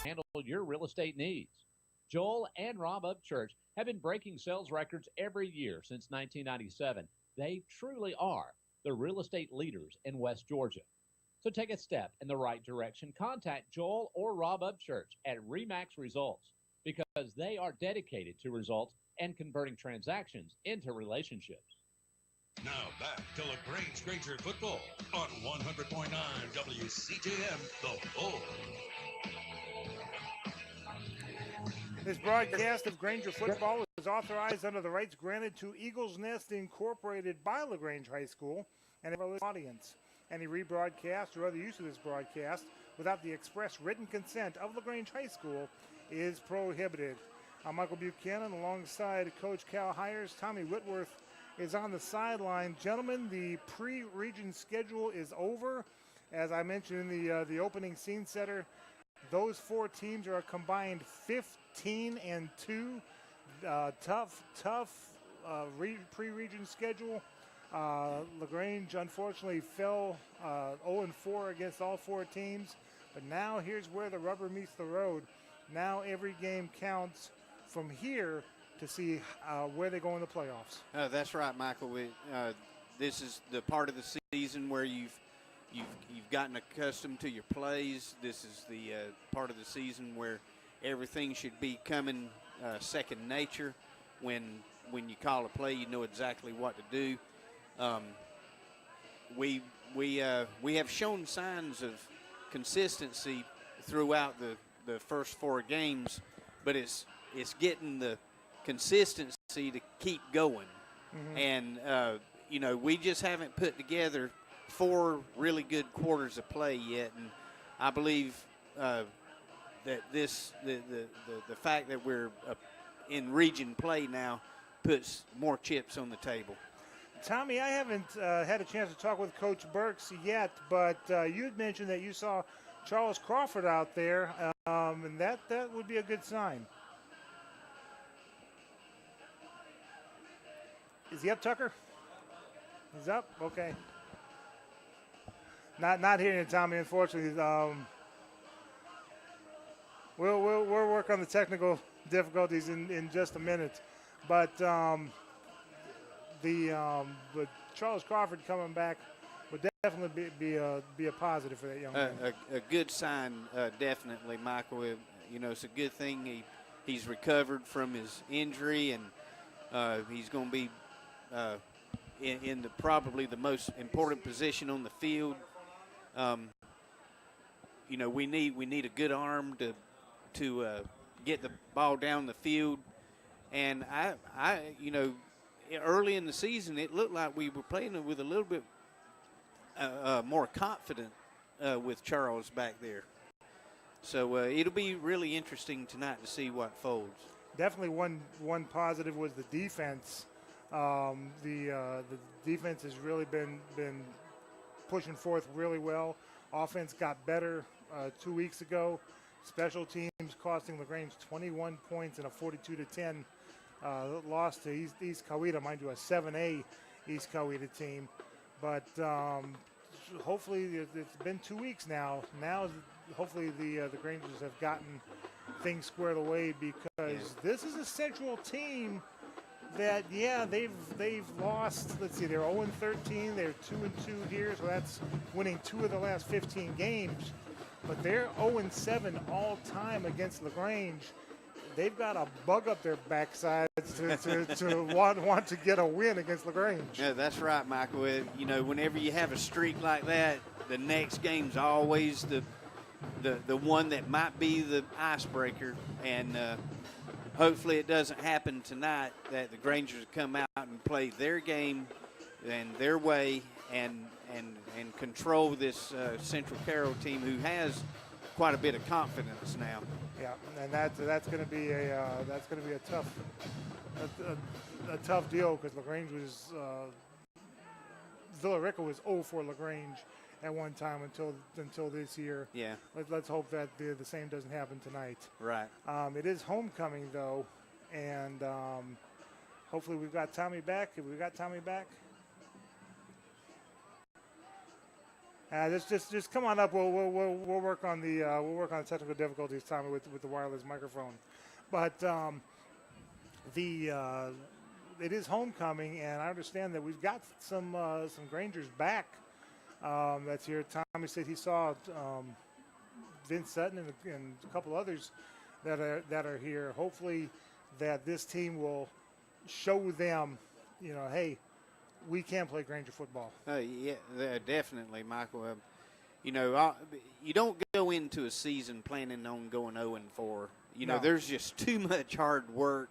handle your real estate needs. Joel and Rob Upchurch have been breaking sales records every year since 1997. They truly are the real estate leaders in West Georgia. So take a step in the right direction. Contact Joel or Rob Upchurch at Remax Results because they are dedicated to results and converting transactions into relationships. Now back to LaGrange Granger football on 100.9 WCJM, The Bull. This broadcast of Granger football is authorized under the rights granted to Eagles Nest Incorporated by LaGrange High School and our audience. Any rebroadcast or other use of this broadcast without the express written consent of LaGrange High School is prohibited. I'm Michael Buchanan alongside Coach Cal Hires. Tommy Whitworth is on the sideline. Gentlemen, the pre-region schedule is over. As I mentioned in the opening scene setter, those four teams are a combined 15-2. Tough pre-region schedule. LaGrange unfortunately fell 0-4 against all four teams. But now here's where the rubber meets the road. Now every game counts from here to see where they go in the playoffs. That's right, Michael. This is the part of the season where you've gotten accustomed to your plays. This is the part of the season where everything should be coming second nature. When you call a play, you know exactly what to do. We have shown signs of consistency throughout the first four games, but it's getting the consistency to keep going. Mm-hmm. And we just haven't put together four really good quarters of play yet, and I believe that the fact that we're in region play now puts more chips on the table. Tommy, I haven't had a chance to talk with Coach Burks yet, but you'd mentioned that you saw Charles Crawford out there, and that would be a good sign. Is he up, Tucker? He's up? Okay. Not hearing it, Tommy, unfortunately. We'll work on the technical difficulties in just a minute. But but Charles Crawford coming back would definitely be a positive for that young man. A good sign, definitely, Michael. It's a good thing he's recovered from his injury, and he's going to be in probably the most important position on the field. We need a good arm to get the ball down the field, and I early in the season it looked like we were playing with a little bit more confident with Charles back there. So it'll be really interesting tonight to see what folds. Definitely one positive was the defense. The defense has really been pushing forth really well. Offense got better 2 weeks ago. Special teams costing LaGrange 21 points in a 42-10 loss to East Coweta, mind you, a 7A East Coweta team. But hopefully it's been 2 weeks now. Now hopefully the Grangers have gotten things squared away, because this is a Central team that, they've lost. Let's see, they're 0-13. They're 2-2 here, so that's winning 2 of the last 15 games. But they're 0-7 all time against LaGrange. They've got a bug up their backsides to want to get a win against LaGrange. Yeah, that's right, Michael. Whenever you have a streak like that, the next game's always the one that might be the icebreaker, and hopefully it doesn't happen tonight, that the Grangers come out and play their game and their way and control this Central Carroll team, who has quite a bit of confidence now. Yeah, and that's going to be a tough deal, because LaGrange was Villarica was 0 for LaGrange at one time until this year. Yeah. Let's hope that the same doesn't happen tonight. Right. It is homecoming though, and hopefully we've got Tommy back. Have we got Tommy back? Just come on up. We'll work on the technical difficulties, Tommy, with the wireless microphone. But the it is homecoming, and I understand that we've got some Grangers back. That's here. Tommy said he saw Vince Sutton and a couple others that are here. Hopefully, that this team will show them, hey, we can play Granger football. Yeah, definitely, Michael. You don't go into a season planning on going 0-4. No. There's just too much hard work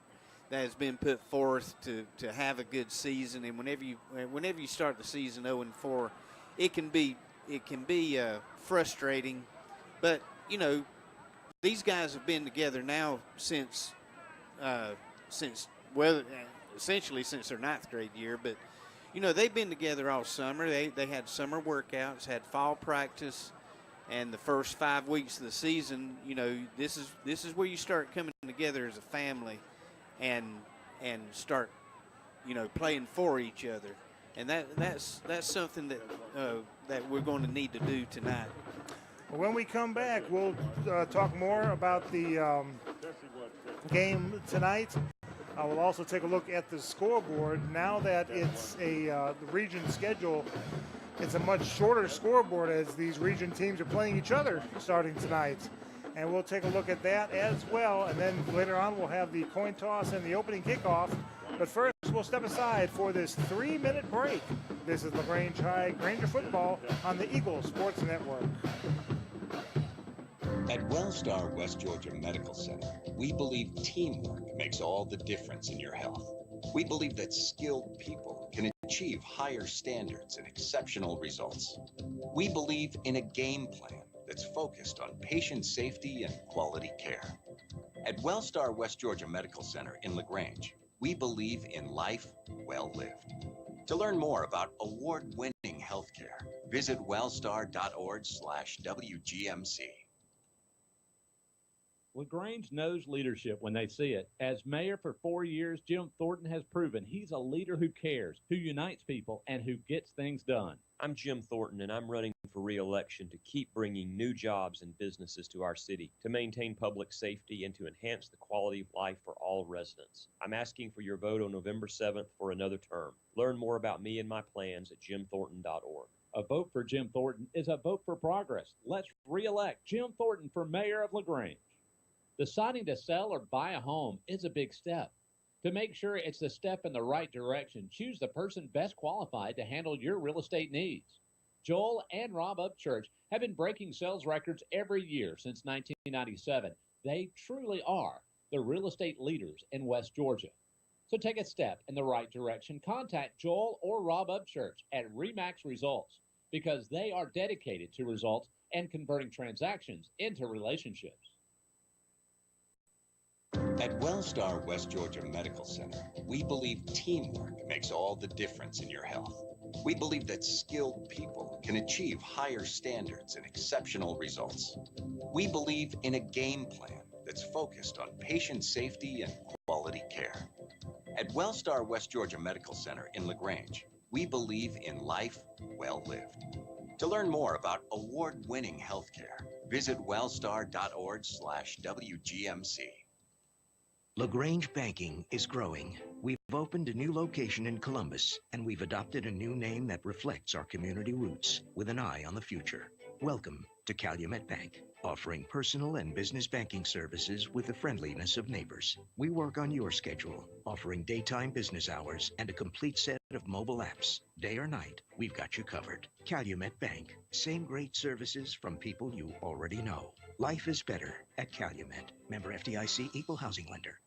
that has been put forth to have a good season. And whenever you start the season 0-4, it can be frustrating. But these guys have been together now since essentially since their 9th grade year. But they've been together all summer. They had summer workouts, had fall practice, and the first 5 weeks of the season. This is where you start coming together as a family, and start playing for each other. And that's something that we're going to need to do tonight. When we come back, we'll talk more about the game tonight. We'll also take a look at the scoreboard. Now that it's the region schedule, it's a much shorter scoreboard as these region teams are playing each other starting tonight. And we'll take a look at that as well. And then later on, we'll have the coin toss and the opening kickoff. But first, we'll step aside for this 3-minute break. This is LaGrange High Granger football on the Eagle Sports Network. At Wellstar West Georgia Medical Center, we believe teamwork makes all the difference in your health. We believe that skilled people can achieve higher standards and exceptional results. We believe in a game plan that's focused on patient safety and quality care. At Wellstar West Georgia Medical Center in LaGrange, we believe in life well lived. To learn more about award-winning healthcare, visit wellstar.org/WGMC. LaGrange knows leadership when they see it. As mayor for 4 years, Jim Thornton has proven he's a leader who cares, who unites people, and who gets things done. I'm Jim Thornton, and I'm running for re-election to keep bringing new jobs and businesses to our city, to maintain public safety, and to enhance the quality of life for all residents. I'm asking for your vote on November 7th for another term. Learn more about me and my plans at jimthornton.org. A vote for Jim Thornton is a vote for progress. Let's re-elect Jim Thornton for mayor of LaGrange. Deciding to sell or buy a home is a big step. To make sure it's a step in the right direction, choose the person best qualified to handle your real estate needs. Joel and Rob Upchurch have been breaking sales records every year since 1997. They truly are the real estate leaders in West Georgia. So take a step in the right direction. Contact Joel or Rob Upchurch at RE/MAX Results because they are dedicated to results and converting transactions into relationships. At Wellstar West Georgia Medical Center, we believe teamwork makes all the difference in your health. We believe that skilled people can achieve higher standards and exceptional results. We believe in a game plan that's focused on patient safety and quality care. At Wellstar West Georgia Medical Center in LaGrange, we believe in life well lived. To learn more about award-winning healthcare, visit wellstar.org/WGMC. LaGrange Banking is growing. We've opened a new location in Columbus, and we've adopted a new name that reflects our community roots with an eye on the future. Welcome to Calumet Bank, offering personal and business banking services with the friendliness of neighbors. We work on your schedule, offering daytime business hours and a complete set of mobile apps. Day or night, we've got you covered. Calumet Bank, same great services from people you already know. Life is better at Calumet. Member FDIC, equal housing lender.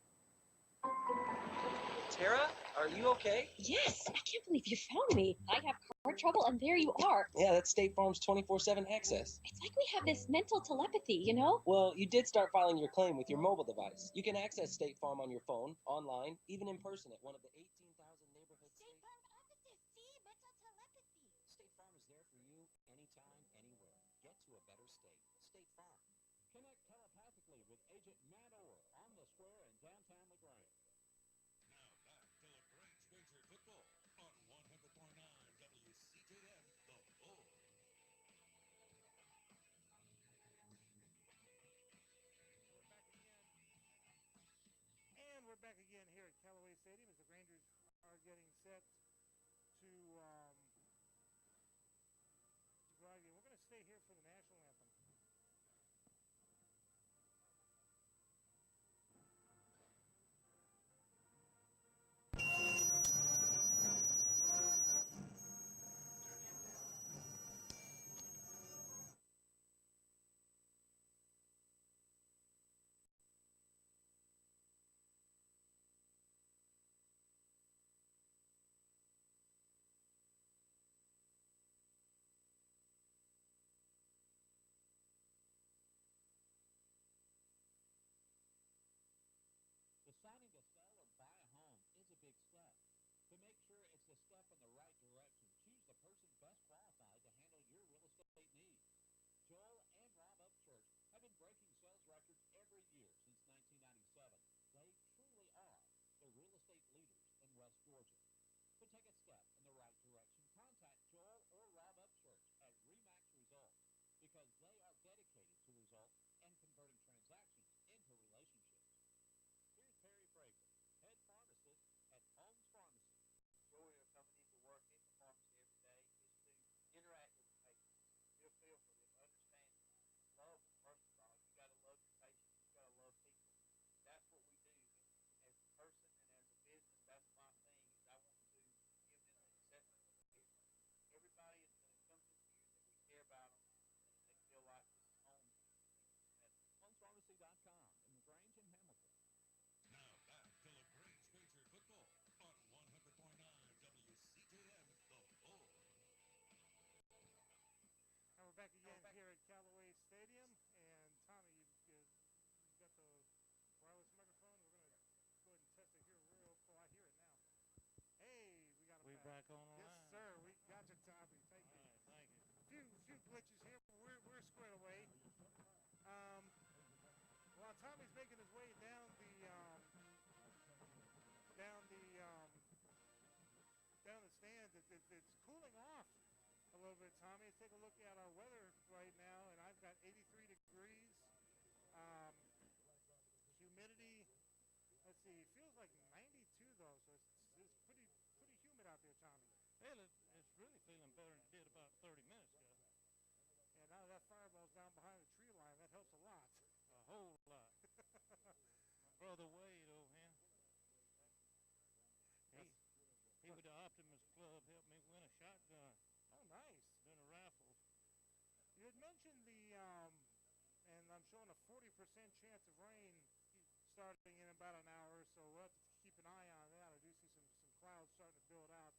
Tara, are you okay? Yes, I can't believe you found me. I have car trouble, and there you are. Yeah, that's State Farm's 24/7 access. It's like we have this mental telepathy, you know? Well, you did start filing your claim with your mobile device. You can access State Farm on your phone, online, even in person at one of the 18,000 neighborhood State Farm offices, see? Mental telepathy. State Farm is there for you anytime, anywhere. Get to a better state. State Farm. Connect telepathically with Agent Matt Orr on the square in downtown LaGrange. Now back to LaGrange Granger football on 100.9 WCJM, The Bull. we're back again here at Callaway Stadium as the Rangers are getting set to go out again. We're going to stay here for the national anthem. Deciding to sell or buy a home is a big step. To make sure it's a step in the right direction, choose the person best qualified to handle your real estate needs. Joel and Rob Upchurch have been breaking sales records every year since 1997. They truly are the real estate leaders in West Georgia. To take a step in the right direction, contact Joel or Rob Upchurch at REMAX Results because they are dedicated to results and converting transactions into relationships. Here's Perry Frager, head pharmacist at Holmes Pharmacy. The joy of coming into work in the pharmacy every day is to interact with the patients, feel for them, understand them, love them. First of all, you got to love your patients. You got to love people. That's what we do. And as a person and as a business, that's my thing. Is I want to give them the exceptional care. Everybody is going to come to view that we care about them and that they feel like this is home. HomesPharmacy.com in LaGrange and Hamilton. Now back to LaGrange Granger football on 100.9 WCJM, The Bull. And we're back again here at Callaway Stadium. And Tommy, you've got the wireless microphone. We're going to go ahead and test it here real. Oh, I hear it now. Hey, we got him back on the Yes, line. sir. We got you, Tommy. Thank you. All right, thank you. Few glitches here, but we're squared away. While Tommy's making his way down the stands, it's cooling off a little bit, Tommy. Let's take a look at our weather right now, and I've got 83 degrees. Humidity, let's see, it feels like 92 though, so it's pretty humid out there, Tommy. Well, it's really feeling better than it did about 30 minutes ago. And now that fireball's down behind the tree line, that helps a lot. A whole lot. Brother Wade over here. He with the Optimus Club helped me win a shotgun. Oh, nice. Doing a raffle. You had mentioned and I'm showing a 40% chance of rain starting in about an hour, so we'll have to keep an eye on that. I do see some clouds starting to build out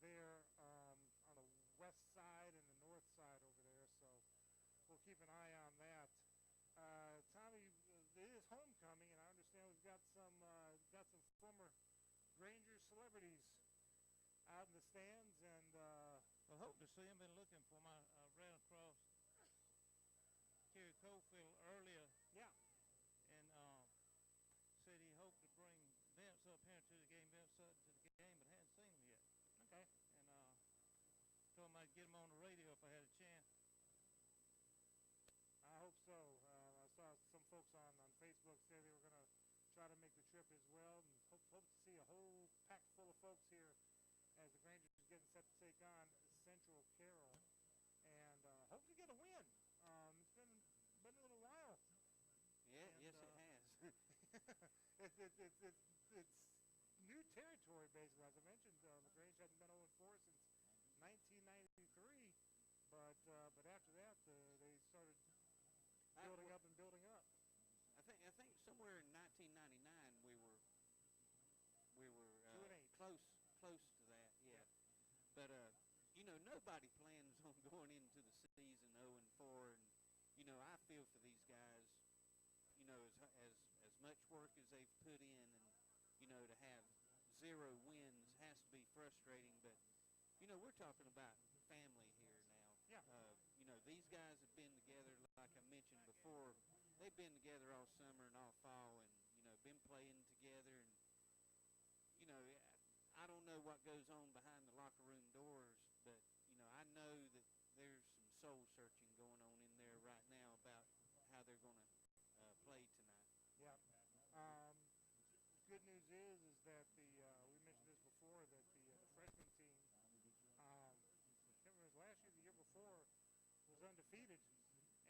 there on the west side and the north side over there, so we'll keep an eye on that. Tommy, it is homecoming, and I understand we've got some former Granger celebrities out in the stands, and I hope to see him. Been looking for my. I ran across Terry Cofield earlier. Yeah. And said he hoped to bring Vince up here to the game, Vince Sutton to the game, but hadn't seen him yet. Okay. And told him I'd get him on the radio if I had a chance. I hope so. I saw some folks on Facebook say they were going to try to make the trip as well, and hope to see a whole pack full of folks here as the Rangers is getting set to take on Central Carroll, and hope to get a win. It's been a little while. Yeah, and, yes, it has. it's new territory, basically. As I mentioned, LaGrange hadn't been 0-4 since 1993, but after that, they started building up. I think somewhere in 1999 we were 2-8. close to that. Yeah. But nobody plans on going into the season 0-4, and I feel for these guys. As much work as they've put in, and to have 0 wins has to be frustrating. But we're talking about family here now. Yeah. These guys have been together, like I mentioned before. They've been together all summer and all fall, and been playing together. And I don't know what goes on behind the locker room doors, but I know that there's some soul searching going on in there right now about how they're going to play tonight. Yeah. Good that we mentioned this before, that the freshman team, I can't remember, it was last year, the year before, was undefeated,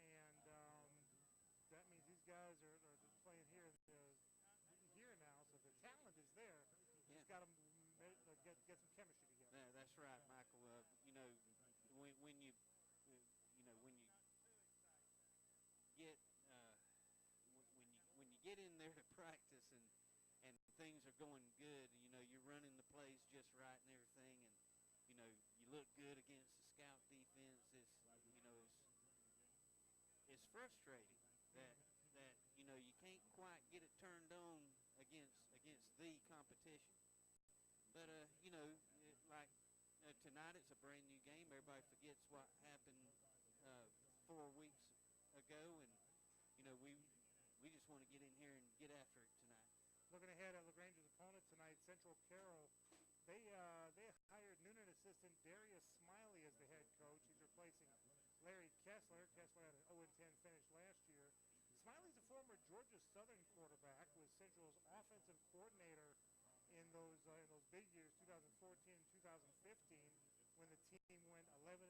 and that means these guys are just playing here now, so the talent is there. You just got to get some chemistry together. Yeah, that's right, Michael. When you when you get when you get in there to practice and things are going good, you're running the plays just right and everything, and you look good against the scout defense. It's frustrating that you can't quite get it turned on against the competition. But tonight it's a brand new game. Everybody forgets what happened 4 weeks ago, and we just want to get in here and get after it tonight. Looking ahead at LaGrange's opponent tonight, Central Carroll, they hired Noonan assistant Darius Smiley as the head coach. He's replacing Larry Kessler. Kessler had an 0-10 finish last year. Smiley's a former Georgia Southern quarterback, was Central's offensive coordinator in those big years, 2014 and 2015, when the team went 11-2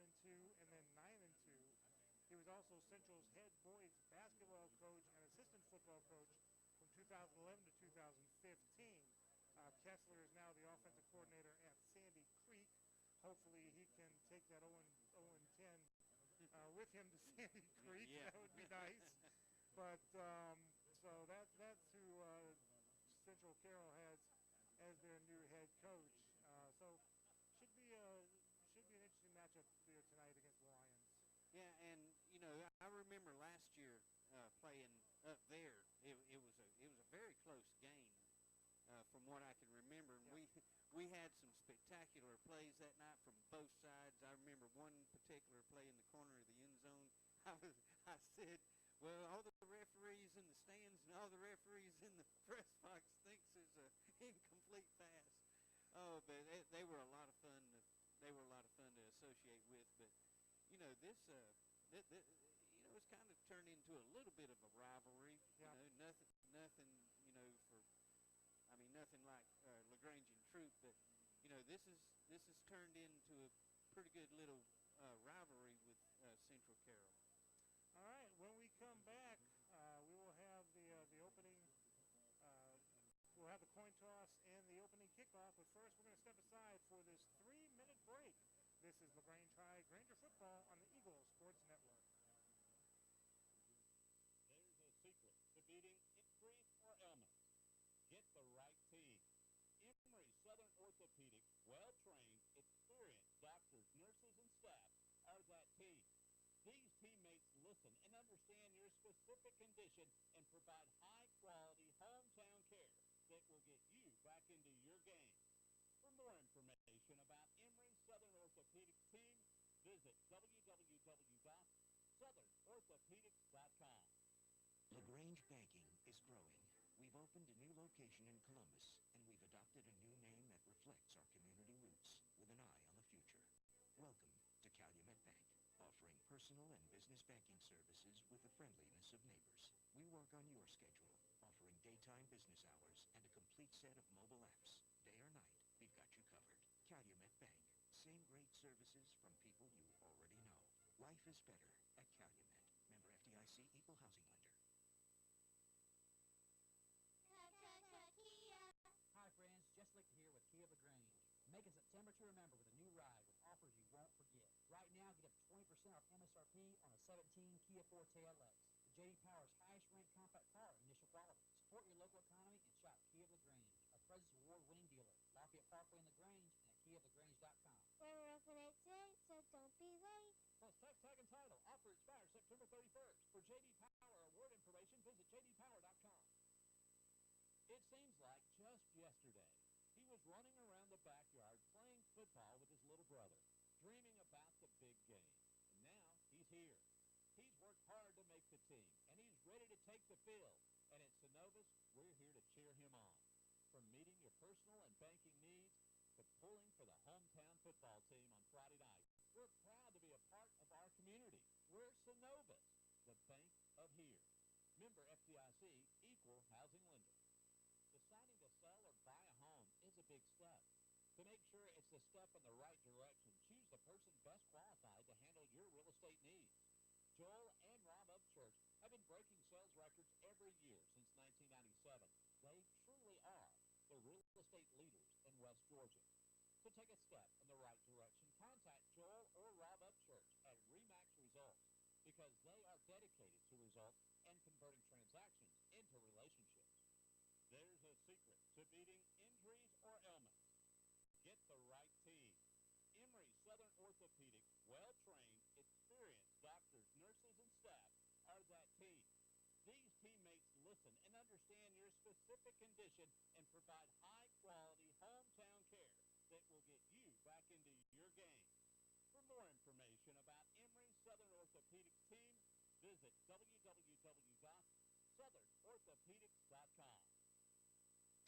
and then 9-2. He was also Central's head boys basketball coach and assistant football coach from 2011 to 2015. Kessler is now the offensive coordinator at Sandy Creek. Hopefully he can take that 0-10 with him to Sandy Creek. Yeah. That would be nice. But so that's who Central Carroll has as their new head coach. So should be an interesting matchup there tonight against the Lions. Yeah, and I remember last year playing up there. It was a very close game from what I can remember. And we had some spectacular plays that night from both sides. I remember one particular play in the corner of the end zone. I said, well, all the referees in the stands and all the referees in the press box thinks there's an incomplete pass. Oh, but they were a lot of fun. They were a lot of fun to associate with. But it's kind of turned into a little bit of a rivalry. Yeah. Nothing nothing like LaGrange and Troop, but this is turned into a pretty good little rivalry with Central Carroll. All right, when we come back, we will have the opening. We'll have the coin toss and the opening kickoff. But first, we're going to step aside for this 3-minute break. This is LaGrange High Granger football on the Eagle Sports Network. There's a secret to beating injury or ailment. Get the right team. Emory Southern Orthopedics, well-trained, experienced doctors, nurses, and staff are that team. These teammates listen and understand your specific condition and provide high-quality hometown care that will get you back into your game. For more information about Emory Southern Orthopedics team, visit www.southernorthopedics.com. LaGrange Banking is growing. We've opened a new location in Columbus, and we've adopted a new name that reflects our community roots with an eye on the future. Welcome to Calumet Bank, offering personal and business banking services with the friendliness of neighbors. We work on your schedule, offering daytime business hours and a complete set of mobile apps. Day or night, we've got you covered. Calumet Bank, same great services from people you already know. Life is better at Calumet. Member FDIC, equal housing lender. Hi friends, Jess Lichter here with Kia LaGrange. Making September to remember with a new ride with offers you won't forget. Right now, get up to 20% off MSRP on a 17 Kia Forte LX. The J.D. Power's highest-ranked compact car in initial quality. Support your local economy and shop Kia LaGrange, a President's Award-winning dealer. Lafayette Parkway in LaGrange and at KiaLaGrange.com. We're open at 6, so don't be late. Plus tax tag and title. Offer expires September 31st. For J.D. Power award information, visit JDPower.com. It seems like just yesterday, he was running around the backyard playing football with his little brother, dreaming about the big game. And now he's here. He's worked hard to make the team, and he's ready to take the field. And at Synovus, we're here to cheer him on. From meeting your personal and banking needs to pulling for the hometown football team on Friday night, we're proud to be a part of our community. We're Synovus, the bank of here. Member FDIC, equal housing lender. Deciding to sell or buy a home To make sure it's the step in the right direction, choose the person best qualified to handle your real estate needs. Joel and Rob Upchurch have been breaking sales records every year since 1997. They truly are the real estate leaders in West Georgia. To take a step in the right direction, contact Joel or Rob Upchurch at REMAX Results because they are dedicated to results and converting transactions into relationships. There's a secret to beating injuries or ailments. Get the right team. Emory Southern Orthopedic, well-trained, experienced doctors, nurses, and staff are that team. These teammates listen and understand your specific condition and provide high-quality hometown care that will get you back into your game. For more information about Emory Southern Orthopedics team, visit www.southernorthopedics.com.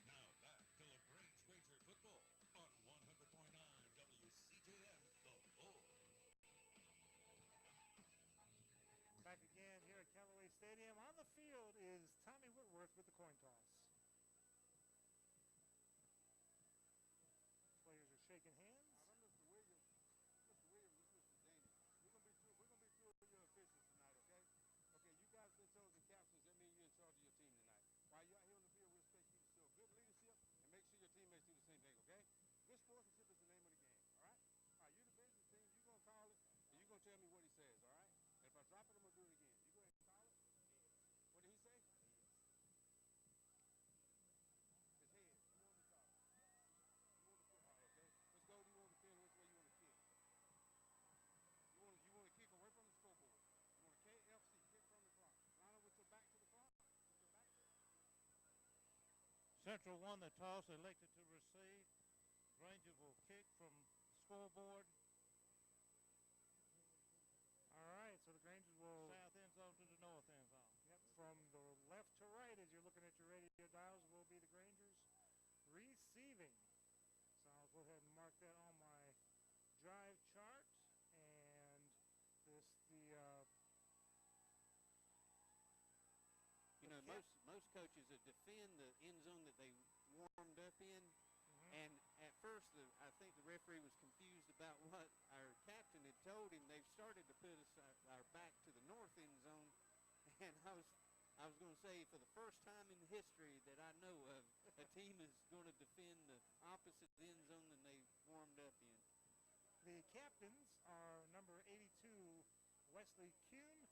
Now back to LaGrange Granger football on 100.9 WCJM, The Bull. Back again here at Callaway Stadium. On the field is Tommy Whitworth with the coin toss. Players are shaking hands. Mr. Williams, this is Mr. Danny. We're gonna be two of your officials tonight, okay? Okay, you guys been chosen captains. That means you're in charge of your team tonight. While you're out here on the field, we expect you to show good leadership and make sure your teammates do the same thing, okay? Good sportsmanship is the name of the game, all right? All right, you're the business team. You're gonna call it, and you're gonna tell me what he says, all right? And if I drop it, I'm gonna do it again. You go ahead and call it. What did he say? His head. You want me to call it? You want the football, okay? Which goal do you want to defend? Which way you want to kick? You want to kick away from the scoreboard. You want a KFC, kick from the clock. Line up with your back to the clock. With your back to it. Central won the toss, elected to receive. Granger will kick from scoreboard. All right, so the Grangers will... South end zone to the north end zone. Yep, from the left to right as you're looking at your radio dials will be the Grangers receiving. So I'll go ahead and mark that on my drive chart. And you know, most coaches that defend the end zone that they warmed up in, and at first I think the referee was confused about what our captain had told him. They've started to put us our back to the north end zone, and I was going to say, for the first time in history that I know of, a team is going to defend the opposite end zone than they warmed up in. The captains are number 82, Wesley Kuhn,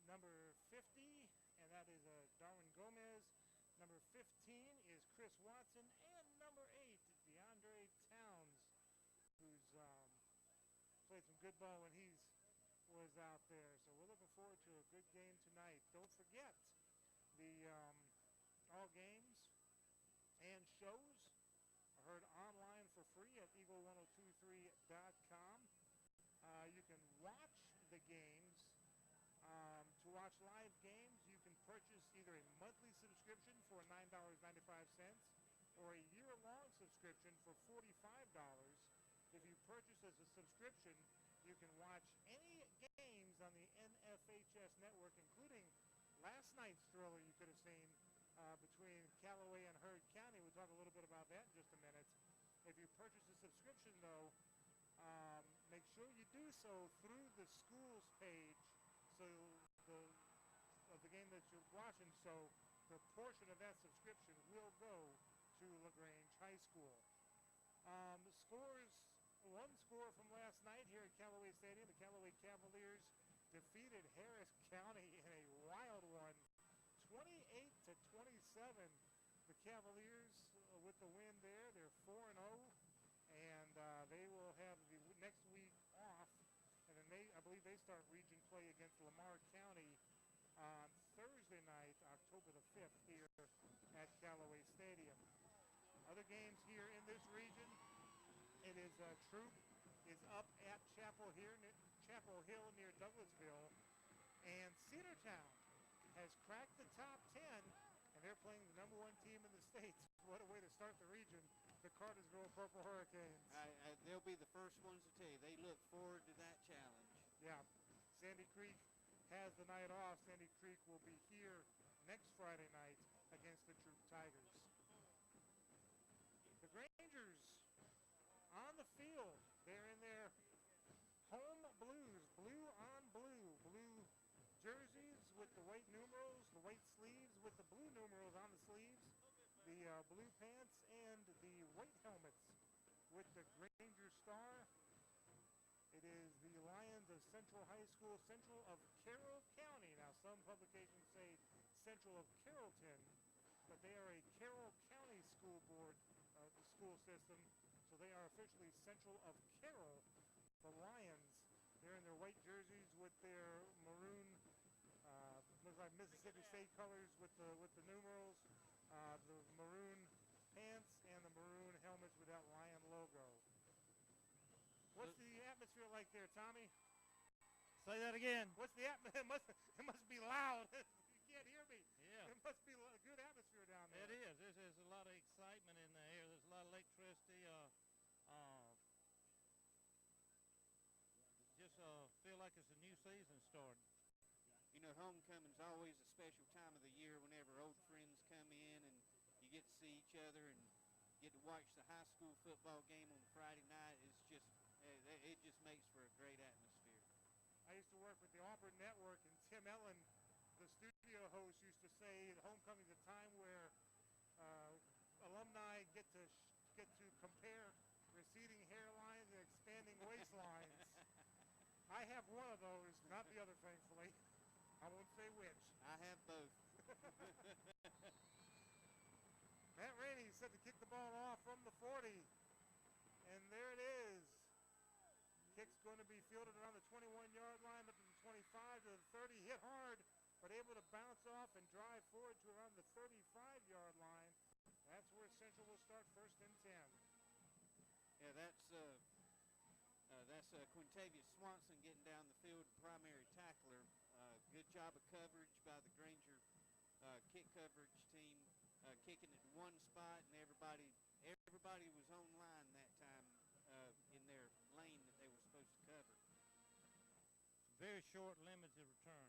number 50, and that is Darwin Gomez. Number 15 is Chris Watson, and number 8, DeAndre Towns, who's played some good ball when he was out there. So we're looking forward to a good game tonight. Don't forget the all games and shows are heard online for free at eagle1023.com. You can watch the games. To watch live games, you can purchase either a monthly subscription for $9.95 or a year-long subscription for $45. If you purchase as a subscription, you can watch any games on the NFHS network, including last night's thriller you could have seen between Callaway and Heard County. We'll talk a little bit about that in just a minute. If you purchase a subscription, though, make sure you do so through the schools page. So of the game that you're watching, so the portion of that subscription will go to LaGrange High School. Scores, one score from last night here at Callaway Stadium. The Callaway Cavaliers defeated Harris County in a wild one, 28-27. The Cavaliers with the win there. They're 4-0, and they will have the next week off. And then I believe they start region play against Lamar County on Thursday night, October the 5th, here at Callaway Stadium. Other games here in this region, it is Troop is up at Chapel Hill near Douglasville, and Cedartown has cracked the top 10, and they're playing the number 1 team in the state. What a way to start the region, the Cartersville Purple Hurricanes. They'll be the first ones to tell you. They look forward to that challenge. Yeah. Sandy Creek has the night off. Sandy Creek will be here next Friday night against the Troop Tigers. The Grangers on the field. They're in their home blues, blue on blue, blue jerseys with the white numerals, the white sleeves with the blue numerals on the sleeves, the blue pants, and the white helmets with the Granger star. It is the Lions of Central High School, Central of Carroll County. Now, some publications say Central of Carrollton, but they are a Carroll County school board, school system, so they are officially Central of Carroll. The Lions, they're in their white jerseys with their maroon, looks like Mississippi State colors with the numerals, the maroon pants, and the maroon helmets with that Lion logo. What's the atmosphere like there, Tommy? Say that again. What's the atmosphere? It must be loud. You can't hear me. Yeah. It must be a good atmosphere down there. It is. There's a lot of excitement in the air. There's a lot of electricity. Just feel like it's a new season starting. You know, homecoming's always a special time of the year whenever old friends come in and you get to see each other and get to watch the high school football game on Friday night. It's just, it just makes for a great atmosphere. I used to work with the Auburn Network, and Tim Ellen, the studio host, used to say that homecoming is a time where alumni get to compare receding hairlines and expanding waistlines. I have one of those, not the other, thankfully. I won't say which. I have both. Matt Rainey said to kick the ball off from the 40. And there it is. Kick's going to be fielded around the 21-yard line, up to the 25 to the 30. Hit hard, but able to bounce off and drive forward to around the 35-yard line. That's where Central will start first and 10. Yeah, that's Quintavious Swanson getting down the field, primary tackler. Good job of coverage by the Granger kick coverage team, kicking it one spot, and everybody was on line that time in their lane that they were supposed to cover. Very short, limited return.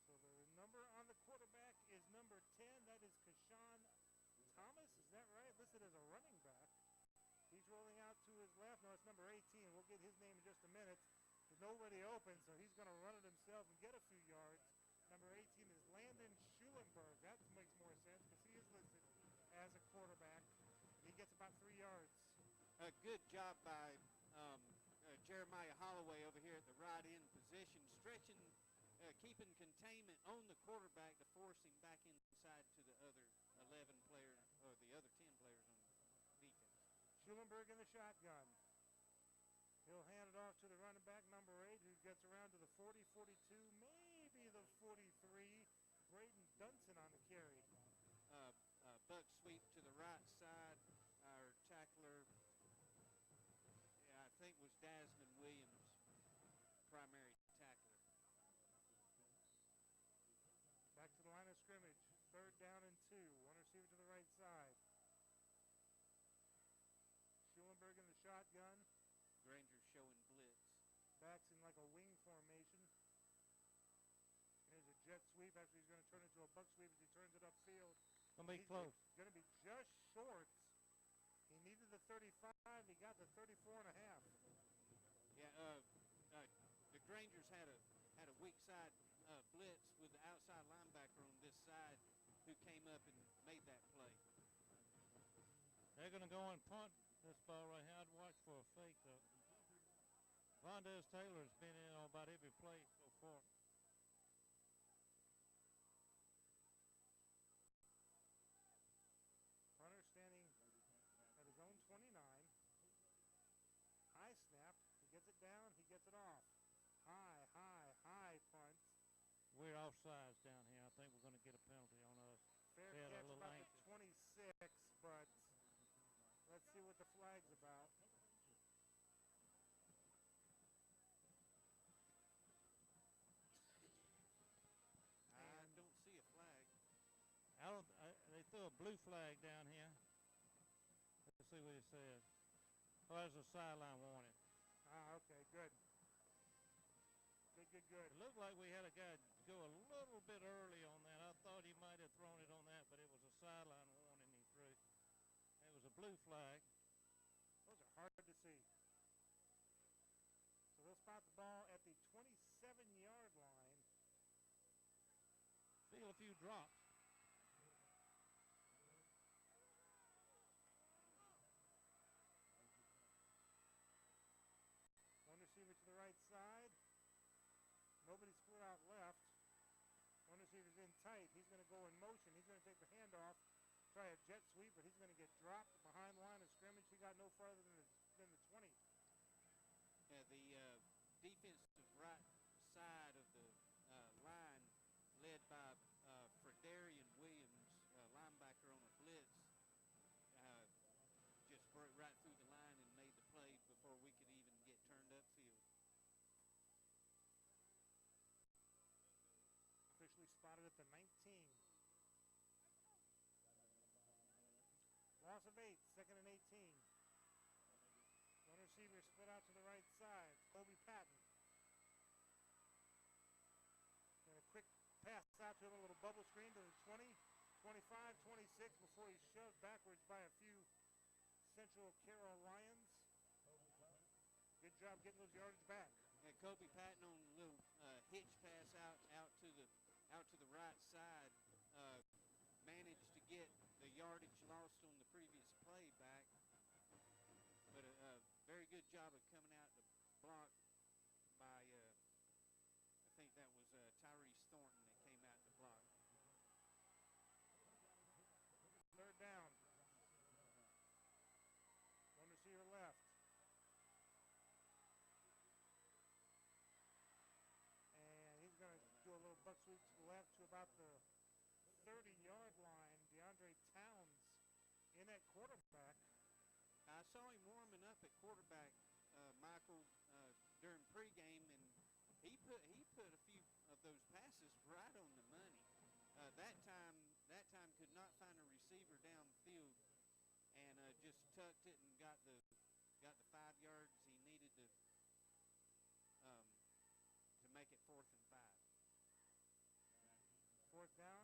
So the number on the quarterback is number 10. That is Kashawn Thomas. Is that right? Listed as a running back. He's rolling out to his left. No, it's number 18. We'll get his name in just a minute. There's nobody open, so he's going to run it himself and get a few yards. Number 18 is Landon Schulenberg. That makes more sense because he is listed as a quarterback. He gets about 3 yards. A good job by Jeremiah Holloway over here at the right end position, stretching, keeping containment on the quarterback to force him back inside to the other 11 players or the other 10 players on defense. Schulenberg in the shotgun. He'll hand it off to the running back, number 8, who gets around to the 40, 42, maybe the 43. Braden Dunson on the carry. Buck sweep to the right side. Our tackler, I think, was Desmond Williams, primary tackler. Back to the line of scrimmage. 3rd down and 2. One receiver to the right side. Schulenberg in the shotgun. Granger showing blitz. Backs in like a wing formation. Here's a jet sweep. Actually, he's going to turn into a buck sweep as he turns it upfield. Gonna be close. Going to be just short. He needed the 35. He got the 34 and a half. Yeah, the Grangers had a weak side blitz with the outside linebacker on this side who came up and made that play. They're going to go and punt this ball right here. I'd watch for a fake, though. Vondez Taylor's been in on about every play so far. Punter standing at his own 29. High snap. He gets it down. He gets it off. High punt. We're offsides down here. I think we're going to get a penalty on us. Fair catch about the 26, but let's see what the flag's about. I don't see a flag. They threw a blue flag down here. Let's see what it says. Oh, there's a sideline warning. Okay, good. Good. It looked like we had a guy go a little bit early on that. I thought he might have thrown it on that, but it was a sideline warning he threw. It was a blue flag. few drops. One receiver to the right side. Nobody split out left. One receiver's in tight. He's going to go in motion. He's going to take the handoff, try a jet sweep, but he's going to get dropped behind the line of scrimmage. He got no farther than the 20. Yeah, the defensive right side of the line, led by Fredarian Williams, linebacker on a blitz, uh, just broke right through the line and made the play before we could even get turned upfield. Officially spotted at the 19. Loss of 8, 2nd and 18. One receiver split out to the right side. Kobe Patton. And a quick pass out to him, a little bubble screen to the 20, 25, 26 before he's shoved backwards by a few Central Carolinians. Good job getting those yardage back. Yeah, Kobe Patton on a little hitch pass out to the right side, managed to get the yardage lost on the previous play back, but a very good job of coming out to block by I think that was Tyrese Thornton that came out to block. 3rd down. One receiver left. And he's going to do a little buck sweep to the left to about the 30-yard line. DeAndre Towns in at quarterback. I saw him warming up at quarterback, Michael, during pregame, and he put a few of those passes right on the money. That time could not find a receiver downfield, and just tucked it and got the 5 yards he needed to make it 4th and 5. 4th down.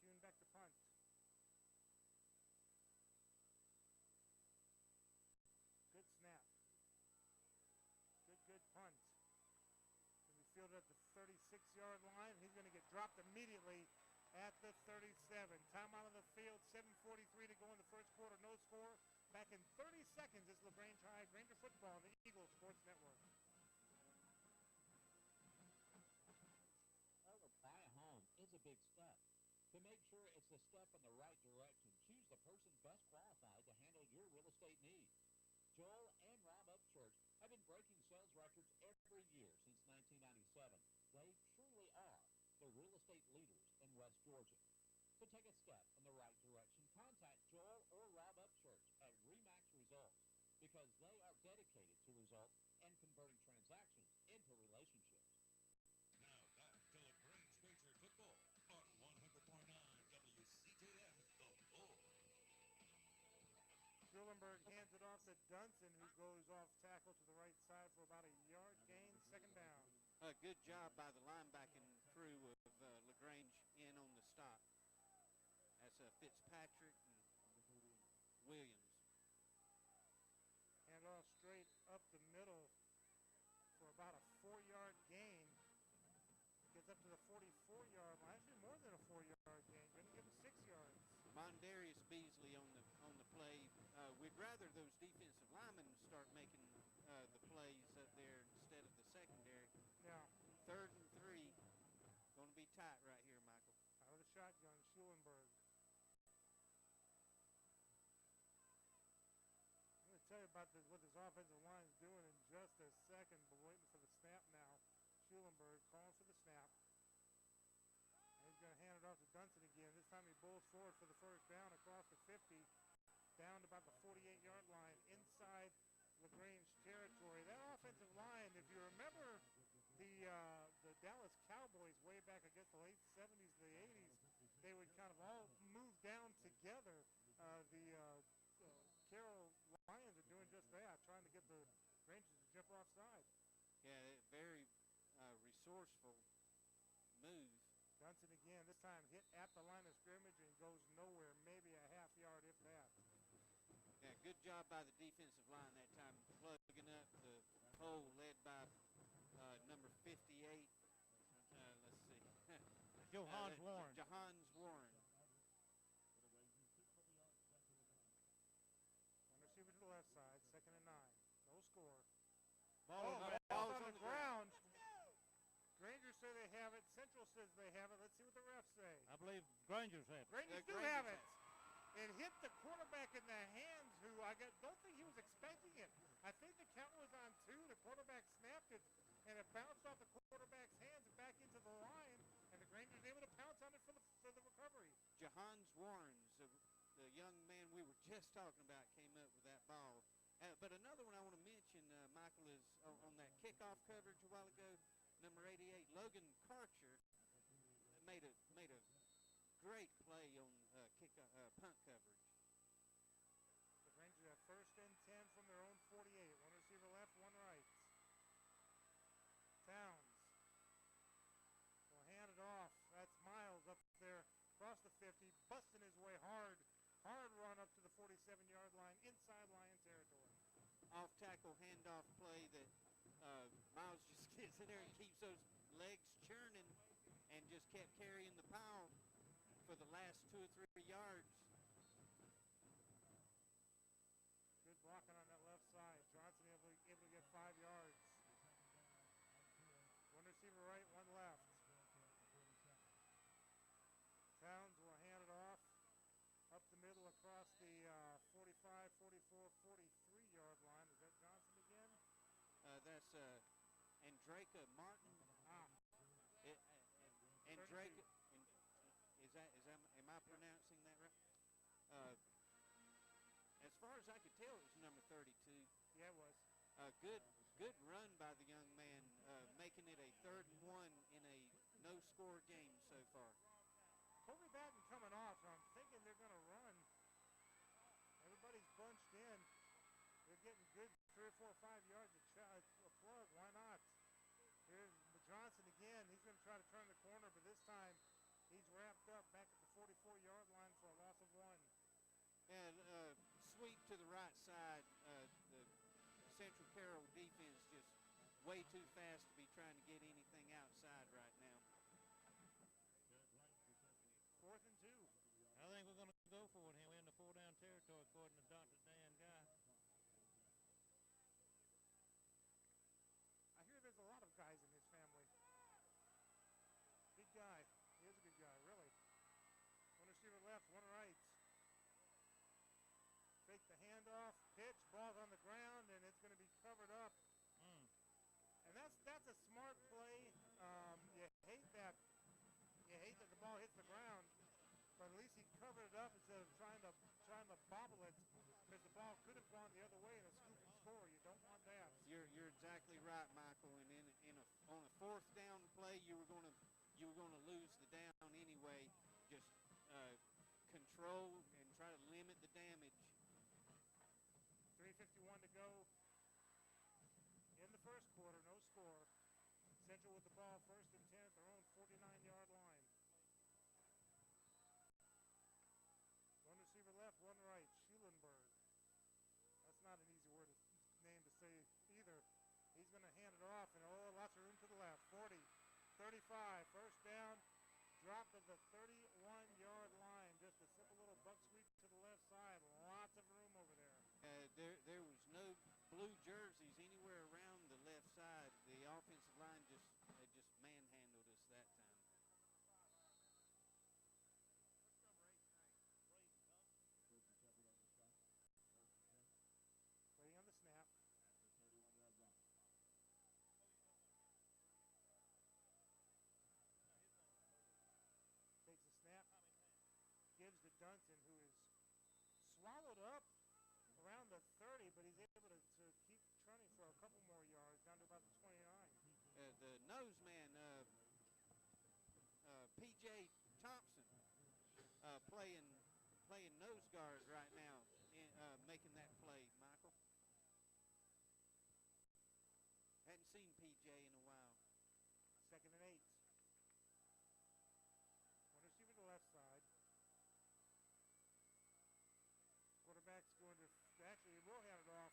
Cueing back to punt. Good snap. Good punt. Going to be fielded at the 36-yard line. He's going to get dropped immediately at the 37. Timeout on the field. 7:43 to go in the first quarter. No score. Back in 30 seconds. It's LaGrange High. Granger football on the Eagle Sports Network. To buy a home is a big step. To make sure it's a step in the right direction, choose the person best qualified to handle your real estate needs. Joel and Rob Upchurch have been breaking sales records every year since 1997. They truly are the real estate leaders in West Georgia. To take a step in the right direction, contact Joel or Rob Upchurch at RE/MAX Results because they are dedicated to results and converting transactions into relationships. Now back to LaGrange Wager Football on 100.9 WCJM, The Bull. Schulenberg hands it off to Dunson, who goes off tackle to the right side for about a yard gain, 2nd down. A good job by the linebacking crew of LaGrange in on the stop. That's Fitzpatrick and Williams. Hand off straight up the middle for about a 4-yard gain. Gets up to the 44-yard line. Actually, more than a 4-yard gain. Going to give him 6 yards. Mondarius Beasley on the play. We'd rather those defensive linemen start making the plays up there instead of the secondary. Yeah. 3rd and 3. Going to be tight right here, Michael. Out of the shotgun, Schulenberg. I'm going to tell you about what this offensive line is doing in just a second, but waiting for the snap now. Schulenberg calling for the snap. And he's going to hand it off to Dunson again. This time he bowls forward for the 1st down across the 50, down to about the 48-yard line, inside LaGrange territory. That offensive line, if you remember the Dallas Cowboys way back, I guess, the late 70s, the 80s, they would kind of all move down together. The Carroll Lions are doing just that, trying to get the Rangers to jump offside. Yeah, very resourceful move. Dunson again, this time hit at the line of scrimmage and goes nowhere, maybe a half yard if that. Yeah, good job by the defensive line that time, plugging up the hole led by number 58. Let's see. Johans Warren. Johans Warren. One receiver to the left side, 2nd and 9. No score. Ball Ball's on the ground. Rangers say they have it. Central says they have it. Let's see what the refs say. I believe Granger's have it. Rangers do have it. It hit the quarterback in the hands, who don't think he was expecting it. I think the count was on 2. The quarterback snapped it, and it bounced off the quarterback's hands and back into the line, and the Rangers able to pounce on it for the recovery. Johans Warren, the young man we were just talking about, came up with that ball. But another one I want to mention, Michael, is on that kickoff coverage a while ago. Number 88, Logan Karcher, made a great play on punt coverage. The Rangers have 1st and 10 from their own 48. One receiver left, one right. Towns will hand it off. That's Miles up there across the 50, busting his way hard. Hard run up to the 47-yard line, inside Lion territory. Off-tackle handoff play that Miles just gets in there and keeps those legs churning and just kept carrying the pile for the last 2 or 3 yards. Good blocking on that left side. Johnson able to get 5 yards. One receiver right, one left. Towns will hand it off up the middle across the 45, 44, 43-yard line. Is that Johnson again? That's Andraka Martin. Andraka. Am I pronouncing that right? As far as I could tell, it was number 32. Yeah, it was. Good run by the young man, making it a 3rd and 1 in a no-score game so far. Kobe Batten coming off. I'm thinking they're going to run. Everybody's bunched in. They're getting good 3 or 4 or 5 yards a plug. Why not? Here's Johnson again. He's going to try to turn the corner, but this time he's wrapped up back at the 44-yard line for a loss of 1. And sweep to the right side. The Central Carroll defense just way too fast to be trying to get anything outside right now. 4th and 2. I think we're going to go for it here. We're in the 4-down territory, according to Dr. Dan Guy. I hear there's a lot of guys in his family. Big guy. He is a good guy, really. One receiver left, one right. Fake the handoff, pitch, ball's on the ground, and it's going to be covered up. And that's a smart play. You hate that the ball hits the ground, but at least he covered it up instead of trying to bobble it, because the ball could have gone the other way and a scoop and score. You don't want that. You're exactly right, Michael. And on a 4th down play, you were going to lose the down anyway. Just control and try to limit the damage. 3:51 to go in the 1st quarter. No score. Central with the ball, 1st and 10 at their own 49-yard line. One receiver left, one right. Schulenberg. That's not an easy name to say either. He's going to hand it off, and lots of room to the left. 40, 35, 1st down. Drop to the 31-yard line. Just a simple little buck sweep to the left side. Lots of room over there. There was no blue jerseys anywhere around the left side. The offensive line just manhandled us that time. Waiting on the snap. Takes the snap. Gives to Dunson, who is swallowed up around the 30, but he's able to keep turning for a couple more yards down to about the 29. The nose man, P.J. Thompson, playing nose guard right now, making that play, Michael. Hadn't seen P.J. in a while. 2nd and 8. One receiver to the left side. Quarterback's going to actually will hand it off.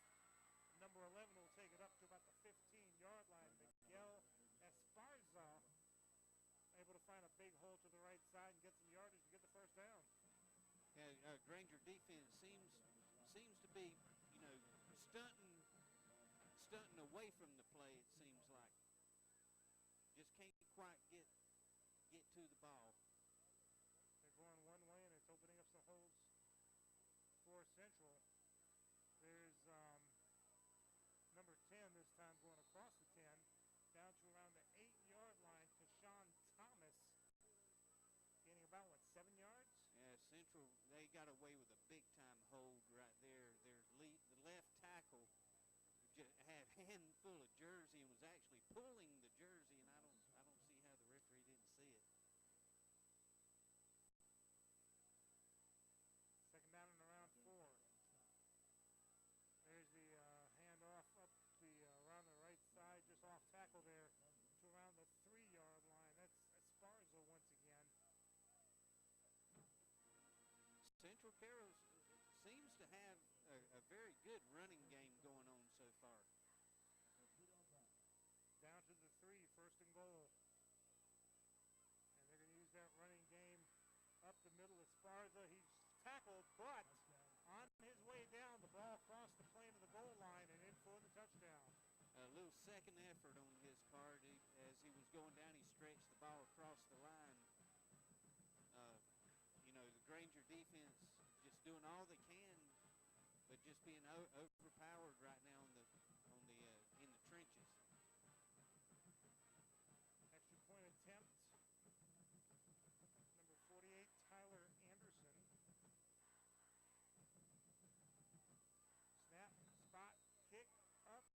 Number 11 will take it up to about the 15-yard line. Miguel Esparza able to find a big hole to the Yeah, Granger defense seems to be, you know, stunting away from the play. It seems like just can't quite get to the ball. They're going one way, and it's opening up some holes for Central. There's number 10 this time going across the 10 down to around the 8-yard line to Sean Thomas, gaining about, 7 yards? Yeah, Central, they got away with a big-time hold right there. The left tackle had a handful of jersey and was actually pulling the jersey, and I don't see how the referee didn't see it. Second down and around 4. There's the handoff up around the right side, just off tackle there to around the 3-yard line. That's Esparza once again. Central Carroll seems to have a very good running game going on so far. Down to the 3, first and goal. And they're going to use that running game up the middle. Esparza, he's tackled, but on his way down, the ball crossed the plane of the goal line and in for the touchdown. A little second effort on his part. As he was going down, he stretched the ball across the line. You know, the Granger defense just doing all they can, but just being overpowered right now in the trenches. Extra point attempt. Number 48, Tyler Anderson. Snap, spot, kick, up,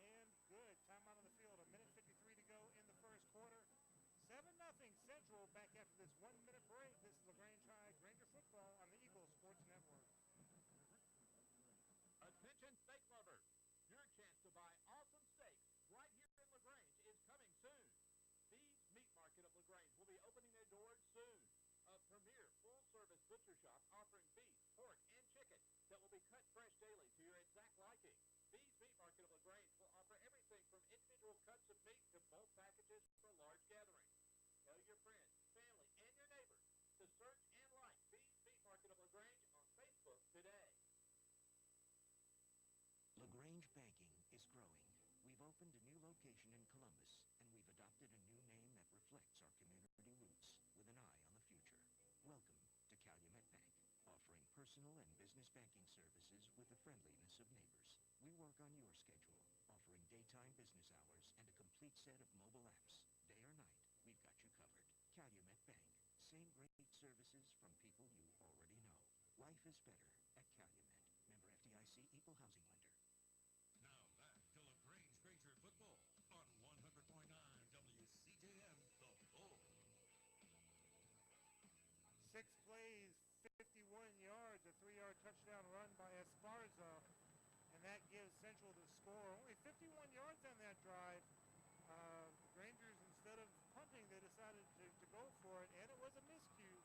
and good. Timeout on the field. 1:53 to go in the first quarter. 7-0 Central back after this 1-minute break. This is LaGrange High Granger football on the Eagle Sports Network. Attention steak lovers. Your chance to buy awesome steaks right here in LaGrange is coming soon. Bee's Meat Market of LaGrange will be opening their doors soon. A premier full-service butcher shop offering beef, pork, and chicken that will be cut fresh daily to your exact liking. Bee's Meat Market of LaGrange will offer everything from individual cuts of meat to bulk packages for large gatherings. Tell your friends, family, and your neighbors to search and like Bee's Meat Market of LaGrange on Facebook today. LaGrange Banking is growing. We've opened a new location in Columbus, and we've adopted a new name that reflects our community roots with an eye on the future. Welcome to Calumet Bank, offering personal and business banking services with the friendliness of neighbors. We work on your schedule, offering daytime business hours and a complete set of mobile apps. Day or night, we've got you covered. Calumet Bank. Same great services from people you already know. Life is better at Calumet. Member FDIC, Equal Housing Lender. Now back to LaGrange Granger football on 100.9 WCJM, The Bull. 6 plays, 51 yards, a 3-yard touchdown run by Esparza, and that gives Central the score. Only 51 yards on that drive. The Rangers, instead of punting, they decided to go for it, and it was a miscue.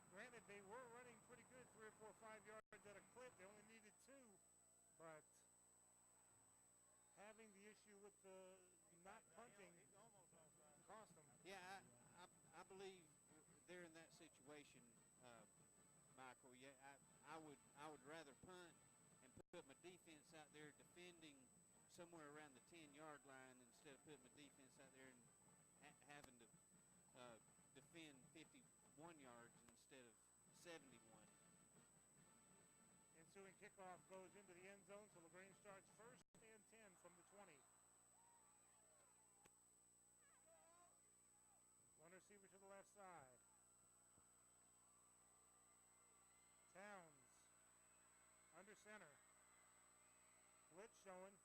Granted, they were running pretty good, 3 or 4 5 yards at a clip. They only needed 2, but having the issue with the not punting cost them. Yeah, I believe they're in that situation, Michael. Yeah, I would rather punt and put my defense out there defending somewhere around the 10-yard line instead of putting my defense out there and having to defend 51 yards instead of 71. Ensuing kickoff goes into the end zone, so LaGrange starts first and 10 from the 20. One receiver to the left side. Towns under center. Blitz showing,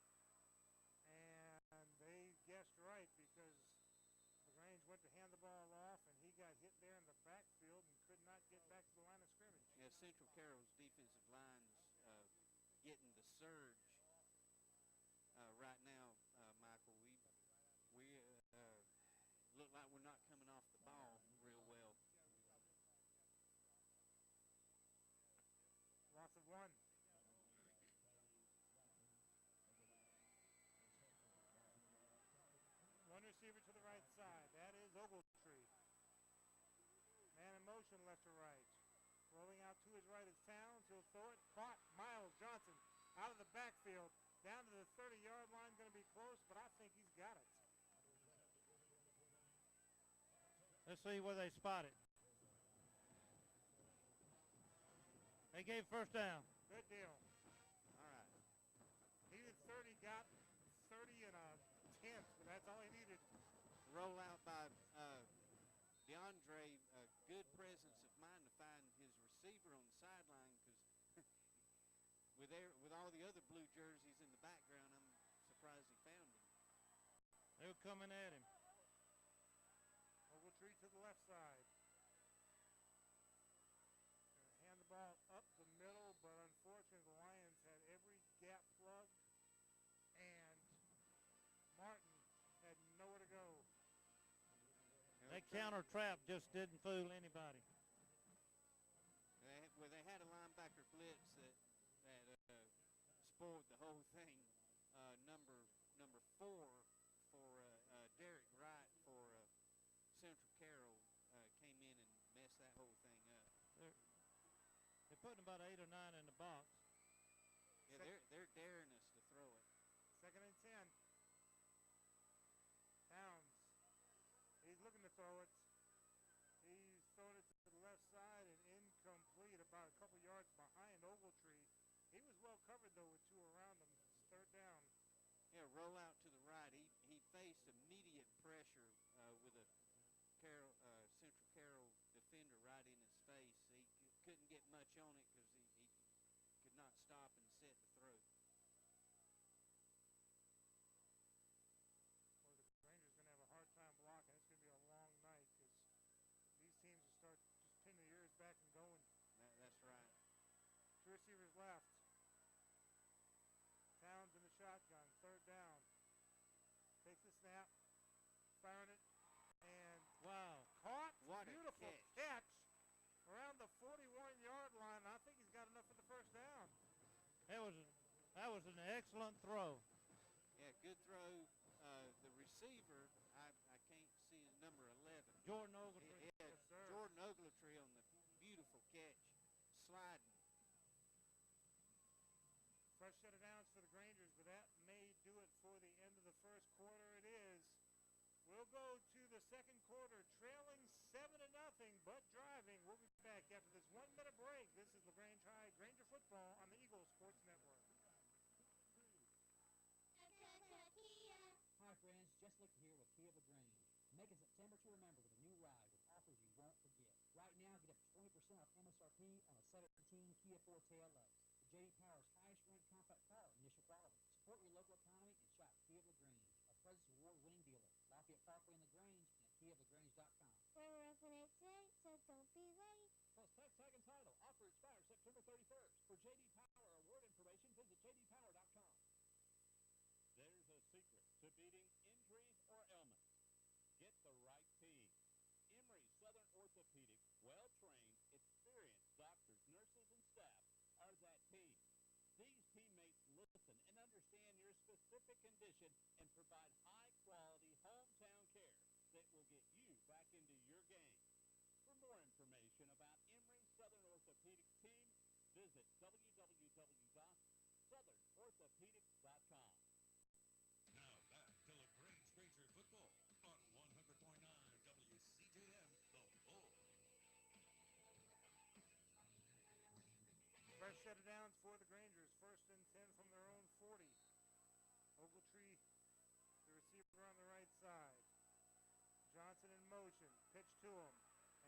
and they guessed right because LaGrange went to hand the ball off, and he got hit there in the backfield and could not get back to the line of scrimmage. Yeah, Central Carroll's defensive line's getting the surge right now, Michael. We look like we're not coming off the ball real well. Loss of 1. One receiver to the right side. That is Ogletree. Man in motion left to right. Rolling out to his right is Towns. He'll throw it. Caught. Miles Johnson out of the backfield. Down to the 30-yard line. Going to be close, but I think he's got it. Let's see where they spot it. They gave first down. Good deal. All right. Needed 30, got 30 and a tenth, but that's all he needed. Roll out by DeAndre, good presence of mind to find his receiver on the sideline because with all the other blue jerseys in the background, I'm surprised he found him. They were coming at him. Ogletree to the left side. Gonna hand the ball up the middle, but unfortunately the Lions had every gap plugged, and Martin had nowhere to go. That counter trap just didn't fool anybody. They had a linebacker blitz that spoiled the whole thing. Number 4 for Derek Wright for Central Carroll came in and messed that whole thing up. They're putting about 8 or 9 in the box. Yeah, they're daring us to throw it. 2nd and 10. Towns. He's looking to throw it. He's throwing it to the left side and incomplete, about a couple yards behind Ogletree. He was well covered, though, with 2 around him. It's 3rd down. Yeah, roll out to the right. He faced immediate pressure with a Central Carroll defender right in his face. He couldn't get much on it because he could not stop and set the throw. Well, the Rangers going to have a hard time blocking. It's going to be a long night because these teams will start just pinning their ears back and going. That's right. 2 receivers left. Towns in the shotgun, 3rd down. Takes the snap, firing it, and wow, caught. What Beautiful a catch around the 41-yard line. I think he's got enough for the 1st down. That was an excellent throw. Yeah, good throw. The receiver, I can't see his number 11. Jordan Ogletree. Yes, sir. Jordan Ogletree on the beautiful catch, sliding. Fresh set of downs for the Grangers, but that may do it for the end of the 1st quarter. It is. We'll go to the 2nd quarter, trailing 7-0, but driving. We'll be back after this 1-minute break. This is LaGrange High Granger football on the Eagle Sports Network. Hi friends, Jess Lichter here with Kia LaGrange. Make a September to remember with a new ride with offers you won't forget. Right now, get up to 20% off MSRP on a 17 Kia Forte LX. J.D. Power's highest-ranked compact car, initial quality. Support your local economy and shop Kia LaGrange, a President's Award-winning dealer. Lafayette Parkway in LaGrange and at KiaLaGrange.com. We're open at 6, so don't be late. Plus tax, tag, and title. Offer expires September 31st. For J.D. Power award information, visit jdpower.com. There's a secret to beating injuries or ailments. Get the right team. Emory Southern Orthopedics, well-trained, experienced doctors, nurses, and staff are that team. These teammates listen and understand your specific condition and provide high-quality hometown care that will get you back into your game. For more information about Emory Southern Orthopedics team, visit www.southernorthopedics.com. Now back to LaGrange Granger football on 100.9 WCJM, The Bull. Fresh set of downs for the Grangers. 1st and 10 from their own 40. Ogletree, the receiver on the right side. Johnson in motion. Pitch to him.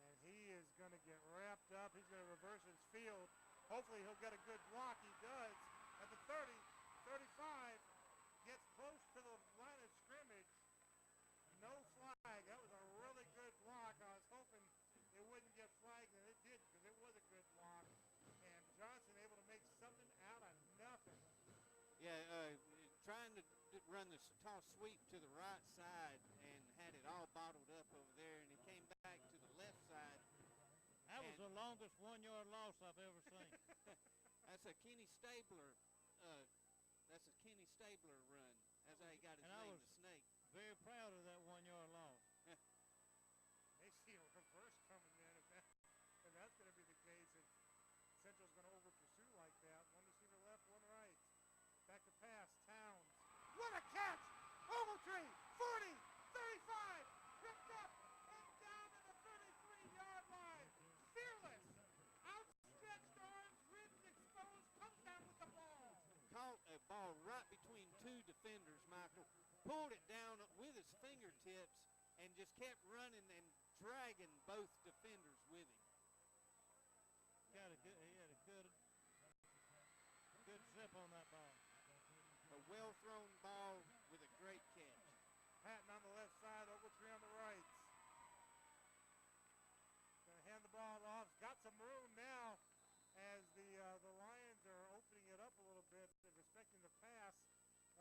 And he is going to get wrapped up. He's going to reverse his field. Hopefully he'll get a good block. He does. At the 30, 35. Gets close to the line of scrimmage. No flag. That was a really good block. I was hoping it wouldn't get flagged, and it did because it was a good block. And Johnson able to make something out of nothing. Yeah, trying to run the toss sweep to the right side and had it all bottled up over there, and he came back to the left side. That was the longest 1-yard loss I've ever seen. That's a Kenny Stabler. That's a Kenny Stabler run. That's how he got his name, the Snake. Very proud of that 1-yard loss. They see a reverse coming in. If that's going to be the case, if pulled it down with his fingertips and just kept running and dragging both defenders with him. He had a good zip on that ball. A well-thrown ball with a great catch. Patton on the left side, Ogletree on the right. Going to hand the ball off. Got some room now as the Lions are opening it up a little bit. They're respecting the pass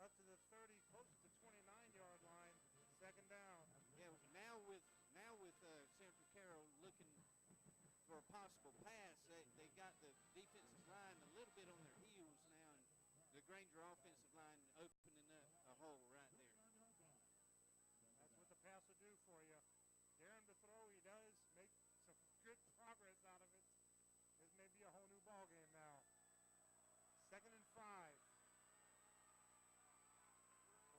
up to the 30, close to the 29-yard line. Second down. Yeah, now with Central Carroll looking for a possible pass, they got the defensive line a little bit on their heels now, and the Granger offensive line opening up a hole right there. That's what the pass will do for you. Dare him to throw. He does make some good progress out of it. This may be a whole new ball game now. 2nd and 5.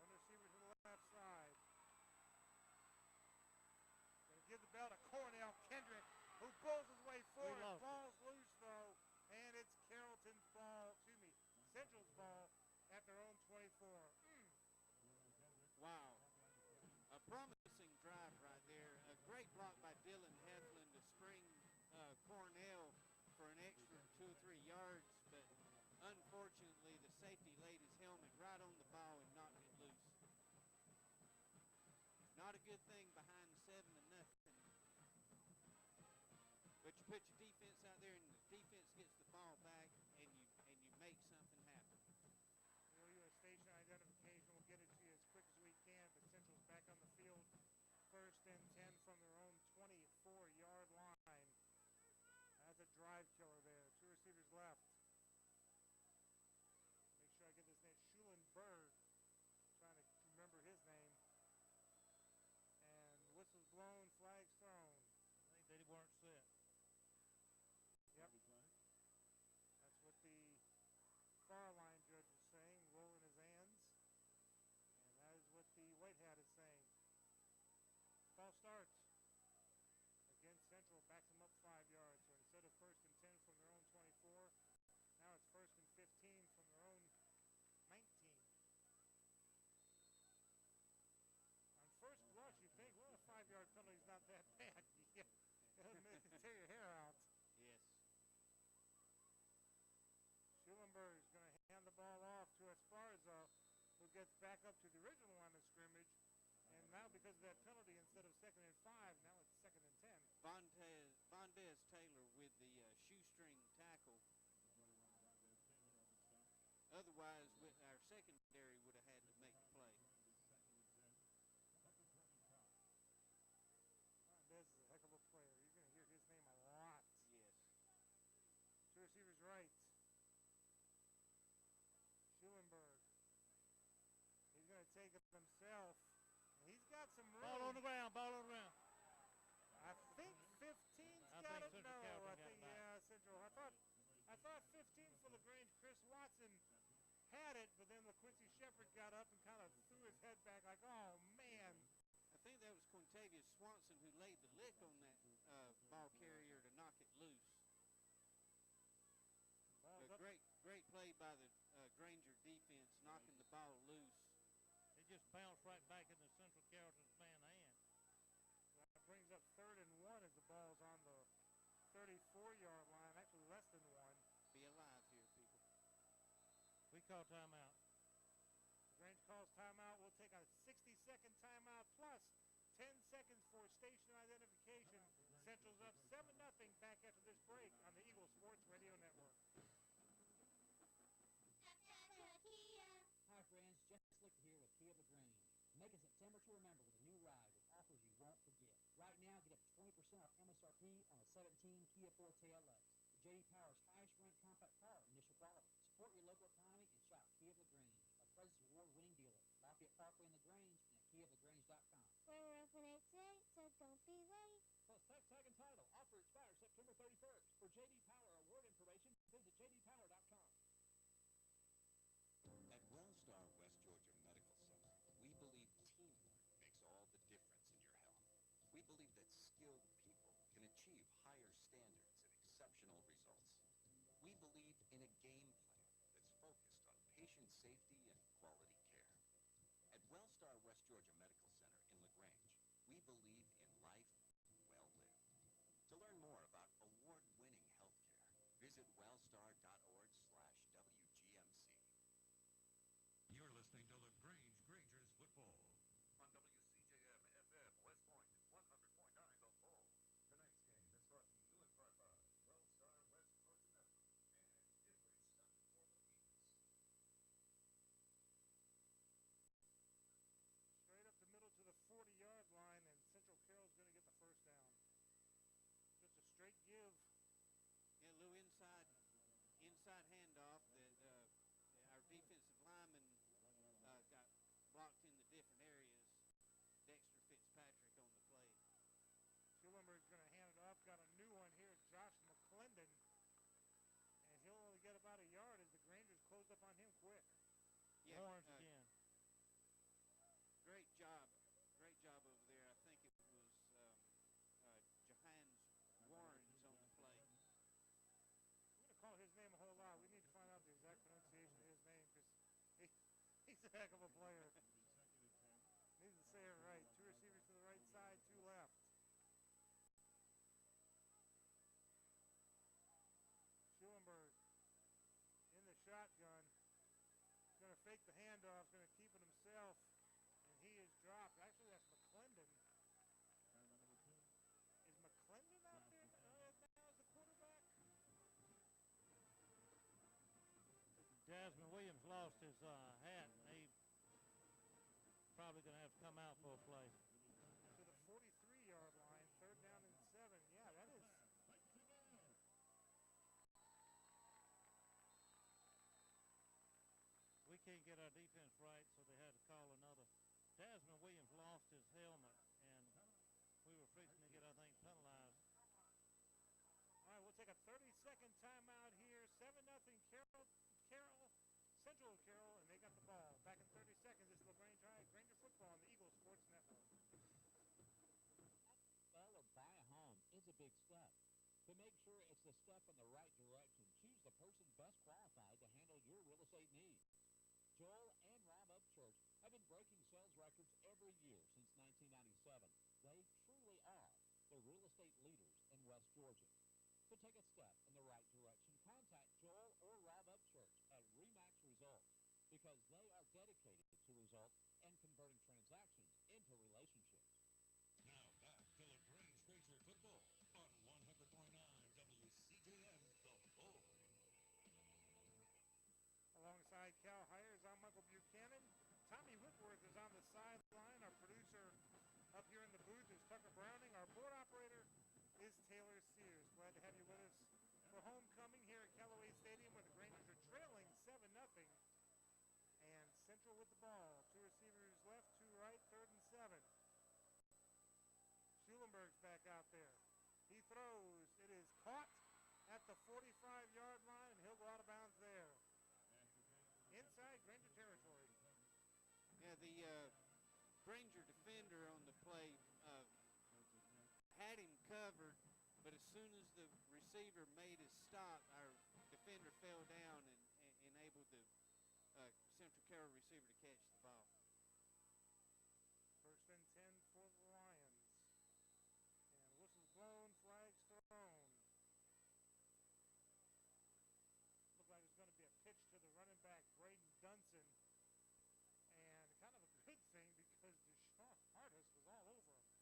One receiver to the left side. Going to give the ball to Cornell Kendrick, who pulls his way forward. Ball's loose though, and it's Central's ball at their own 24. Wow. A promising drive right there. A great block by Dylan Heflin to spring Cornell for an extra 2 or 3 yards, but unfortunately the safety laid his helmet right on the ball and knocked it loose. Not a good thing behind 7-0. But you put your defense out there and the defense gets the ball back and you make something happen. We'll do a station identification. We'll get it to you as quick as we can, but Central's back on the field. 1st and 10 from their own 24-yard line. That's a drive killer there. 2 receivers left. Make sure I get this name. Schulenberg. Trying to remember his name. And whistles blown, flags thrown. I think they weren't set. Yep. That's what the far line judge is saying, rolling his hands. And that is what the white hat is saying. False start. Again, Central backs them up 5 yards. So instead of 1st and 10 from their own 24, now it's 1st and 15 from their own 19. On first blush, you think, well, a 5-yard penalty is not that bad. It'll tear your hair out. Yes. Schulenberg is going to hand the ball off to Esparza, who gets back up to the original line of scrimmage. And now because of that penalty, instead of 2nd and 5, now it's 2nd and 10. Vondez Taylor with the shoestring tackle. Otherwise, our secondary would have had to make the play. Vondez is a heck of a player. You're going to hear his name a lot. Yes. 2 receivers right. Schulenberg. He's going to take it himself. And he's got some room. Ball on the ground. I think 15's I got think it. Central No, Capital I got think, it back. yeah, Central. I thought 15 for LaGrange. Chris Watson had it, but then LaQuincy Shepard got up and kind of threw his head back like, oh, man. I think that was Quintavious Swanson who laid the lick on that ball carrier to knock it loose. A great play by the Granger defense, knocking the ball loose. It just bounced right back into Central Carrollton's man hand. That brings up 3rd and 1 as the ball's on the 34-yard line, actually less than 1. Be alive here, people. We call timeout. LaGrange calls timeout. We'll take a 60-second timeout plus 10 seconds for station identification. Central's up 7-0 back after this break on the Eagle Sports Radio Network. Hi friends, Jeff Slick here with Kia LaGrange. Make a September to remember with a new ride with offers you won't forget. Right now, get up to 20% off MSRP on a 17 Kia Forte LX. The J.D. Power's highest ranked compact car, initial quality. Support your local economy and shop Kia LaGrange, a President's Award-winning dealer. Lafayette Parkway in LaGrange and at KiaLaGrange.com. We're open at 6, so don't be late. Plus tax tag and title. Offer expires September 31st. For J.D. Power award information, visit JDPower.com. At Wellstar West Georgia Medical Center, we believe teamwork makes all the difference in your health. We believe that skilled people can achieve higher standards and exceptional results. We believe in a game plan that's focused on patient safety and quality care. At Wellstar Wellstar West Georgia Medical Center in LaGrange, we believe in life well lived. To learn more about award-winning healthcare, visit wellstar.org/WGMC. You're listening to LaGrange Granger's Football on WCJM FM West Point, 100.9 The Bull. Tonight's game is brought to you in part by Wellstar West Georgia Medical and Emory Southern Orthopedics. Straight up the middle to the 40-yard line, and Central Carroll's going to get the first down. Just a straight give. Yeah, a little inside handoff that our defensive lineman got blocked in the different areas. Dexter Fitzpatrick on the play. Schulenberg's going to hand it off. Got a new one here, Josh McClendon. And he'll only get about a yard as the Grangers closed up on him quick. Yeah, Horns again. Great job over there. I think it was Johannes Warrens on the play. We're going to call his name a whole lot. We need to find out the exact pronunciation of his name because he's a heck of a player. Needs to say it right. Two receivers to the right side, two left. Schulenberg in the shotgun. He's going to fake the handoff. Going to keep it himself. And he is dropped. Actually, that's McClendon. Is McClendon out there now as the quarterback? Jasmine Williams lost his hat, and he probably going to have to come out for a play. To the 43-yard line, 3rd down and 7. Yeah, that is. We can't get our defense right, so they had to call another. Jasmine Williams lost his helmet, and we were fixing to get, I think, penalized. All right, we'll take a 30-second timeout here. 7-0 Carroll, Central Carroll, and they got the ball. Back in 30 seconds, it's LaGrange High, Granger Football on the Eagle Sports Network. Sell or buy a home is a big step. To make sure it's the step in the right direction, choose the person best qualified to handle your real estate needs. Joel and Rob Upchurch have been breaking sales records every year since 1997. They truly are the real estate leaders in West Georgia. To take a step in the right direction, contact Joel or Rob Upchurch at RE/MAX Results because they are dedicated to results and converting transactions into relationships. Now back to LaGrange Granger Football on 100.9 WCJM The Bull. Alongside Cal Hires, I'm Michael Buchanan. Tommy Whitworth is on the sideline. Our producer up here in the booth is Tucker Browning. Our board operator is Taylor Sears. Glad to have you with us for homecoming here at Callaway Stadium where the Grangers are trailing 7-0. And Central with the ball. Two receivers left, two right, 3rd and 7. Schulenberg's back out there. He throws. It is caught at the 45-yard line, and he'll go out of bounds there. Inside Granger territory. Yeah, the Granger defender on the play had him covered, but as soon as the receiver made his stop, our defender fell down and enabled the Central Carroll receiver to catch the ball. 1st and 10 for the Lions. And whistles blown, flags thrown. Looked like it's going to be a pitch to the running back, Braden Dunson. And kind of a good thing because Deshaun Hardis was all over him.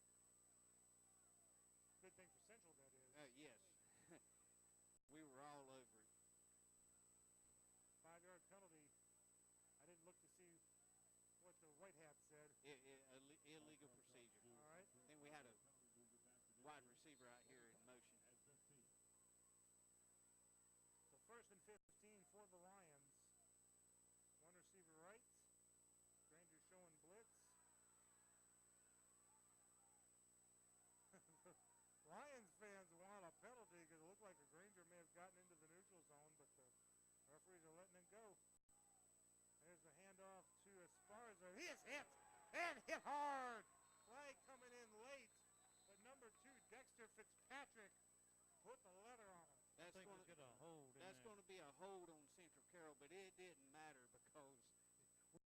Good thing for Central, that is. Yes. We were all over it. 5-yard penalty. I didn't look to see what the white hat said. Illegal procedure. All right. Then we had a wide receiver out here in motion. So 1st and 15 for the Lions. One receiver right. Granger showing blitz. Lions fans want a penalty because it looked like a Granger may have gotten into the neutral zone, but the referees are letting it go. There's the handoff to Esparza. He is hit and hit hard. Flag coming in late, but number 2, Dexter Fitzpatrick, put the letter on him. That's going to be a hold on Central Carroll, but it didn't matter because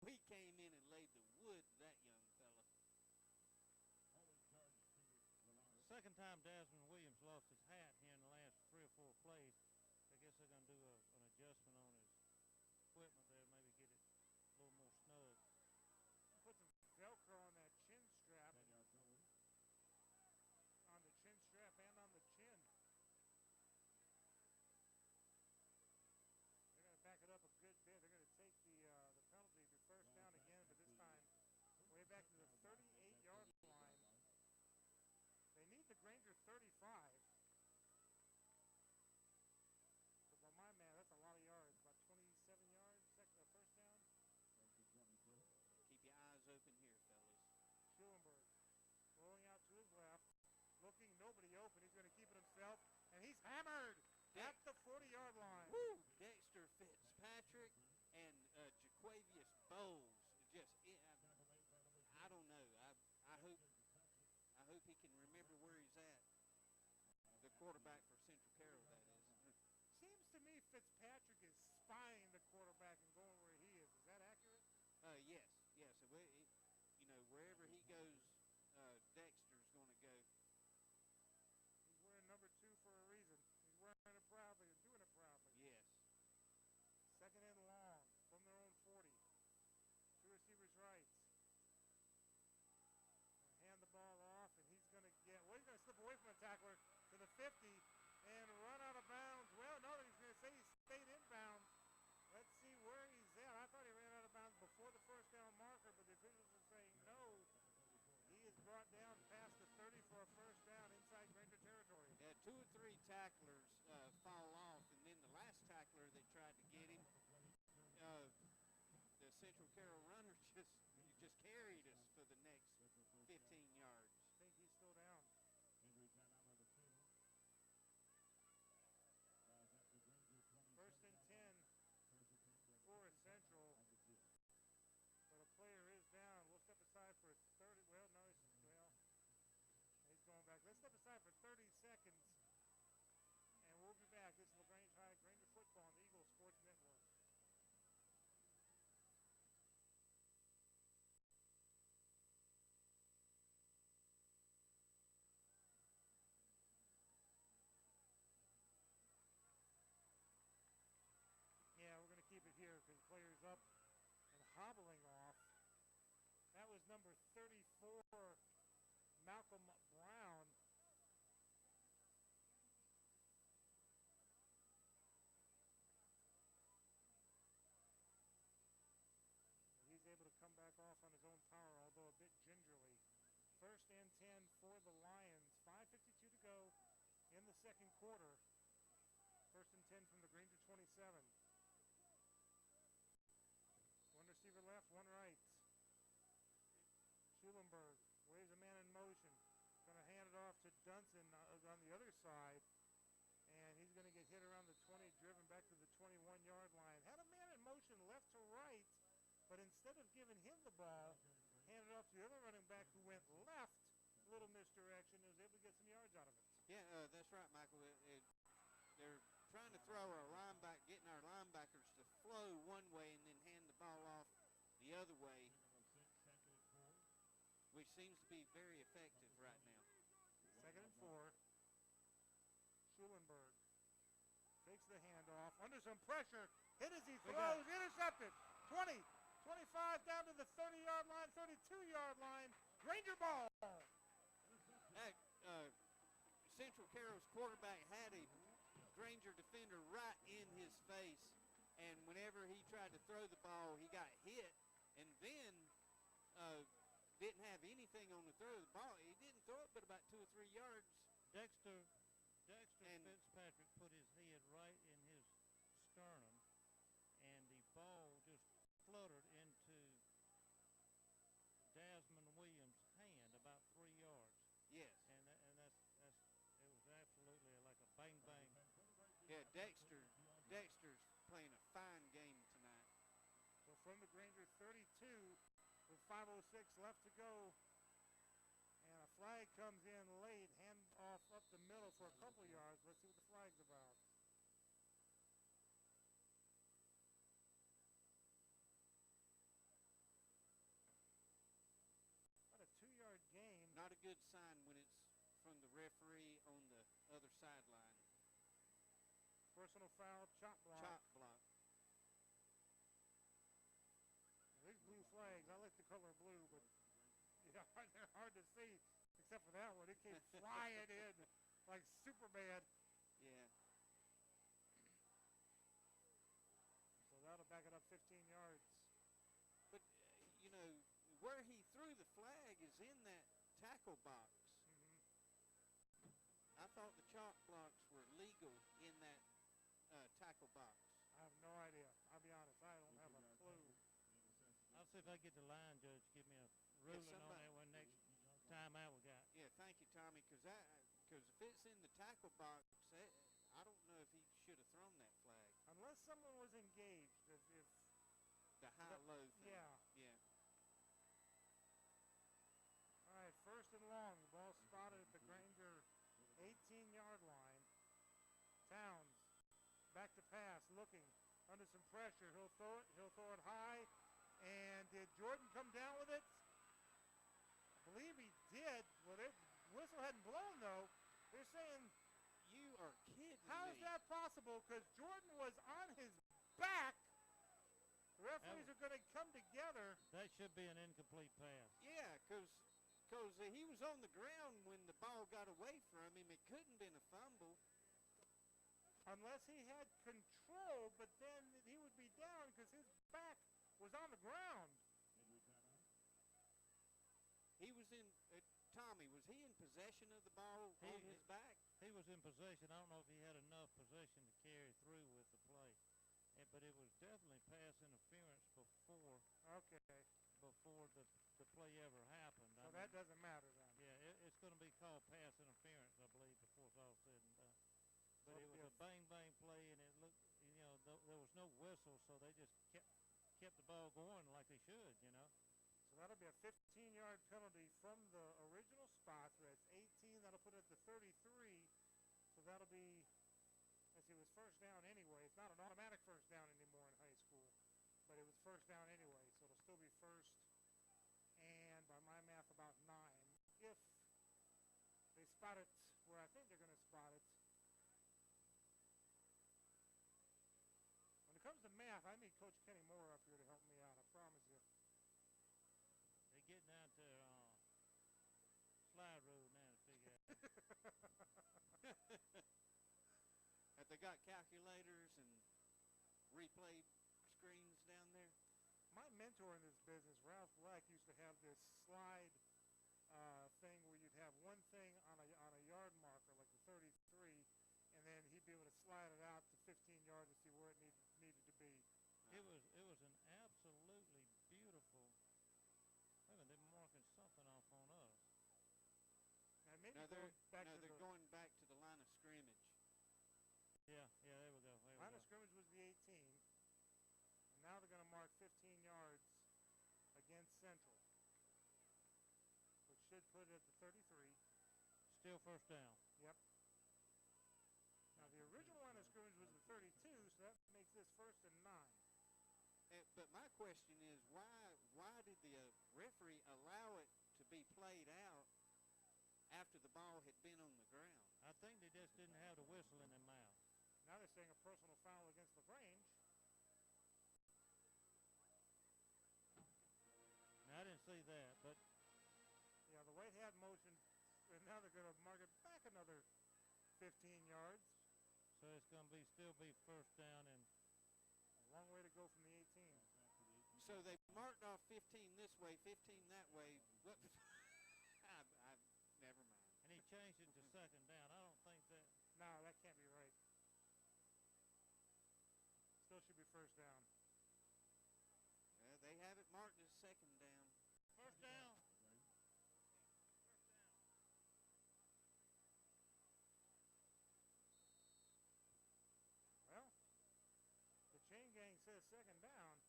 we came in and laid the wood to that young second time Desmond Williams lost his hat here in the last 3 or 4 plays. I guess they're going to do an adjustment on his equipment there, maybe get it a little more snug. Put some Velcro on that chin strap. On the chin strap and on the chin. They're going to back it up a good bit. They're going to take the penalty, be first down again, but this time way back to the 38-yard line. They need the Granger 35. So by my man, that's a lot of yards. About 27 yards, first down. Keep your eyes open here, fellas. Schulenberg rolling out to his left. Looking, nobody open. He's going to keep it himself, and he's hammered at the 40-yard line. Woo! Dexter Fitzpatrick and Jaquavius Bowles. I don't know. I hope he can remember where he's at. The quarterback for Central Carroll, that is. Seems to me Fitzpatrick is spying the quarterback and going where he is. Is that accurate? Yes. Wherever he goes, Dexter's going to go. He's wearing number 2 for a reason. He's wearing it proudly and doing it proudly. Yes. Second and long from their own 40. 2 receivers right. Hand the ball off, and he's going to he's going to slip away from the tackler to the 50 and run out of bounds. Well, no, he's going to say he stayed inbounds. Let's see where he's at. I thought he ran out of bounds before the first down marker, but the officials are saying no. He is brought down past the 30 for a first down inside Granger territory. Yeah, 2 or 3 tacklers fall off, and then the last tackler that tried to get him, the Central Carroll runner just carried us for the next 15 yards. I think he's still down. First and 10 for Central. But a player is down. We'll step aside for 30. Well, no, he's going back. Let's step aside for 30 seconds. And we'll be back. This is LaGrange High, Granger Football on the Eagle Sports Network. Yeah, we're going to keep it here because the player's up and hobbling off. That was number 34, Malcolm Brown. He's able to come back off on his own power, although a bit gingerly. First and 10 for the Lions. 5:52 to go in the second quarter. First and 10 from the Granger 27. One receiver left, one right. Schulenberg waves a man in motion. Going to hand it off to Dunson on the other side. And he's going to get hit around the 20, driven back to the 21-yard line. Had a man in motion left to right, but instead of giving him the ball, handed off to the other running back who went left. A little misdirection, and was able to get some yards out of it. Yeah, that's right, Michael. They're trying to throw our linebacker, getting our linebackers to flow one way and then hand the ball off the other way, which seems to be very effective right now. Second and 4. Schulenberg takes the handoff under some pressure. Hit as he throws, intercepted. 20, 25 down to the 30-yard line, 32-yard line. Granger ball. Central Carroll's quarterback had a Granger defender right in his face, and whenever he tried to throw the ball, he got hit, and then didn't have anything on the throw of the ball. He didn't throw it but about 2 or 3 yards. Dexter Fitzpatrick put his head right in his sternum, and the ball just fluttered into Desmond Williams' hand about 3 yards. Yes. And it was absolutely like a bang bang. Yeah, Dexter's playing a fine game tonight. So from the Granger 32 with 5:06 left to go, and a flag comes in late, hand off up the middle for a couple yards. Let's see what the flag's about. About a 2-yard gain. Not a good sign when it's from the referee on the other sideline. Personal foul, chop block. Chop block. These blue flags, I like the color blue, but yeah, they're hard to see, except for that one. It came flying in like Superman. Yeah. So that'll back it up 15 yards. But, you know, where he threw the flag is in that tackle box. I thought the chalk blocks were legal in that tackle box. I have no idea. I'll be honest. I don't have a clue. I'll see if I get the line judge to give me a ruling on that one next time out we got. Yeah, thank you, Tommy, because if it's in the tackle box, I don't know if he should have thrown that flag. Unless someone was engaged. If the high-low thing. Yeah. Yeah. All right, first and long. The ball spotted at the Granger 18-yard line. Towns back to pass, looking under some pressure. He'll throw it. He'll throw it high. And did Jordan come down with it? I believe he did. Well, the whistle hadn't blown, though. They're saying, you are kidding how me. is that possible? Because Jordan was on his back. The referees are going to come together. That should be an incomplete pass. Yeah, because he was on the ground when the ball got away from him. It couldn't have been a fumble. Unless he had control, but then he would be down because his back was on the ground. He was in, Tommy, was he in possession of the ball on his back? He was in possession. I don't know if he had enough possession to carry through with the play. But it was definitely pass interference before the play ever happened. So that doesn't matter then. Yeah, it's going to be called pass interference, I believe, before it's all said and done. But it was a bang play, and it looked, there was no whistle, so they just kept the ball going like they should, So that'll be a 15-yard penalty from the original spot. So that's 18. That'll put it at the 33. So that'll be, let's see, it was first down anyway. It's not an automatic first down anymore in high school, but it was first down anyway. So it'll still be first and, by my math, about 9. If they spot it where I think they're going to spot it. When it comes to math, I need Coach Kenny Moore up here to help me out. I promise you. They're getting out there slide road now to figure out. Have they got calculators and replay screens down there? My mentor in this business, Ralph Black, used to have this slide thing where you'd have one thing on a yard marker, like the 33, and then he'd be able to slide it out to 15 yards to see where it needed to be. It was an absolutely beautiful. Wait a minute, they're marking something off on us. And maybe they're going back to the line of scrimmage. Yeah, there we go. Line of scrimmage was the 18, and now they're going to mark 15 yards against Central, which should put it at the 33. Still first down. Yep. Now the original line of scrimmage was the 32, so that makes this first and 9. But my question is, why did the referee allow it to be played out after the ball had been on the ground? I think they just didn't have the whistle in their mouth. Now they're saying a personal foul against LaGrange. Now, I didn't see that, but yeah, the white hat motion, and now they're going to mark it back another 15 yards. So it's going to still be first down and a long way to go from the 18. So they marked off 15 this way, 15 that way. What? Never mind. And he changed it to second down. I don't think that. No, that can't be right. Still should be first down. They have it marked as second down. First down. Well, the chain gang says second down,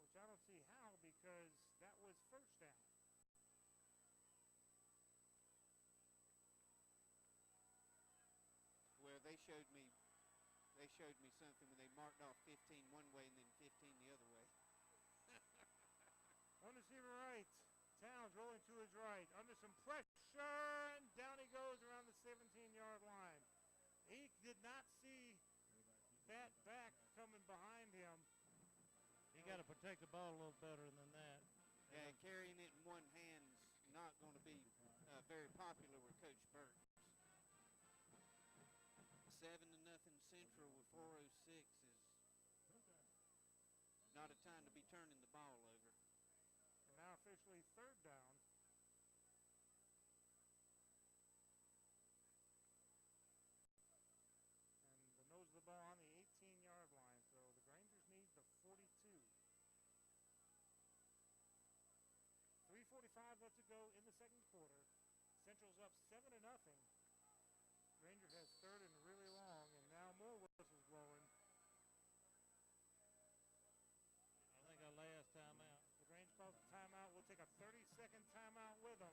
which I don't see how because that was first down. Well, they showed me something when they marked off 15 one way and then 15 the other way. One receiver right. Towns rolling to his right. Under some pressure. He did not see that back coming behind him. You got to protect the ball a little better than that. Yeah, carrying it in one hand's not going to be very popular with Coach Burks. 7-0 Central with 4:06 is not a time to be turning the ball over. And now officially third down. And the nose of the ball on the 18-yard line. So the Grangers need the 42. 3:45 left to go in the second quarter. Central's up 7-0. Ranger has third and really long, and now more whistles blowing. I think our last timeout. LaGrange calls a timeout. We'll take a 30-second timeout with them.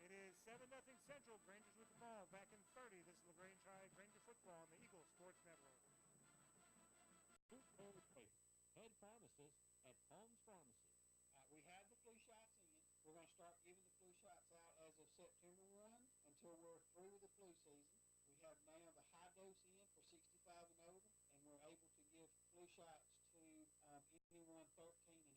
It is 7-0 Central. Grangers with the ball. Back in 30. This is LaGrange High Granger football on the Eagle Sports Network. Head pharmacist at Holmes Pharmacy. We have the flu shots in. We're going to start giving the flu shots out as of September 1 until we're through with the flu season. We have now the high dose in for 65 and over, and we're able to give flu shots to anyone 13 and over.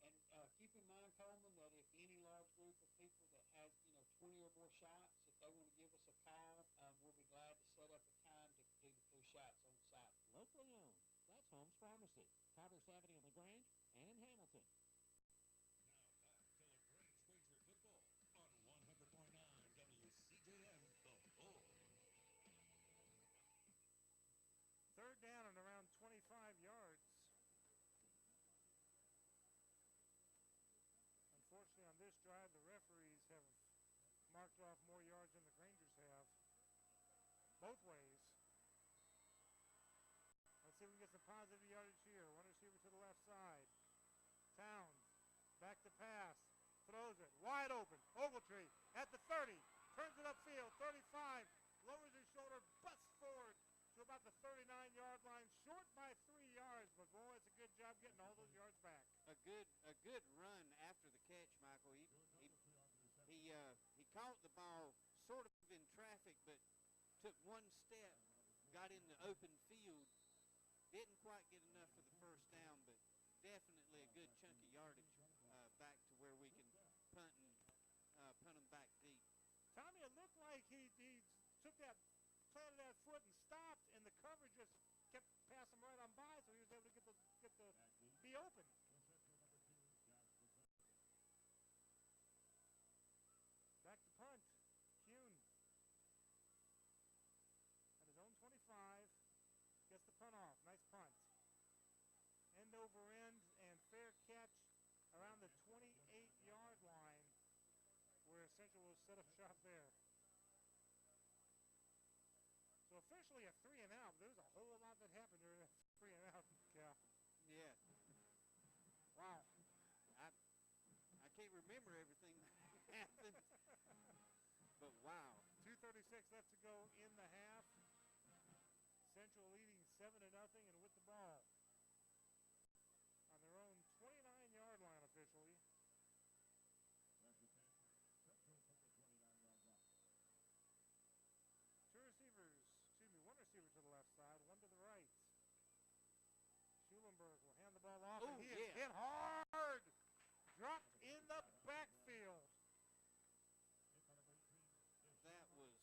And keep in mind, Coleman, that if any large group of people that has 20 or more shots, if they want to give us a call, we'll be glad to set up a time to do the flu shots on site. Locally owned. That's Holmes Pharmacy, Commerce Avenue in LaGrange and in Hamilton. On 100.9 WCJM, The Bull. Third down and around 25 yards. Unfortunately, on this drive, the referees have marked off more yards than the Grangers have. Both ways. Let's see if we can get some positive yardage here. One receiver to the left side. Towns. Back to pass. Throws it. Wide open. Ogletree at the 30. Turns it upfield. 35. Lowers his shoulder. Busts forward to about the 39-yard line. Short by 3 yards. But, boy, it's a good job getting all those yards back. A good run after the catch, Michael. He caught the ball sort of in traffic, but took one step, got in the open field. Didn't quite get enough for the first down, but definitely a good chunk of yardage back to where we can punt them back deep. Tommy, it looked like he took that, planted that foot and stopped, and the coverage just kept passing right on by, so he was able to be open. Back to punt. Kuhn at his own 25 gets the punt off. Nice punt. End over end and fair catch around the 28-yard line where Central will set up shop there. So officially a 3 and out. There's a whole lot that happened during that 3 and out, Cal. Yeah. Wow. I can't remember everything that happened, but wow. 2:36 left to go in the half. Central leading 7-0 and with the ball on their own 29-yard line officially. One receiver to the left side, one to the right. Schulenberg will hand the ball off, and he is hit hard. Dropped in the backfield. That was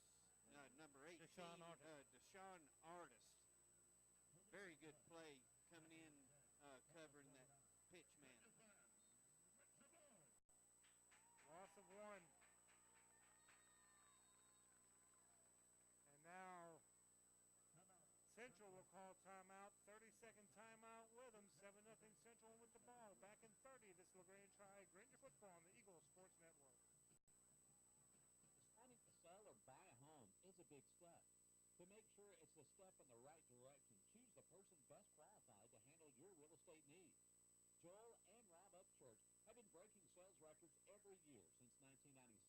number 18, Deshaun Artist. Very good play coming in, covering that pitch man. Loss of 1. And now Central will call timeout. 30-second timeout with them. 7-0 Central with the ball. Back in 30. This is LaGrange High Granger football on the Eagle Sports Network. Deciding to sell or buy a home is a big step. To make sure it's a step in the right direction, choose the person best qualified to handle your real estate needs. Joel and Rob Upchurch have been breaking sales records every year since 1997.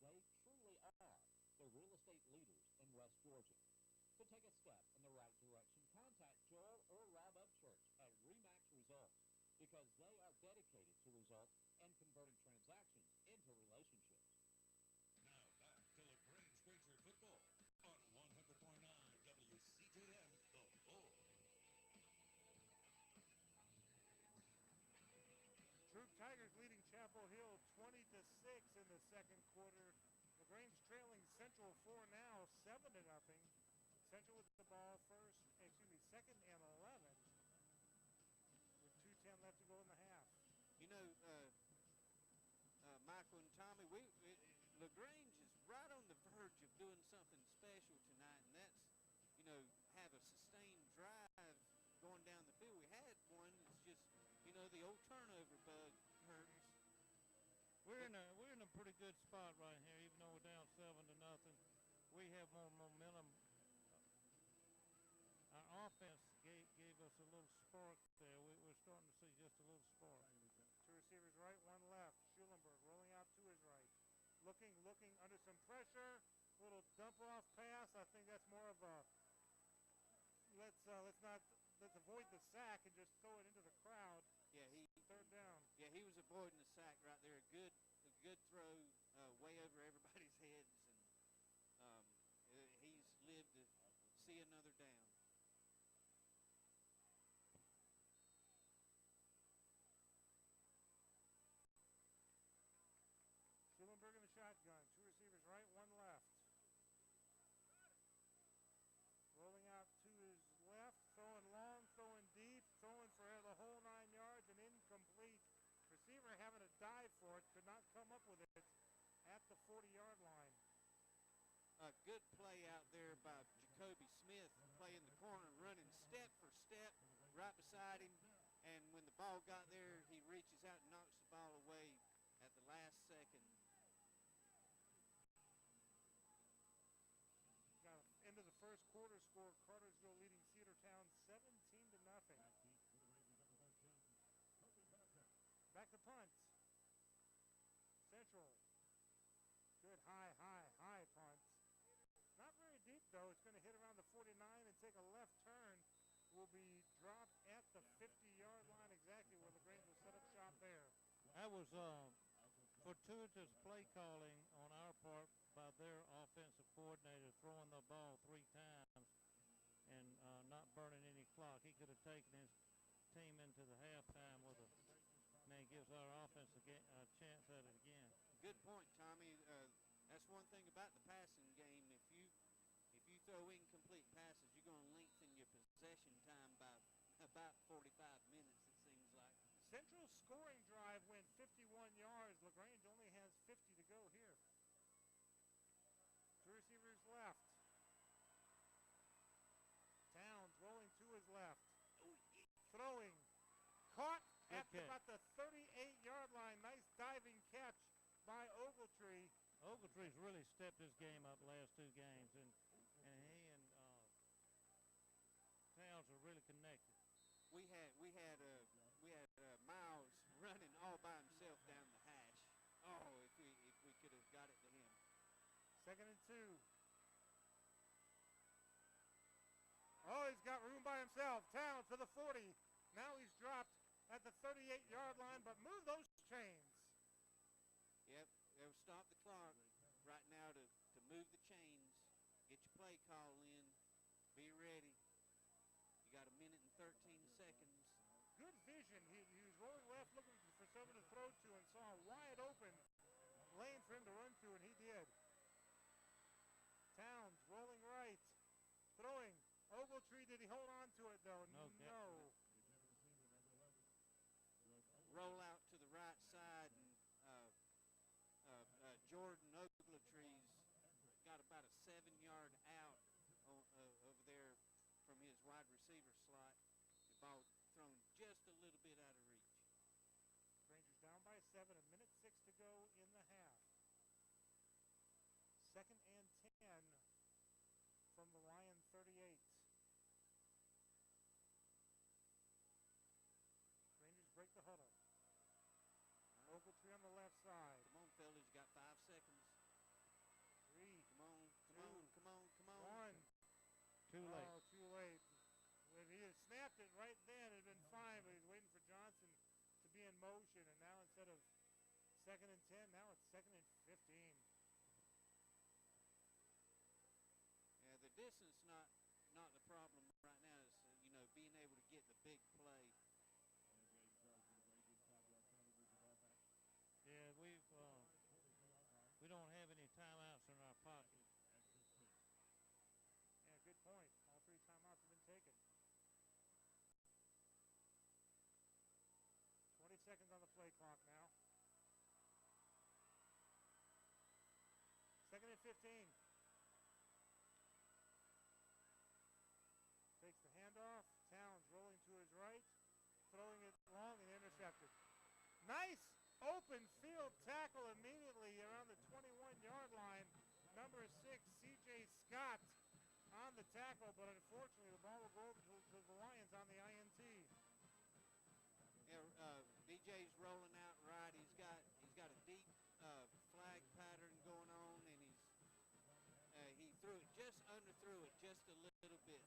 They truly are the real estate leaders in West Georgia. To take a step in the right direction, contact Joel or Rob Upchurch at RE/MAX Results because they are dedicated to results and converting transactions into relationships. Now back to LaGrange Granger football on 100.9 WCJM. 7-0. Central with the ball first, excuse me, second and 11 with 2:10 left to go in the half. You know, Michael and Tommy, LaGrange is right on the verge of doing something special tonight, and that's, have a sustained drive going down the field. We had one. It's just, the old turnover bug hurts. We're in a pretty good spot right here, even though we're down 7-0. We have more momentum. Our offense gave us a little spark there. We're starting to see just a little spark. Two receivers right, one left. Schulenberg rolling out to his right. Looking under some pressure. Little dump off pass. I think that's more of a let's avoid the sack and just throw it into the crowd. Yeah, third down. Yeah, he was avoiding the sack right there. A good throw way over everybody's heads, and he's lived to see another down. Schulenberg in the shotgun. Two receivers right, one left. Rolling out to his left, throwing long, throwing deep, throwing for the whole 9 yards, and incomplete. Receiver having to dive for it, could not come up with it at the 40-yard line. A good play out there by Jacoby Smith, playing the corner, running step for step right beside him. And when the ball got there, he reaches out and knocks the ball away at the last second. Got into the first quarter score, Cartersville leading Cedartown 17-0. Back to punt. Central. Good high punt. Not very deep, though. It's going to hit around the 49 and take a left turn. Will be dropped at the 50-yard line, exactly where LaGrange will set up shop there. That was fortuitous play calling on our part by their offensive coordinator, throwing the ball 3 times and not burning any clock. He could have taken his team into the halftime with a man, gives our offense a chance at it again. Good point, Tommy. That's one thing about the passing game. If you throw incomplete passes, you're going to lengthen your possession time by about 45 minutes, it seems like. Central's scoring drive went 51 yards. LaGrange only has 50 to go here. Two receivers left. Towns rolling to his left. Throwing. Caught at about the 38-yard line. Nice diving catch by Ogletree. Ogletree's really stepped his game up the last 2 games, and he and Towns are really connected. We had Miles running all by himself down the hash. Oh, if we could have got it to him. 2nd and 2. Oh, he's got room by himself. Towns to the 40. Now he's dropped at the 38-yard line, but move those chains. Yep, they'll stop the clock right now to move the chains. Get your play call in. Be ready. You got 1 minute and 13 seconds. Good vision. He was rolling left looking for someone to throw to and saw a wide open lane for him to run to, and he did. Towns rolling right. Throwing. Ogletree, did he hold on to it, though? No. Roll out to the right side, and Jordan Ogletree's got about a 7-yard out over there from his wide receiver slot. The ball thrown just a little bit out of reach. Rangers down by 7, 1 minute 6 to go in the half. 2nd and 10 from the Lion 38. Rangers break the huddle. Ogletree on the left side. Come on, fellas, you got 5 seconds. 3. Come on. 1. Too late. Oh, too late. If he had snapped it right then, it had been fine, but he's waiting for Johnson to be in motion, and now instead of 2nd and 10, now it's 2nd and 15. Yeah, the distance not the problem right now. Is being able to get the big play. Yeah, we don't have any timeouts in our pocket. open field tackle immediately around the 21-yard line. Number 6, C.J. Scott on the tackle, but unfortunately the ball will go over to the Lions on the INT. Yeah, DJ's rolling out right. He's got a deep flag pattern going on, and he threw it just underthrew it just a little bit,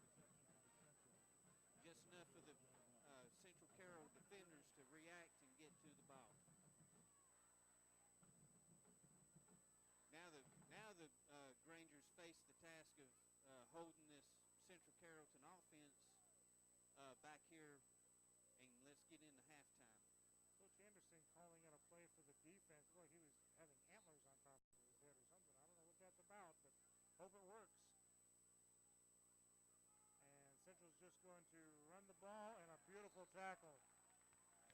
just enough for the Central Carroll defenders to react and get to the ball. Now the Grangers face the task of holding this Central Carrollton offense back here, and let's get into halftime. Coach Anderson calling in a play for the defense. Looked like he was having antlers on top of his head or something. I don't know what that's about, but hope it works. And Central's just going to run the ball, and a beautiful tackle.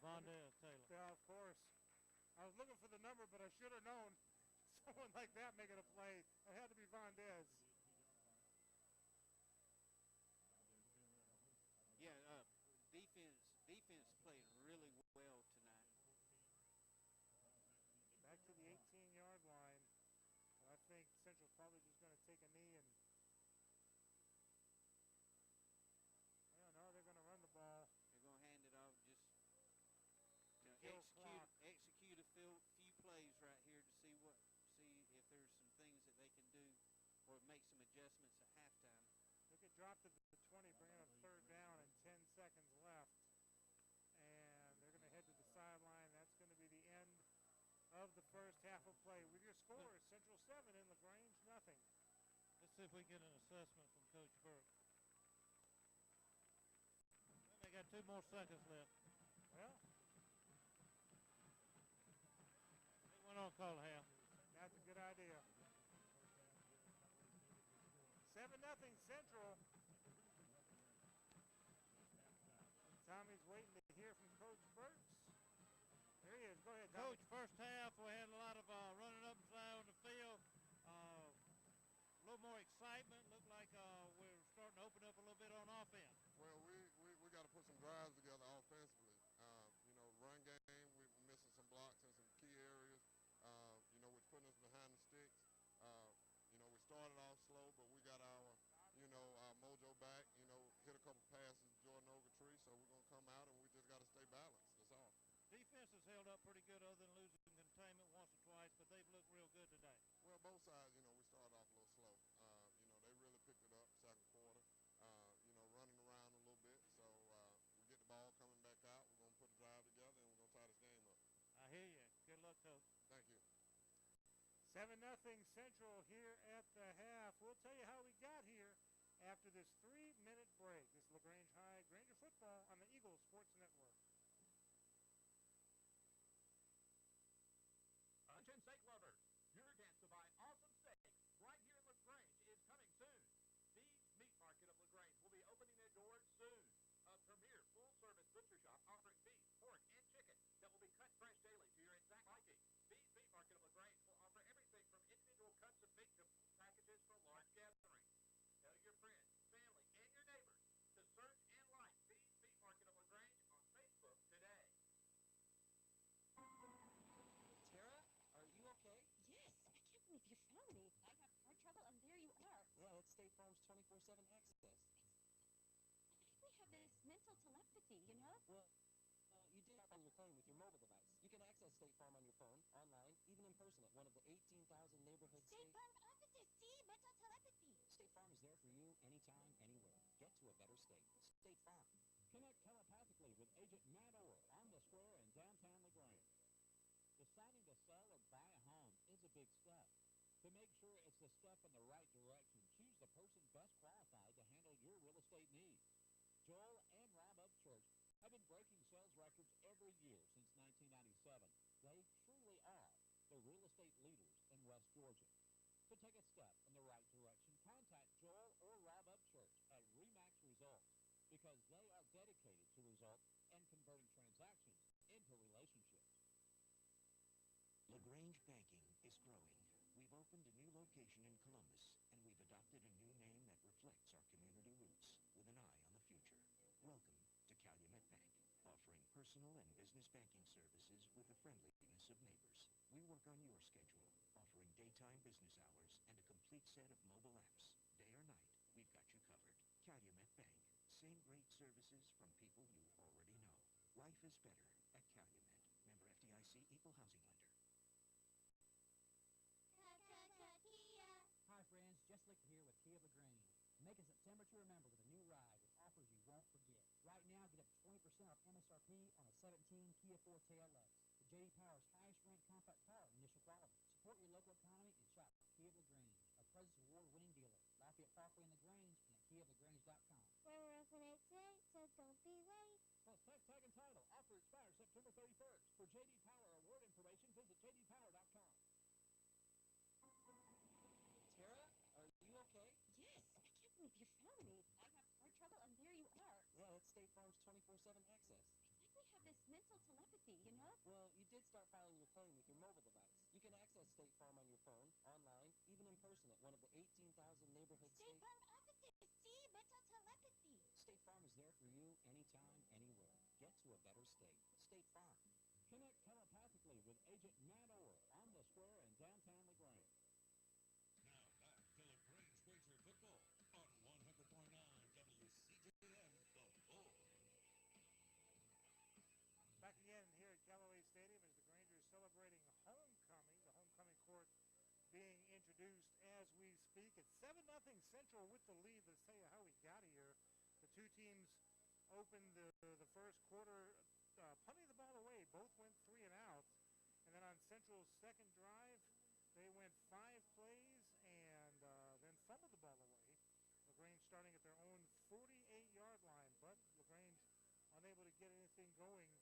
Vondell Taylor. Yeah, of course. I was looking for the number, but I should have known someone like that making a play. It had to be Vondez. Yeah, defense played really well tonight. Back to the 18-yard line. But I think Central's probably just going to take a knee and I don't know, they're going to run the ball. They're going to hand it off, just execute a few plays right here to see if there's some things that they can do or make some adjustments at halftime. They could drop to the 20, bringing up third down and 10 seconds left. And they're going to head to the sideline. That's going to be the end of the first half of play. With your scores, Central 7 and LaGrange nothing. Let's see if we get an assessment from Coach Burke. Well, they got 2 more seconds left. Well, they went on call half. That's a good idea. 7-0 Central. Tommy's waiting to hear from Coach Burks. There he is. Go ahead, Tommy. Coach, first half we had a lot of running up and down the field. A little more excitement. Looked like we're starting to open up a little bit on offense. Well, we got to put some drives together offensively. Run game, we're missing some blocks in some key areas, which putting us behind the sticks. We started off slow, but we got our mojo back, hit a couple passes to Jordan Ogletree, so we're going to come out and we just got to stay balanced. That's all. Defense has held up pretty good other than losing containment once or twice, but they've looked real good today. Well, both sides, we started off a little slow. They really picked it up second quarter, running around a little bit. So we get the ball coming back out. We're going to put a drive together, and we're going to tie this game up. I hear you. Good luck, Coach. Thank you. 7-0 Central here at the half. We'll tell you how we got here after this 3-minute break. This is LaGrange High Granger football on the Eagle Sports Network. Attention steak lovers, your chance to buy awesome steaks right here in LaGrange is coming soon. Steve's Meat Market of LaGrange will be opening their doors soon. A premier full-service butcher shop offering beef, pork, and chicken that will be cut fresh daily to your exact liking. Steve's Meat Market of LaGrange will offer everything from individual cuts of meat to full packages for large gatherings. Tell your friends, family, and your neighbors to search and like Steve's Meat Market of LaGrange on Facebook today. Tara, are you okay? Yes, I can't believe you found me. I have car trouble, and there you are. Well, it's State Farm's 24/7 access. We have this mental telepathy, you know? Well, you did on your claim with your mobile device. You can access State Farm on your phone, online, even in person at one of the 18,000 neighborhood State Farm offices. See, mental telepathy. State Farm is there for you anytime, anywhere. Get to a better state. State Farm. Connect telepathically with Agent Matt Orr on the square in downtown LaGrange. Deciding to sell or buy a home is a big step. To make sure it's the step in the right direction, choose the person best qualified to handle your real estate needs. Joel and Rob Upchurch have been breaking sales records every year since 1997. They truly are the real estate leaders in West Georgia. To take a step in the right direction, contact Joel or Rob Upchurch at RE/MAX Results because they are dedicated to results and converting transactions into relationships. LaGrange Banking is growing. We've opened a new location in Columbus, and we've adopted a new name that reflects our community roots with an eye on the future. Welcome to Calumet Bank, offering personal and business banking services with a friendly kindness of neighbors. We work on your schedule, offering daytime business hours and a complete set of mobile apps. Day or night, we've got you covered. Calumet Bank. Same great services from people you already know. Life is better at Calumet. Member FDIC, Equal Housing Lender. Kia. Hi friends, Jess Lichter here with Kia of LaGrange. Make a September to remember with a new ride with offers you won't forget. Right now, get up to 20% off MSRP on a 17 Kia Forte LX. The J.D. Power's highest ranked compact car in initial quality. Support your local economy and shop Kia of LaGrange, a President's Award-winning dealer. Lafayette Parkway in LaGrange and at KiaofLaGrange.com. We're open at 6, so don't be late. Plus tax tag and title. Offer expires September 31st. For J.D. Power award information, visit jdpower.com. Tara, are you okay? Yes, I can't believe you found me. I have car trouble, and there you are. Yeah, it's State Farm's 24/7 access. It's like we have this mental telepathy, you know? Well, you did start filing your claim with your mobile device. You can access State Farm on your phone, online, even in person at one of the 18,000 neighborhood State Farm offices. See, mental telepathy. State Farm is there for you anytime, anywhere. Get to a better state. State Farm. Connect telepathically with Agent Matt Orr on the square in downtown LaGrange. Now back to LaGrange Wager Football on 100.9 WCJM, The Bull. Back again here at Callaway Stadium as the Grangers celebrating homecoming. The homecoming court being introduced as we speak. It's 7-0 Central with the lead. Let's tell you how we got here. The two teams opened the first quarter punting the ball away. Both went 3 and out. And then on Central's second drive, they went 5 plays and then fumbled the ball away. LaGrange starting at their own 48-yard line, but LaGrange unable to get anything going.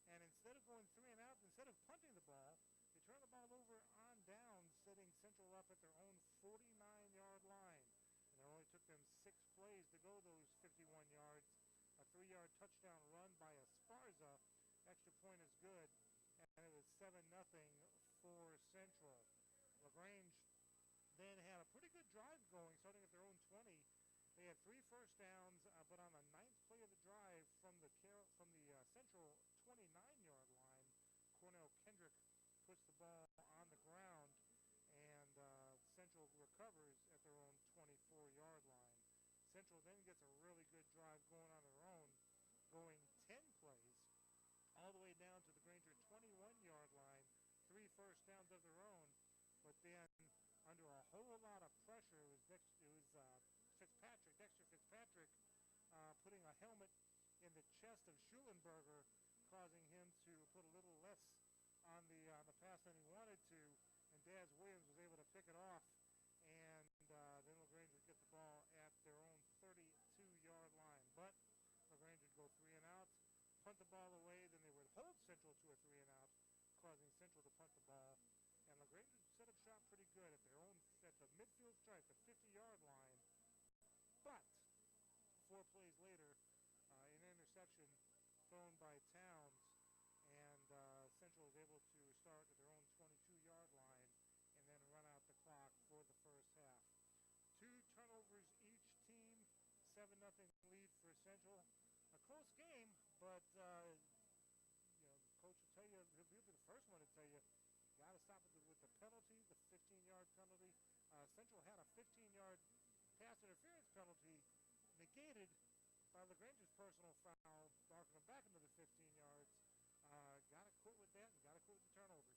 And instead of going 3 and out, instead of punting the ball, they turned the ball over on downs, setting Central up at their own 49-yard line. And it only took them 6 plays to go those 51 yards. A 3-yard touchdown run by Esparza. Extra point is good. And it was 7-0 for Central. LaGrange then had a pretty good drive going, starting at their own 20. They had 3 first downs, but on the 9th play of the drive from the Central 29-yard line, Cornell Kendrick puts the ball on the ground, and Central recovers at their own 24-yard line. Central then gets a really good drive going on their own, going 10 plays, all the way down to the Granger 21-yard line, 3 first downs of their own, but then under a whole lot of pressure, it was Dexter Fitzpatrick, putting a helmet in the chest of Schulenberger, causing him to put a little less on the pass than he wanted to, and Daz Williams was able to pick it off, and then LaGrange would get the ball at their own 32-yard line. But LaGrange would go 3 and out, punt the ball away, then they would hold Central to a 3 and out, causing Central to punt the ball. And LaGrange would set up shop pretty good at the midfield stripe, the 50-yard line. But 4 plays later, an interception thrown by Towns, and Central was able to start at their own 22-yard line and then run out the clock for the first half. 2 turnovers each team, 7-0 lead for Central. A close game, but coach will tell you, he'll be the first one to tell you, got to stop it with the penalty, the 15-yard penalty. Central had a 15-yard pass interference penalty negated by LaGrange's personal foul, knocking them back into the 15 yards. Got to quit with that and got to quit with the turnovers.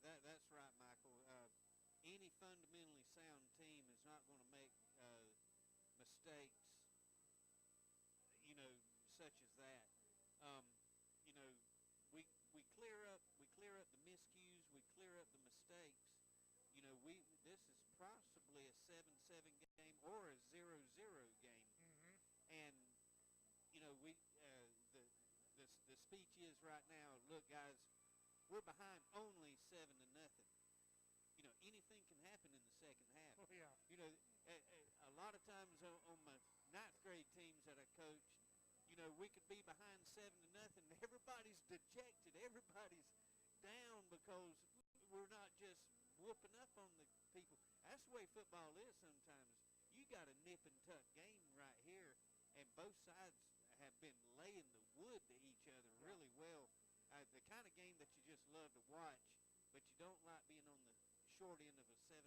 That's right, Michael. Any fundamentally sound team is not going to make mistakes, such as that. We clear up the miscues, we clear up the mistakes. This is possibly a 7-7 game or a 0-0 game, and the speech is right now. Look, guys, we're behind only 7-0. Anything can happen in the second half. Oh, yeah. A lot of times on my 9th grade teams that I coached, we could be behind 7-0. Everybody's dejected. Everybody's down because we're not just whooping up on the people. That's the way football is sometimes. You got a nip and tuck game right here, and both sides have been laying the wood to each other really well. The kind of game that you just love to watch. don't like being on the short end of a 7-0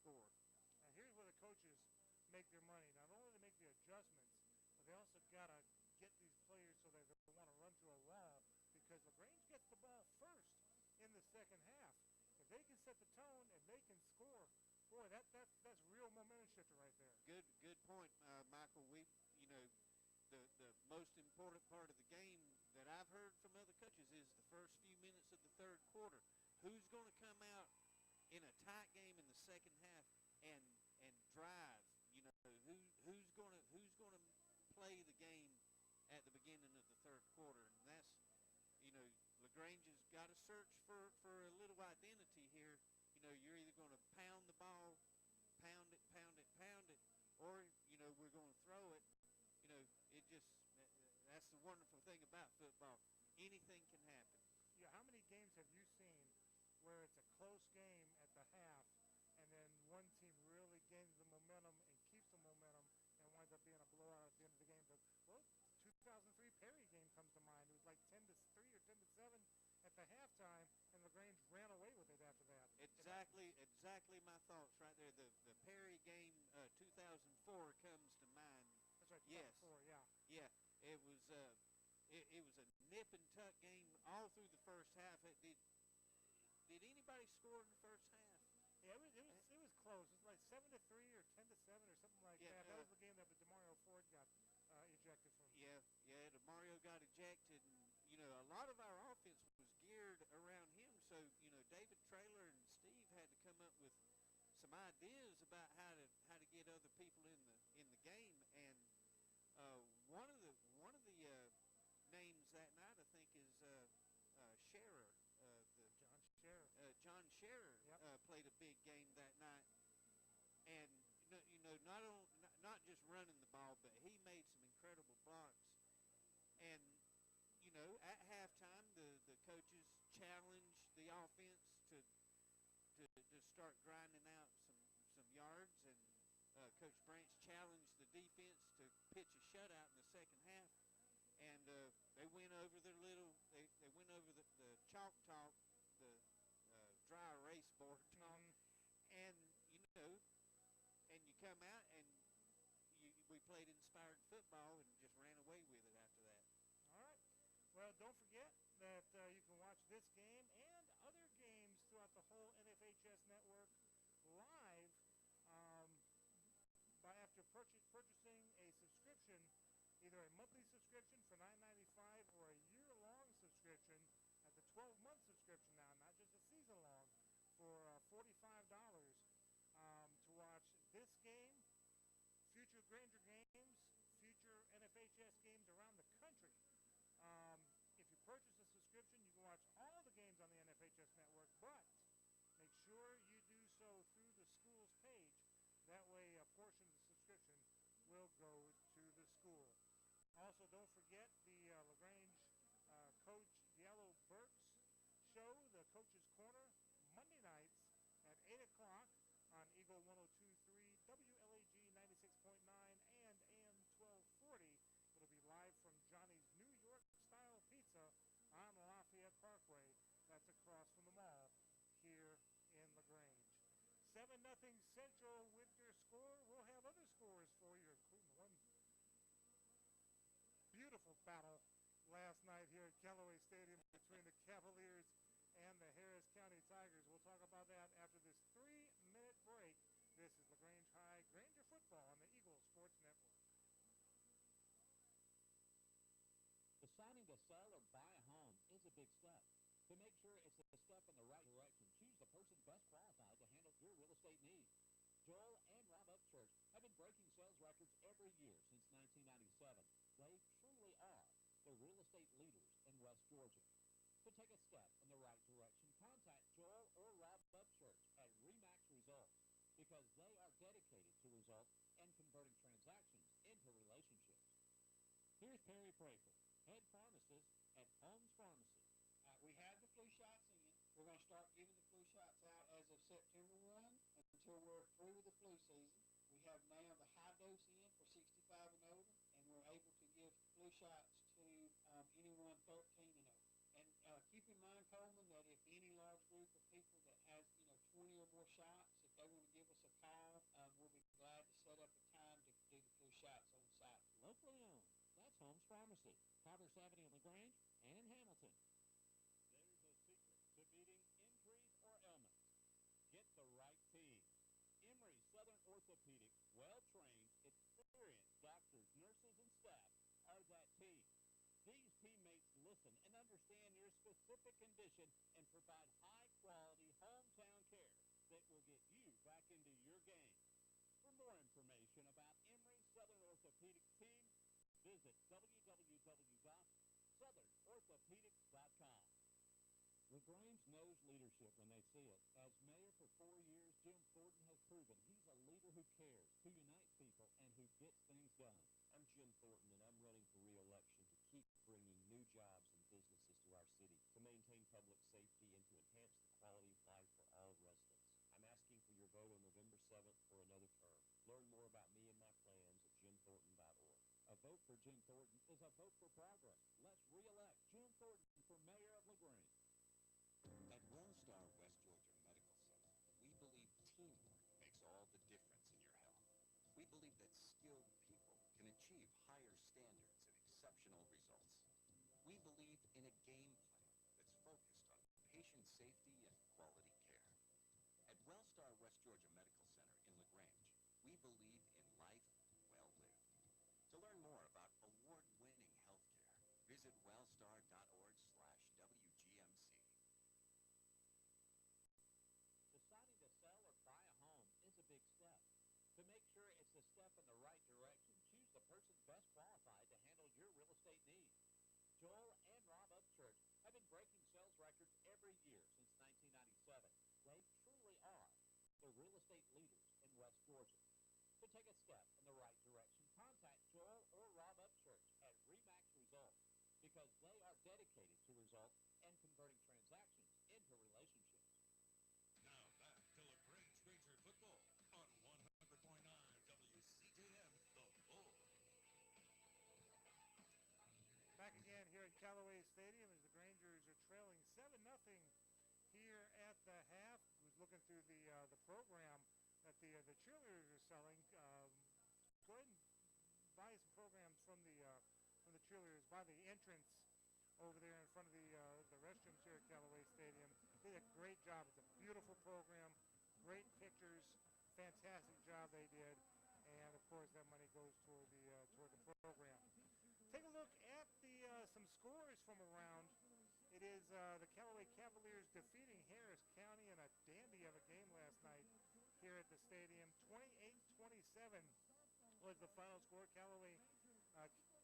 score. Now here's where the coaches make their money. Not only they make the adjustments, but they also gotta get these players so that they want to run to a wall because LaGrange gets the ball first in the second half. If they can set the tone and they can score, boy, that's real momentum shifter right there. Good point, Michael. You know, the most important part of the game that I've heard from other coaches is the first few minutes of the third quarter. Who's going to come out in a tight game in the second half and drive? You know, who's going to play the game at the beginning of the third quarter? And that's, you know, LaGrange has got to search for a little identity here. You know, you're either going to pound the ball, pound it, or, you know, we're going to throw it. You know, that's the wonderful thing about football. Anything can happen. Yeah, how many games have you seen where it's a close game at the half and then one team really gains the momentum and keeps the momentum and winds up being a blowout at the end of the game? The 2003 Perry game comes to mind. It was like 10-3 or 10-7 at the halftime, and LaGrange ran away with it after that. Exactly my thoughts right there. The Perry game 2004 comes to mind. That's right, 2004, yes. yeah. Yeah, it was a nip and tuck game all through the first half. Did anybody score in the first half? Yeah, it was close. It was like 7-3 or 10-7 or something like that. That was the game that DeMario Ford got ejected from. Yeah, DeMario got ejected, and you know a lot of our offense was geared around him. So you know David Traylor and Steve had to come up with some ideas about how to get other people in the game. And one of the names that night I think is Scherer. John Scherer Yep. played a big game that night, and you know not just running the ball, but he made some incredible blocks. And you know at halftime the coaches challenged the offense to start grinding out some yards, and Coach Branch challenged the defense to pitch a shutout in the second half, and they went over their they went over the chalk talk, the dry erase board talk, and you know, and you come out and we played inspired football and just ran away with it after that. All right. Well, don't forget that you can watch this game and other games throughout the whole NFHS network live after purchasing a subscription, either a monthly subscription for $9.95 or a year-long subscription at the 12-month subscription now, not just a season-long, for $45 to watch this game, future Granger games, future NFHS games around the country. If you purchase a subscription, you can watch all the games on the NFHS network, but make sure you do so through the school's page. That way, a portion of the subscription will go to the school. Also, don't forget the LaGrange Coach Yellow Burks show, the Coach's Corner, Monday nights at 8 o'clock on Eagle 102.3, WLAG 96.9, and AM 1240. It'll be live from Johnny's New York-style pizza on Lafayette Parkway. That's across from the mall here in LaGrange. 7-0 Central with your score. We'll have other scores for you, including one beautiful battle last night here at Callaway Stadium between the Cavaliers and the Harris County Tigers. We'll talk about that after this 3-minute break. This is LaGrange High Granger football on the Eagle Sports Network. Deciding to sell or buy a home is a big step. To make sure it's a step in the right direction, choose the person best qualified to handle your real estate needs. Joel and Rob Upchurch have been breaking sales records every year since 1997. They truly are the real estate leaders in West Georgia. To take a step in the right direction, contact Joel or Rob Upchurch at REMAX Results because they are dedicated to results and converting transactions into relationships. Here's Perry Prather, head pharmacist at Holmes Pharmacy. We have the flu shots in. We're going to start giving the flu shots out as of September 1 until we're through with the flu season. We have now the high dose in for 65 and older, and we're able to give flu shots to anyone 13 and over. And keep in mind, Coleman, that if any large group of people shots, if they want to give us a call, we'll be glad to set up a time to do the flu shots on site. Locally owned. That's Holmes Pharmacy, Powders Avenue in LaGrange and in Hamilton. There's a secret to beating injuries or ailments. Get the right team. Emory Southern Orthopedic, well-trained, experienced doctors, nurses, and staff are that team. These teammates listen and understand your specific condition and provide high-quality hometown care that will get you back into your game. For more information about Emory Southern Orthopedics team, visit www.southernorthopedics.com. LaGrange knows leadership when they see it. As mayor for 4 years, Jim Thornton has proven he's a leader who cares, who unites people, and who gets things done. I'm Jim Thornton, and I'm running for re-election to keep bringing new jobs and businesses to our city, to maintain public safety, and to enhance the quality of life for all residents. I'm asking for your vote on November 7th for another term. Learn more about me and my plans at jimthornton.org. A vote for Jim Thornton is a vote for progress. Let's re-elect Jim Thornton for mayor of LaGrange. At WellStar West Georgia Medical Center, we believe teamwork makes all the difference in your health. We believe that skilled people can achieve higher standards and exceptional results. We believe in a game plan that's focused on patient safety and quality care. At WellStar West Georgia Medical Center in LaGrange, we believe in life well lived. To learn more about award-winning healthcare, visit wellstar.org/WGMC. Deciding to sell or buy a home is a big step. To make sure it's a step in the right direction, choose the person best qualified to handle your real estate needs. Joel and Rob Upchurch have been breaking sales records every year since 1997. They truly are the real estate leaders in West Georgia. To take a step in the right direction, contact Joel or Rob Upchurch at RE/MAX Results, because they are dedicated to results and converting transactions into relationships. Now back to LaGrange Granger football on 100.9 WCJM, The Bull. Back again here at Callaway Stadium as the Grangers are trailing 7-0 here at the half. Was looking through the program that the cheerleaders are selling. Go ahead and buy some programs from the cheerleaders. Buy the entrance over there in front of the restrooms here at Callaway Stadium. They did a great job. It's a beautiful program, great pictures, fantastic job they did, and of course that money goes toward the program. Take a look at some scores from around. It is the Callaway Cavaliers defeating Harris County in a dandy of a game last night here at the stadium. 28-27 was the final score. Callaway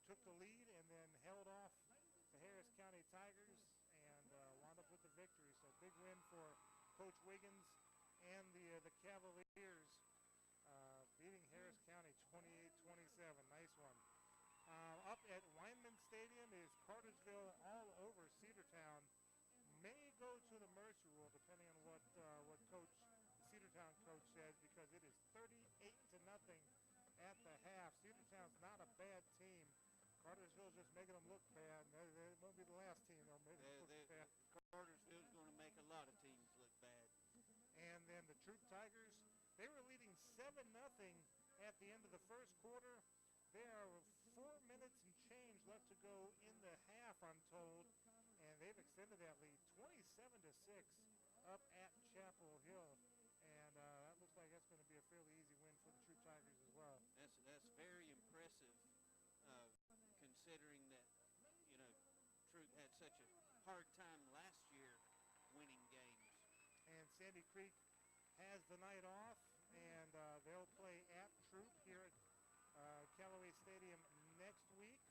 took the lead and then held off the Harris County Tigers and wound up with the victory. So big win for Coach Wiggins and the Cavaliers beating Harris County 28-27. Nice one. Up at Wyman Stadium is Cartersville all over Cedartown. May go to the Mercy Rule depending on what the Cedartown coach says, because it is 38-0 at the half. Cedartown's not a bad team. Cartersville's just making them look bad. They won't be the last team they'll make them look bad. Cartersville's going to make a lot of teams look bad. And then the Troop Tigers, they were leading 7-0 at the end of the first quarter. There are 4 minutes and change left to go in the half, I'm told, and they've extended that lead 27-6 up at Chapel Hill. And that looks like that's going to be a fairly easy win for the Troop Tigers as well. That's very impressive, considering that, Troop had such a hard time last year winning games. And Sandy Creek has the night off, and they'll play at Troop here at Callaway Stadium next week.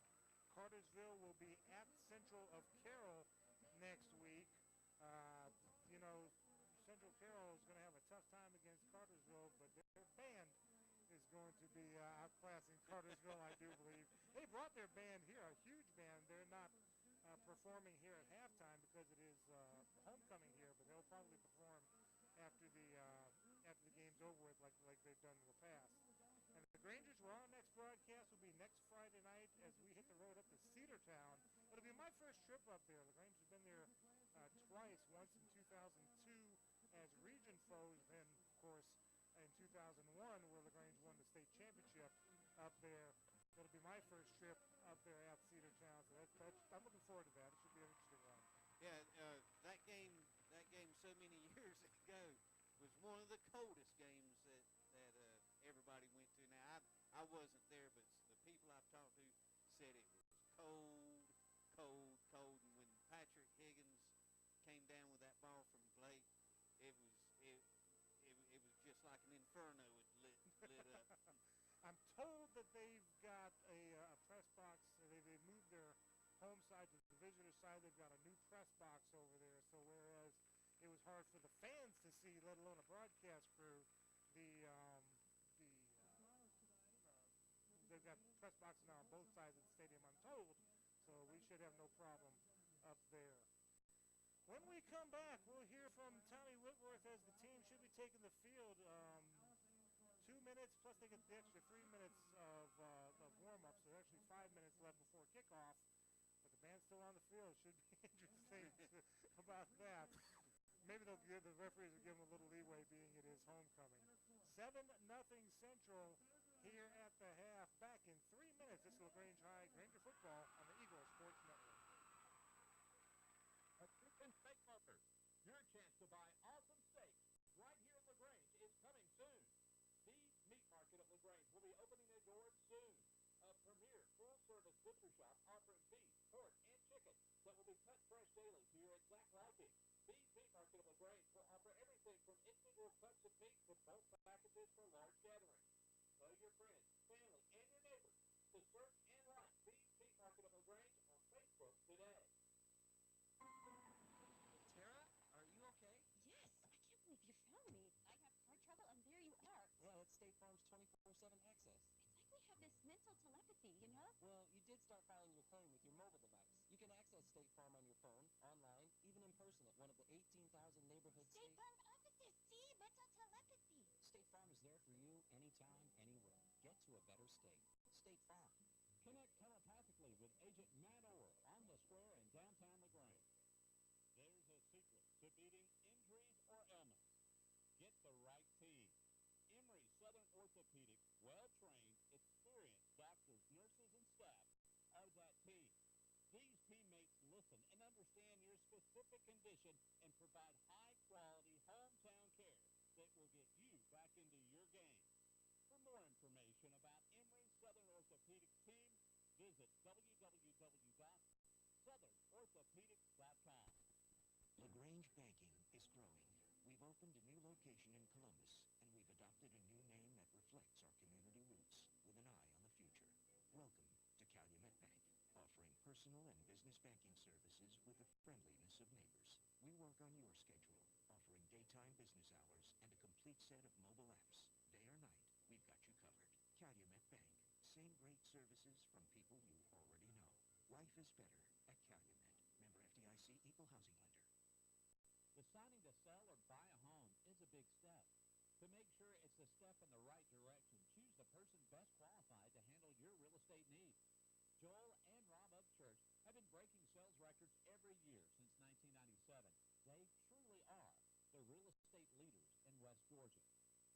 Cartersville will be at Central of Carroll next week. Central Carroll is going to have a tough time against Cartersville, but their band is going to be outclassing Cartersville, I do believe. They brought their band here, a huge band. They're not performing here at halftime because it is homecoming here, but they'll probably perform after the game's over with, like they've done in the past. And the Grangers, our next broadcast will be next Friday night as we hit the road up to Cedartown. It'll be my first trip up there. LaGrange has been there twice, once in 2002 as region foes, then, of trip up there at Cedartown. So I'm looking forward to that. It should be an interesting one. Yeah, that game so many years ago was one of the coldest games that everybody went to. Now I wasn't there, but the people I've talked to said it was cold, cold, cold. And when Patrick Higgins came down with that ball from Blake, it was it was just like an inferno had lit up. I'm told that they've got a press box. They moved their home side to the visitor side. They've got a new press box over there. So whereas it was hard for the fans to see, let alone a broadcast crew, the they've got press boxes now on both sides of the stadium, I'm told. So we should have no problem up there. When we come back, we'll hear from Tommy Whitworth as the team should be taking the field. 2 minutes, plus they get the extra 3 minutes of warm-up, so actually 5 minutes left before kickoff. But the band's still on the field. Should be interesting about that. Maybe the referees will give them a little leeway, being it is homecoming. 7-0 Central here at the half. Back in 3 minutes. This is LaGrange High Granger football on the Eagle Sports Network. Attention steak lovers, your chance to buy awesome steaks right here in LaGrange is coming soon. Steve's Meat Market at LaGrange will be opening their doors soon. A premier full-service butcher shop offering beef, pork, and chicken that will be cut fresh daily to your exact liking. Steve's Meat Market at LaGrange will offer everything from individual cuts of meat to bulk packages for large gatherings. Tell your friends, family, and your neighbors to search and like Steve's Meat Market at LaGrange on Facebook today. Tara, are you okay? Yes, I can't believe you found me. I have car trouble, and there you are. Well, it's State Farm's 24/7 access. It's like we have this mental telepathy, you know? Well, you did start filing your claim with your mobile device. You can access State Farm on your phone, online, even in person at one of the 18,000 neighborhood State Farm offices, see? Mental telepathy. State Farm is there for you anytime, anywhere. Get to a better state. State Farm. Connect telepathically with Agent Matt Orr on the square in downtown LaGrange. There's a secret to beating injuries or ailments. Get the right team. Emory Southern Orthopedic, well-trained, experienced doctors, nurses, and staff are that team. These teammates listen and understand your specific condition and provide high-quality hometown care that will get you back into your game. For more information about Emory Southern Orthopedic team, visit www.southernorthopedics.com. LaGrange Banking is growing. We've opened a new location in Columbus, and we've adopted a new name that reflects our community roots with an eye on the future. Welcome to Calumet Bank, offering personal and business banking services with the friendliness of neighbors. We work on your schedule, offering daytime business hours and a complete set of mobile apps. Day or night, we've got you covered. Calumet Bank. Same great services from people you already know. Life is better at Calumet. Member FDIC, Equal Housing Lender. Deciding to sell or buy a home is a big step. To make sure it's a step in the right direction, choose the person best qualified to handle your real estate needs. Joel and Rob Upchurch have been breaking sales records every year since 1997. They truly are the real estate leaders in West Georgia.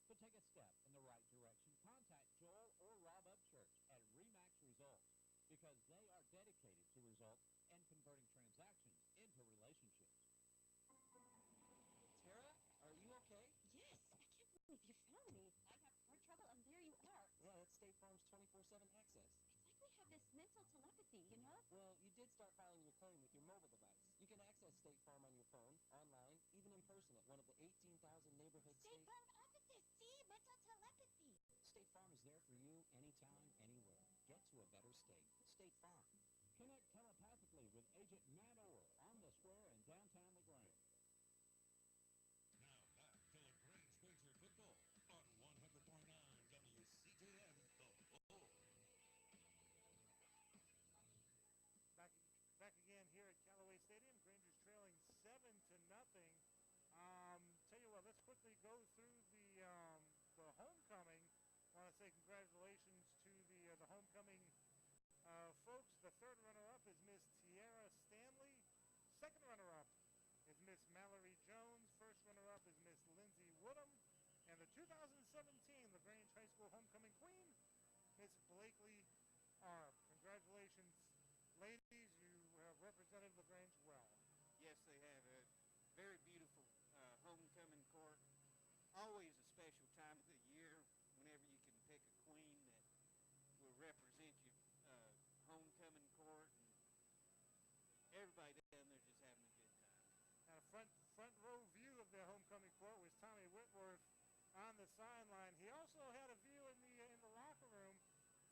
To take a step in the right direction, contact Joel or Rob Upchurch at RE/MAX Results because they are dedicated to results and converting transactions into relationships. Tara, are you okay? Yes, I can't believe you found me. I have car trouble, and there you are. Well, it's State Farm's 24/7 access. It's like we have this mental telepathy, you know? Well, you did start filing your claim with your mobile device. You can access State Farm on your phone, online, even in person at one of the 18,000 neighborhood State Farm offices, see? Mental telepathy. State Farm is there for you anytime, anywhere. Get to a better state. State Farm. Connect telepathically with Agent Matt Orr on the square in downtown LaGrange. Now back to LaGrange Granger football on 100.9 WCJM, The Bull. Back again here at Callaway Stadium. Granger's trailing 7-0. Tell you what, let's quickly go through the homecoming. I want to say congratulations to the homecoming folks. The third runner-up is Miss Tiara Stanley. Second runner-up is Miss Mallory Jones. First runner-up is Miss Lindsay Woodham. And the 2017 LaGrange High School homecoming queen, Miss Blakely Arm. Congratulations. sideline. He also had a view in the locker room.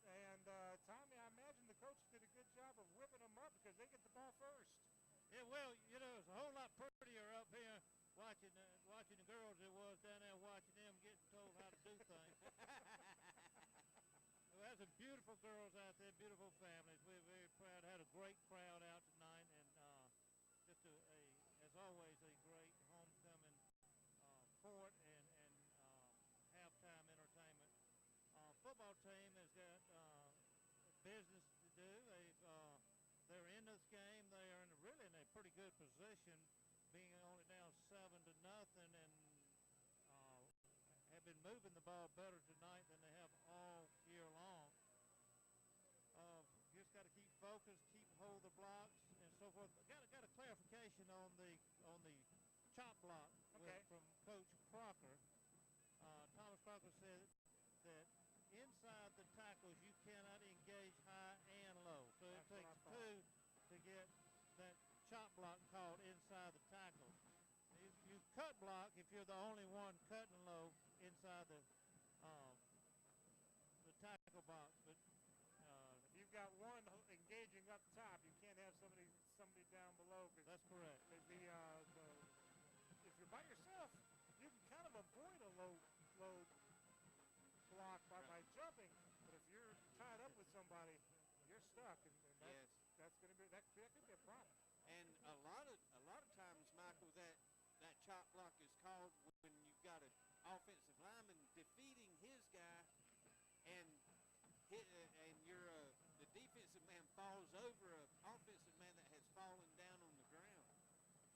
And Tommy, I imagine the coach did a good job of whipping them up because they get the ball first. Yeah, well, you know, it's a whole lot prettier up here watching the girls than it was down there watching them getting told how to do things. We had some beautiful girls out there, beautiful families. We're very proud. Had a great crowd out tonight, and just as always, a great homecoming court and halftime entertainment. Football team has got business to do. They're in this game. They are really in a pretty good position, being only down 7-0, and have been moving the ball better tonight than they have all year long. Just got to keep focused, keep hold the blocks, and so forth. Got a clarification on the chop block from Coach Crocker. Thomas Crocker said that inside the tackles you cannot engage high and low. So it takes two to get that chop block called inside the tackles. You cut block if you're the only one cutting low inside the tackle box, but if you've got one engaging up top, you can't have somebody down below. That's correct. If you're by yourself, you can kind of avoid a low block by jumping. But if you're tied up with somebody, you're stuck, and that's going to be that could be a problem. And a lot of times, Michael, that chop block is called when you've got an offensive lineman defeating his guy, and the defensive man falls over an offensive man that has fallen down on the ground.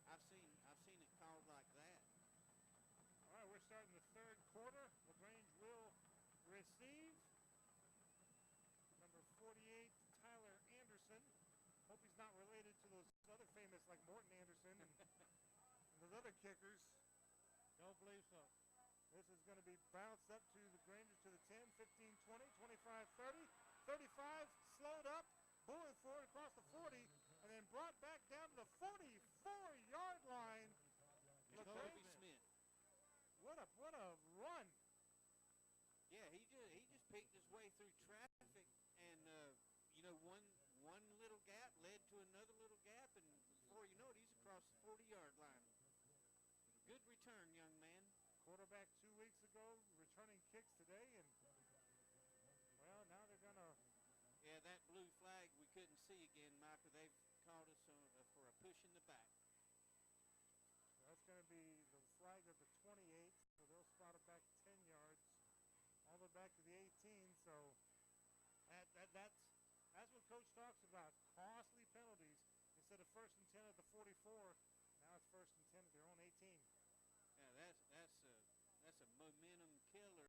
I've seen it called like that. All right, we're starting the third quarter. LaGrange will receive. Number 48, Tyler Anderson. Hope he's not related to those other famous like Morton Anderson and those other kickers. Don't believe so. This is going to be bounced up to the Grangers to the 10, 15, 20, 25, 30, 35, slowed up, bowling forward across the 40, and then brought back down to the 44-yard line. Jacoby Smith. What a run. Yeah, he just picked his way through traffic, and one little gap led to another little gap, and before you know it, he's across the 40-yard line. Good return, young man. Quarterback 2 weeks ago, returning kicks today, and well, now they're gonna. Yeah, that blue flag we couldn't see again, Michael. They've called us for a push in the back. So that's going to be the flag of the 28, so they'll spot it back 10 yards, all the way back to the 18. So that's what Coach talks about: costly penalties. Instead of 1st and 10 at the 44, now it's 1st and 10 at their own 18. Yeah, that's a momentum killer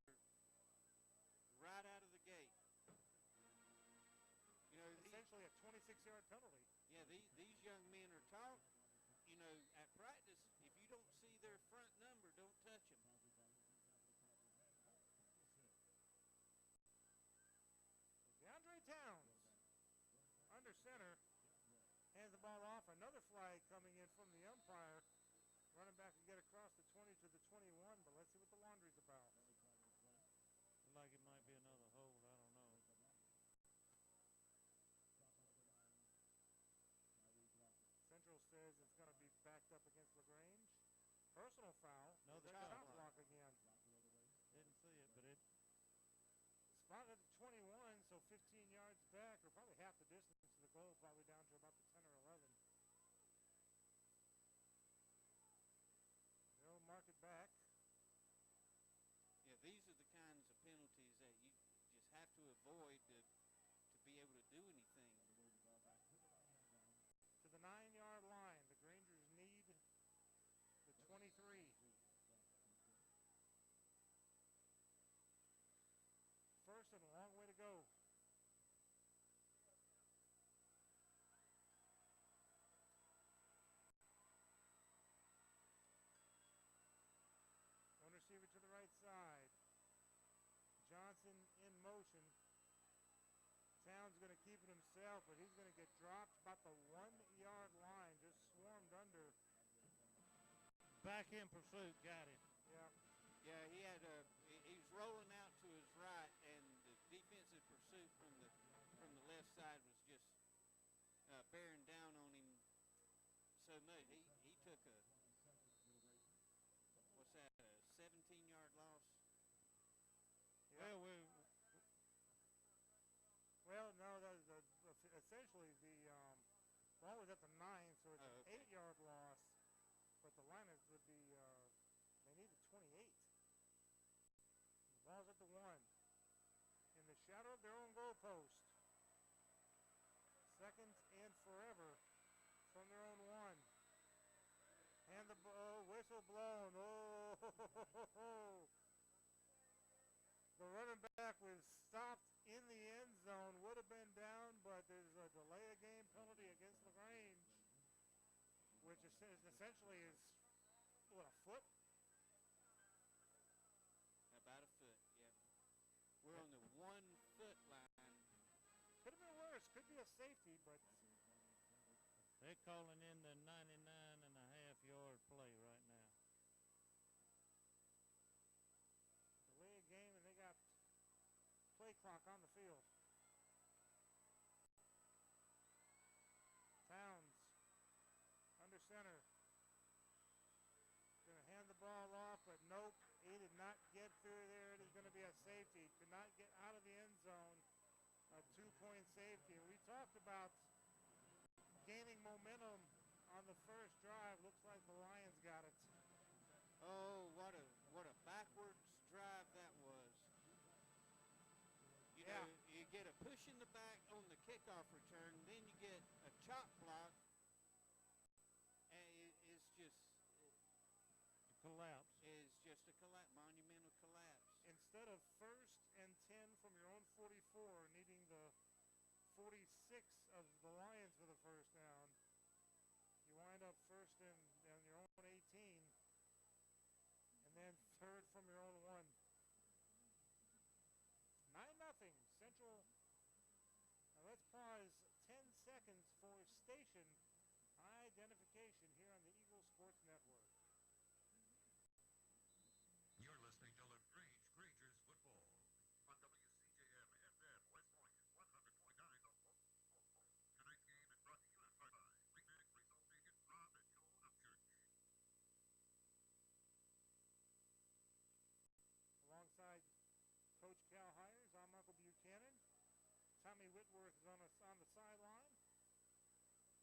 right out of the gate. You know, essentially a 26-yard penalty. Yeah, these young men are taught, you know, at practice, if you don't see their front number, don't touch them. DeAndre Towns, under center, hands the ball off. Another flag coming in from the umpire. Running back can get across the 20 to the 21, but let's see what the laundry's about. Look like it might be another hold. I don't know. Central says it's going to be backed up against LaGrange. Personal foul. No, the chop block again. Didn't see it, but it. Spotted at the 21, so 15 yards back, or probably half the distance to the goal, probably down to about the 10 or 11. They'll mark it back. Yeah, these are the kinds of penalties that you just have to avoid to be able to do anything. To the 9-yard line, the Grangers need the 23. First and a long way to go. One receiver to the right side. Johnson in motion. Towns going to keep it himself, but he's going to get dropped about the 1-yard line. Just swarmed under. Back in pursuit, got him. Yeah. Yeah, he was rolling out to his right, and the defensive pursuit from the left side was just bearing down on him so much. He took a, what's that, a 17-yard loss? Yeah. Well, no, essentially the ball was at the 9, so it's an 8-yard loss, but the Liners would be, they needed 28. The ball's at the 1, in the shadow of their own goalpost. Seconds and forever from their own 1. And the whistle blown. Oh, the running back was stopped in the end zone, would have been down, but there's a delay of game penalty against LaGrange, which essentially is, what, a foot? About a foot, yeah. We're on the 1-foot line. Could have been worse. Could be a safety, but they're calling in the 99.5-yard play right now. Delay of game, and they got play clock on the field. Towns under center. Going to hand the ball off, but nope, he did not get through there. It is going to be a safety. Could not get out of the end zone. A 2-point safety. We talked about gaining momentum on the first drive. Looks like the Lions got it. Oh, what a backwards drive that was. You know, you get a push in the back on the kickoff return, then you get a chop block, and it's just collapse. It's just a monumental collapse. Instead of 1st and 10 from your own 44, needing the 46 of the Lions for the first down, you wind up 1st and your own 18, and then 3rd from your own 1. 9-0 Central. Now let's pause 10 seconds for station identification here on the Eagle Sports Network. You're listening to LaGrange Grangers football on WCJM FM West Point 100.9 The Bull. Tonight's game is brought to you in part by Remix Resulting in Rob and Joel Upchurch. Alongside Coach Cal Hires, I'm Uncle Buchanan. Tommy Whitworth is on the sideline.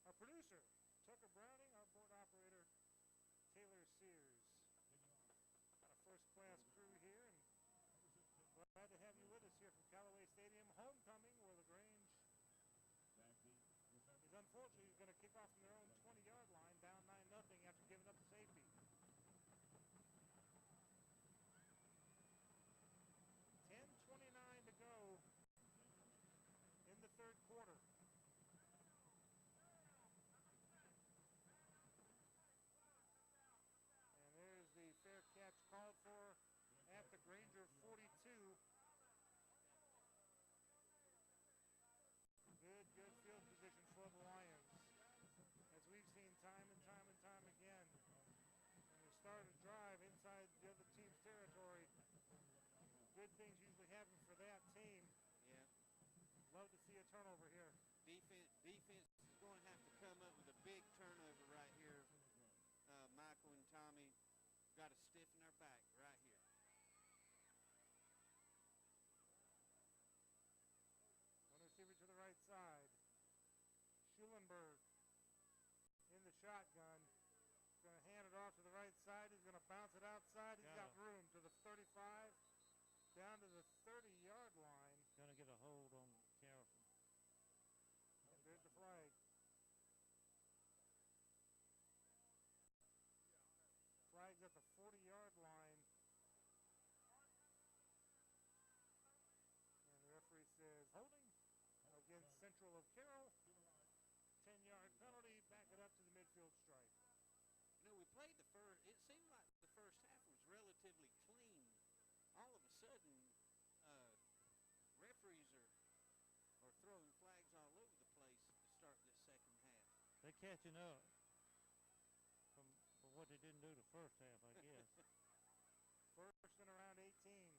Our producer, Tucker Browning, our board operator, Taylor Sears. Got a first-class crew here, and glad to have you with us here from Callaway Stadium. Homecoming, where LaGrange is unfortunately going to kick off from their own 20-yard line, down 9-0 after giving up the safety. 10:29 to go in the third quarter. And there's the fair catch called for at the Granger 42. Good field position for the Lions. As we've seen time and time again. When you start a drive inside the other team's territory, good things usually happen for that team. Yeah. Love to see a turnover here. Defense is going to have to come up with a big turnover right here. Michael and Tommy got to stiffen their back right here. One receiver to the right side. Schulenberg in the shotgun. Going to hand it off to the right side. He's going to bounce it outside. He's got room to the 35, down to the 30-yard line. Going to get a hold on Carrollton. And there's the flag. Flag's at the 40-yard line. And the referee says holding against Central of Carroll. 10-yard penalty. Back it up to the midfield stripe. You know, we played the first, it seemed like the first half was relatively clean. All of a sudden, referees are throwing flags all over the place to start this second half. They're catching up from what they didn't do the first half, I guess. First and around 18.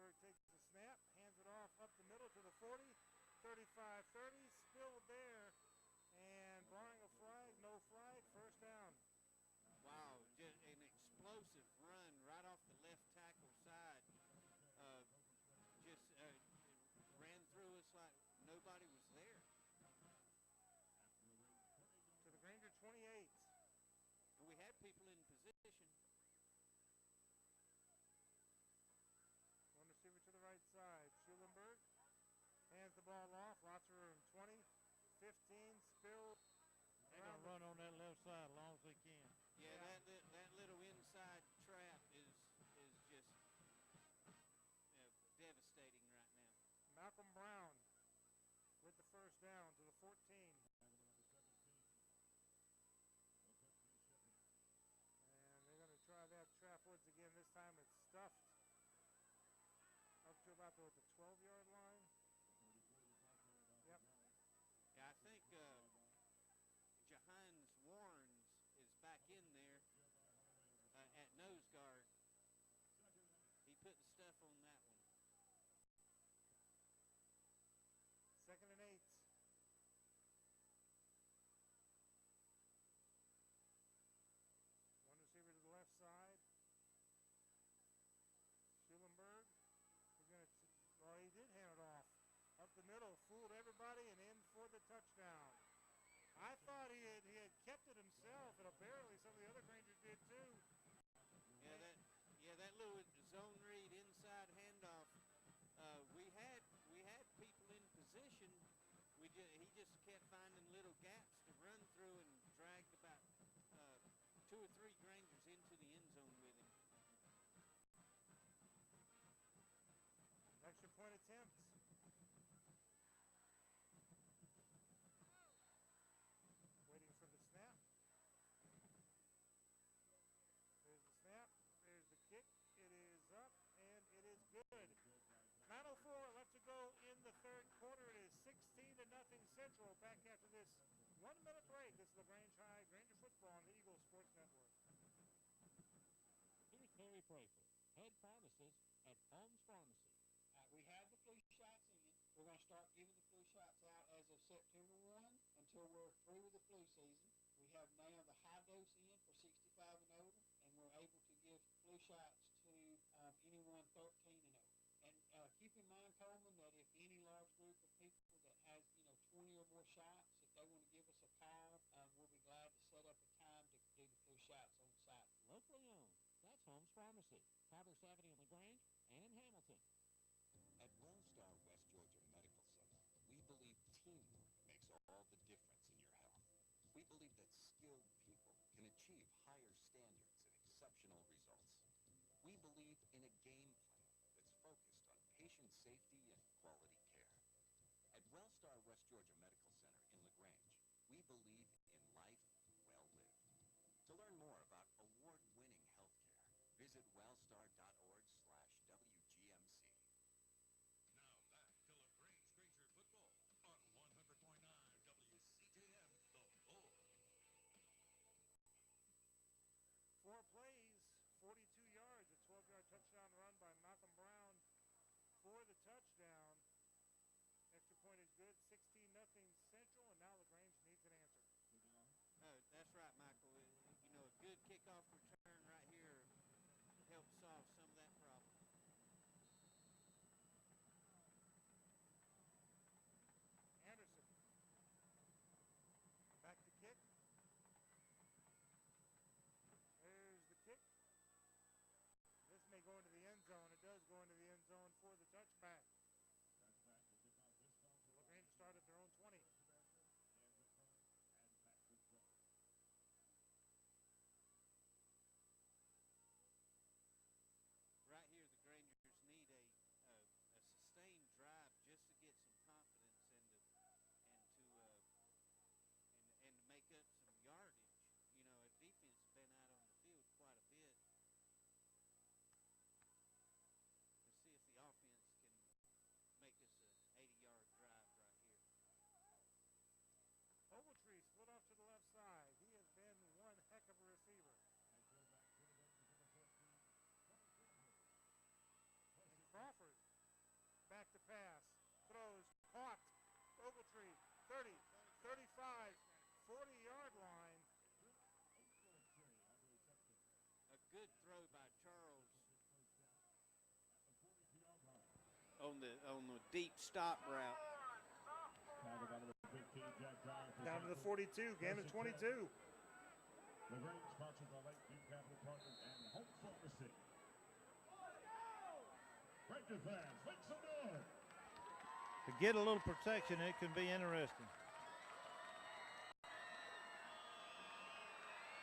Schulenberg takes the snap, hands it off up the middle to the 40, 35-30, spilled there, and barring a flag, no flag, first down. Wow, just an explosive run right off the left tackle side. Just ran through us like nobody was there. To the Granger 28. And we had people in position. One receiver to the right side. Schulenberg hands the ball off. Lots of room. 20, 15, spilled. They're going to run on that left side as long as they can. Yeah, that little inside trap is just devastating right now. Malcolm Brown with the first down to the 14. And they're going to try that trap once again. This time it's stuffed up to about the 12-yard line. Yep. Yeah, I think Jahines Warrens is back in there at nose guard. He put the stuff on that one. 2nd and 8. One receiver to the left side. Schulenberg. He's going to, well, he did hand it off. Up the middle, fooled everybody and in for the touchdown. I thought he had kept it himself, and apparently some of the other Rangers did too. Yeah, that little zone read inside handoff. We had people in position. He just kept finding little gaps to run through and dragged about 2 or 3 Grangers into the end zone with him. Extra point attempt. Waiting for the snap. There's the snap. There's the kick. It is up, and it is good. 9:04 left to go in the third quarter. It is 16-0 Central. Back after this 1-minute break. This is LaGrange High, Granger football on the Eagle Sports Network. Here's Terry Prather, head pharmacist at Holmes Pharmacy. We have the flu shots in. We're going to start giving the flu shots out as of September 1 until we're through with the flu season. We have now the high dose in for 65 and older, and we're able to give flu shots to anyone 13 and over. And keep in mind, Coleman, that if any large group of people that has, 20 or more shots, if they want to give us a call, we'll be glad to set up a time to do the flu shots on site. Locally owned. That's Holmes Pharmacy, Traverse Avenue in LaGrange and in Hamilton. At Wellstar West Georgia Medical Center, we believe teamwork makes all the difference in your health. We believe that skilled people can achieve higher standards and exceptional results. We believe in a game plan that's focused on patient safety and quality care. At Wellstar West Georgia Medical Center in LaGrange, we believe in life well lived. To learn more about award-winning healthcare, visit wellstar.org/WGMC. Now back to LaGrange Granger football on 100.9 WCJM, The Bull. 4 plays, 42 yards, a 12-yard touchdown run by Malcolm Brown for the touchdown. Extra point is good, 16-0 Central, and now LaGrange needs an answer. That's right, Michael. A good kickoff return right here helps solve some of that problem. Anderson. Back to kick. There's the kick. This may go into the end zone. It does go into the end zone for the touchback. LaGrange start at their own 20. 30, 35, 40-yard line. A good throw by Charles on the deep stop route. Down to the 42, game of 22. LaGrange, sponsored by Lakeview Capital Partners and Home Pharmacy. Ranger fans, make some noise. To get a little protection, it can be interesting.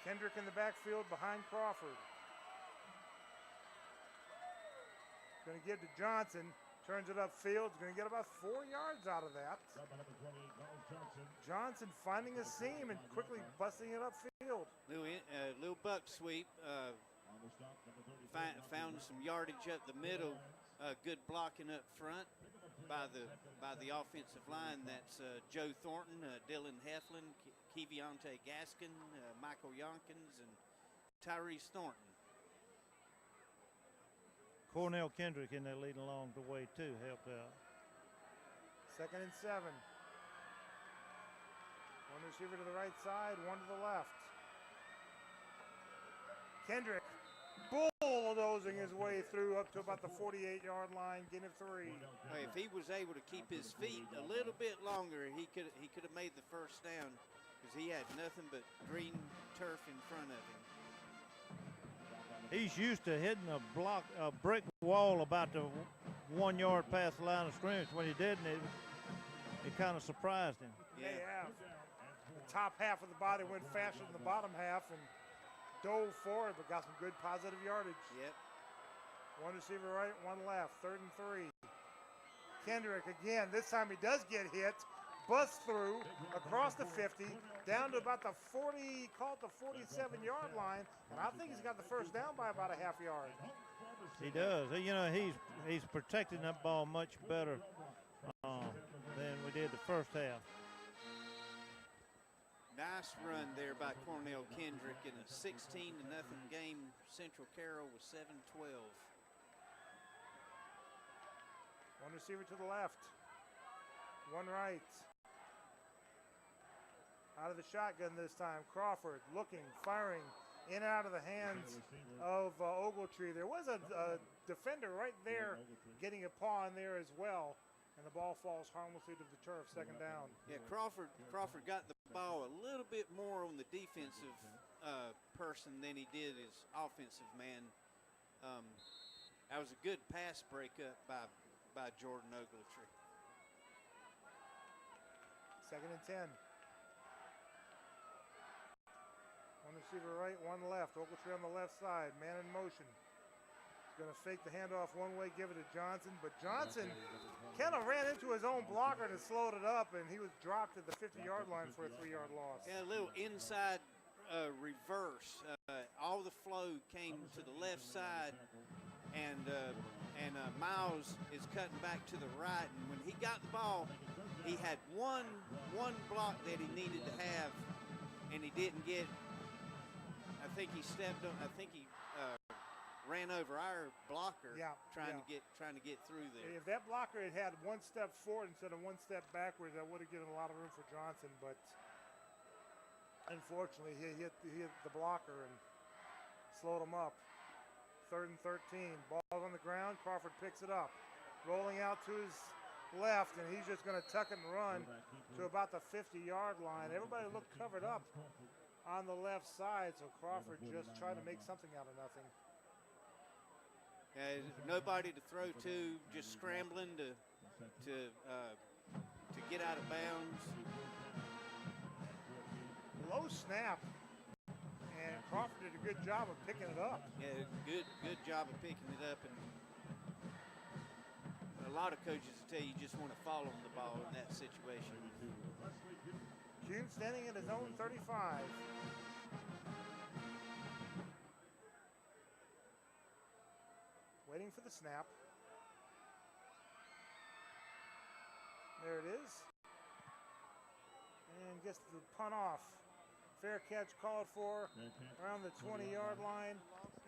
Kendrick in the backfield behind Crawford. Going to give to Johnson. Turns it upfield. He's going to get about 4 yards out of that. Johnson finding a seam and quickly busting it upfield. Little buck sweep. Found some yardage up the middle. Good blocking up front by the offensive line. That's Joe Thornton, Dylan Heflin, Kevionte Gaskin, Michael Yonkins, and Tyrese Thornton. Cornell Kendrick in there leading along the way too, helped out. 2nd and 7. One receiver to the right side, one to the left. Kendrick bulldozing his way through up to about the 48-yard line, gain of 3. Hey, if he was able to keep his feet a little bit longer, he could have made the first down because he had nothing but green turf in front of him. He's used to hitting a brick wall about the 1 yard past the line of scrimmage. When he didn't, it kind of surprised him. Yeah. The top half of the body went faster than the bottom half and dove forward, but got some good positive yardage. Yep. One receiver right, one left. 3rd and 3. Kendrick again. This time he does get hit. Busts through across the 50, down to about the 40, call it the 47-yard line, and I think he's got the first down by about a half yard. He does. You know, he's protecting that ball much better than we did the first half. Nice run there by Cornell Kendrick in a 16-0 game. Central Carroll was 7-12. One receiver to the left, one right. Out of the shotgun this time. Crawford looking, firing in and out of the hands of Ogletree. There was a defender right there getting a paw in there as well, and the ball falls harmlessly to the turf. 2nd down. Yeah, Crawford got the ball a little bit more on the defensive person than he did his offensive man. That was a good pass breakup by Jordan Ogletree. 2nd and 10. One receiver right, one left. Ogletree on the left side, man in motion. He's going to fake the handoff one way, give it to Johnson, but Johnson kind of ran into his own blocker and slowed it up, and he was dropped at the 50-yard line for a 3-yard loss. Yeah, a little inside reverse. All the flow came to the left side, and Miles is cutting back to the right. And when he got the ball, he had one block that he needed to have, and he didn't get. I think he stepped on. I think he ran over our blocker. Trying to get through there. If that blocker had one step forward instead of one step backwards, that would have given a lot of room for Johnson. But unfortunately, he hit the blocker and slowed him up. 3rd and 13. Ball on the ground. Crawford picks it up, rolling out to his left, and he's just going to tuck it and run to about the 50-yard line. Everybody looked covered up on the left side, so Crawford just tried to make something out of nothing. Nobody to throw to, just scrambling to get out of bounds. Low snap, and Crawford did a good job of picking it up. Yeah, good job of picking it up, and a lot of coaches will tell you just want to fall on the ball in that situation. Kuhn standing at his own 35. Waiting for the snap. There it is. And gets the punt off. Fair catch called for around the 20-yard line.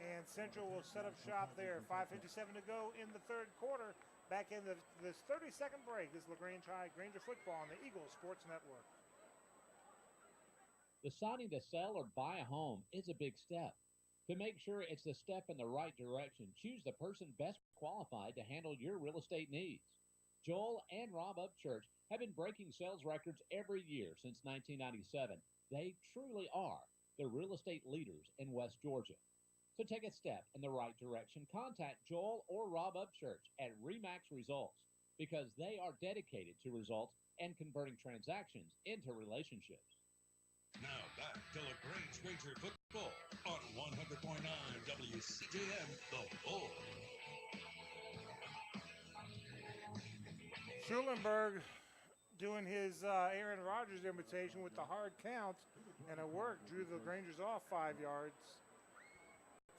And Central will set up shop there. 5:57 to go in the 3rd quarter. Back in this 30-second break, this is LaGrange High Granger football on the Eagle Sports Network. Deciding to sell or buy a home is a big step. To make sure it's the step in the right direction, choose the person best qualified to handle your real estate needs. Joel and Rob Upchurch have been breaking sales records every year since 1997. They truly are the real estate leaders in West Georgia. So take a step in the right direction. Contact Joel or Rob Upchurch at Remax Results because they are dedicated to results and converting transactions into relationships. Now back to LaGrange Granger football on 100.9 WCJM, The Bull. Schulenberg doing his Aaron Rodgers imitation with the hard count, and it worked. Drew the Grangers off 5 yards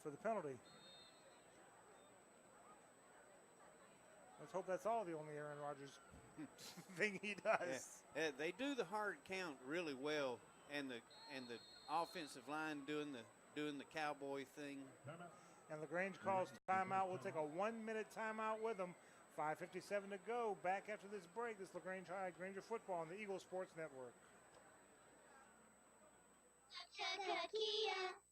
for the penalty. Let's hope that's all the only Aaron Rodgers thing he does. Yeah. They do the hard count really well, and the offensive line doing the cowboy thing. And LaGrange calls timeout. We'll take a 1-minute timeout with them. 5:57 to go. Back after this break. This is LaGrange High Granger football on the Eagle Sports Network.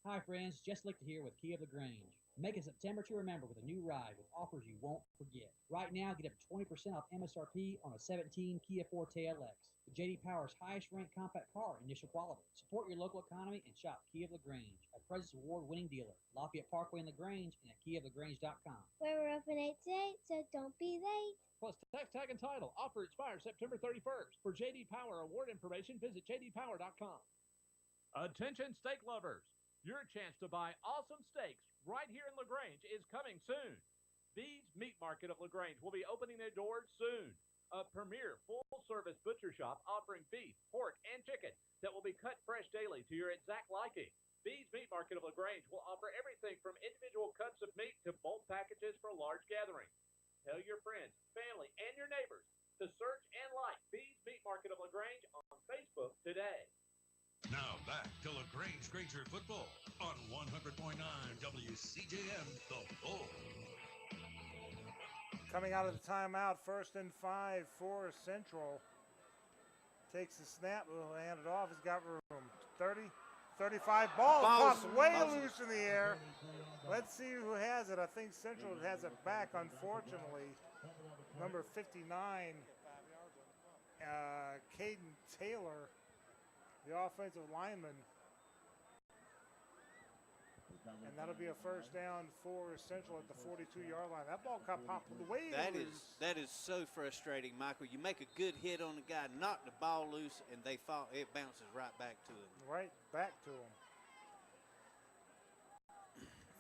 Hi friends, Jess Lichter here with Kia of LaGrange. Make a September to remember with a new ride with offers you won't forget. Right now, get up to 20% off MSRP on a 17 Kia Forte LX. The J.D. Power's highest ranked compact car in initial quality. Support your local economy and shop Kia of LaGrange, a President's Award-winning dealer. Lafayette Parkway in LaGrange and at KiaofLaGrange.com. Where we're open 8 to 8, so don't be late. Plus tax tag and title. Offer expires September 31st. For J.D. Power award information, visit JDPower.com. Attention steak lovers. Your chance to buy awesome steaks right here in LaGrange is coming soon. Bede's Meat Market of LaGrange will be opening their doors soon. A premier full-service butcher shop offering beef, pork, and chicken that will be cut fresh daily to your exact liking. Bede's Meat Market of LaGrange will offer everything from individual cuts of meat to bulk packages for large gatherings. Tell your friends, family, and your neighbors to search and like Bede's Meat Market of LaGrange on Facebook today. Now back to LaGrange Granger football on 100.9 WCJM, The Bull. Coming out of the timeout, 1st and 5 for Central. Takes the snap, will hand it off. He's got room. 30, 35, ball pops way loose in the air. Let's see who has it. I think Central has it back, unfortunately. Number 59, Caden Taylor, the offensive lineman. And that'll be a first down for Central at the 42-yard line. That ball got popped way loose. That is so frustrating, Michael. You make a good hit on the guy, knock the ball loose, and it bounces right back to him. Right back to him.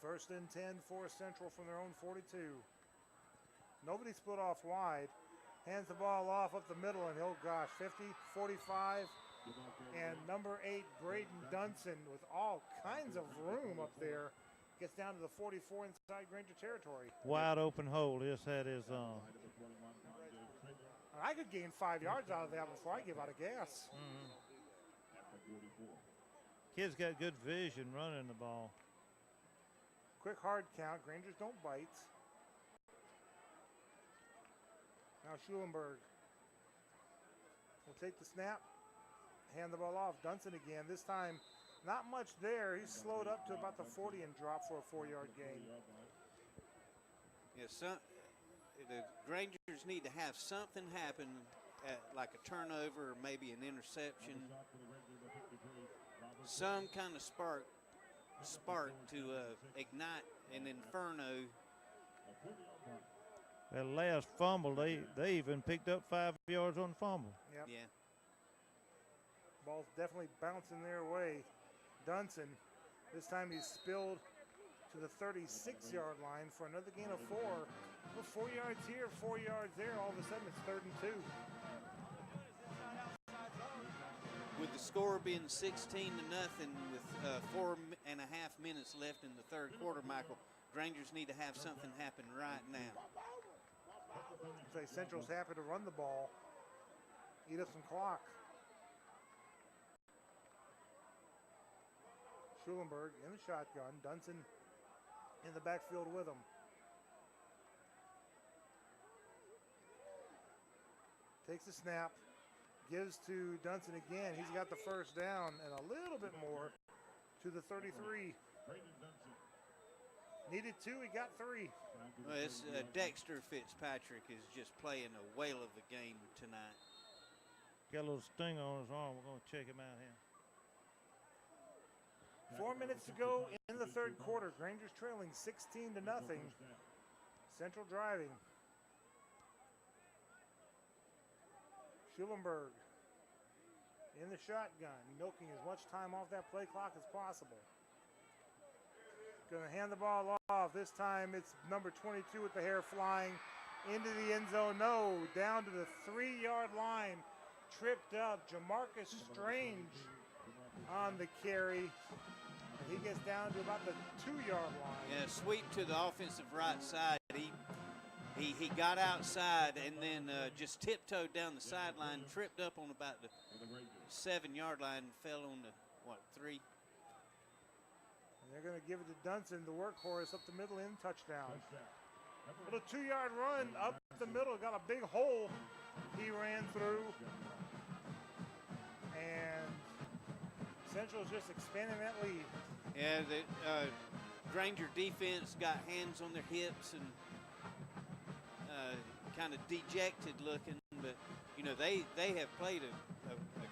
1st and 10 for Central from their own 42. Nobody split off wide. Hands the ball off up the middle, and 50, 45. And number 8, Braden Dunson, with all kinds of room up there, gets down to the 44 inside Granger territory. Wide open hole. This had his. I could gain 5 yards out of that before I give out of gas. Kid's got good vision running the ball. Quick hard count. Grangers don't bite. Now Schulenberg will take the snap. Hand the ball off. Dunson again. This time, not much there. He's slowed up to about the 40 and dropped for a 4-yard gain. Yeah, the Grangers need to have something happen, like a turnover or maybe an interception. Some kind of spark to ignite an inferno. That last fumble, they even picked up 5 yards on the fumble. Yep. Yeah. Ball's definitely bouncing their way. Dunson, this time he's spilled to the 36-yard line for another gain of 4. Well, 4 yards here, 4 yards there. All of a sudden, it's 3rd and 2. With the score being 16-0 with 4.5 minutes left in the third quarter, Michael, Grangers need to have something happen right now. Say Central's happy to run the ball, eat up some clock. Schulenberg in the shotgun. Dunson in the backfield with him. Takes the snap, gives to Dunson again. He's got the first down and a little bit more to the 33. Needed 2, he got 3. Well, it's, Dexter Fitzpatrick is just playing a whale of a game tonight. Got a little sting on his arm. We're going to check him out here. 4 minutes to go in the third quarter. Granger's trailing 16-0. Central driving. Schulenberg in the shotgun, milking as much time off that play clock as possible. Going to hand the ball off. This time it's number 22 with the hair flying into the end zone. No, down to the 3-yard line. Tripped up. Jamarcus Strange on the carry. He gets down to about the 2-yard line. Yeah, sweep to the offensive right side. He got outside and then just tiptoed down the sideline, tripped up on about the 7-yard line, and fell on the, 3? And they're going to give it to Dunson, the workhorse, up the middle in touchdown. Little 2-yard run up the middle, got a big hole he ran through. And Central's just expanding that lead. Yeah, the Granger defense got hands on their hips and kind of dejected looking, but you know they have played a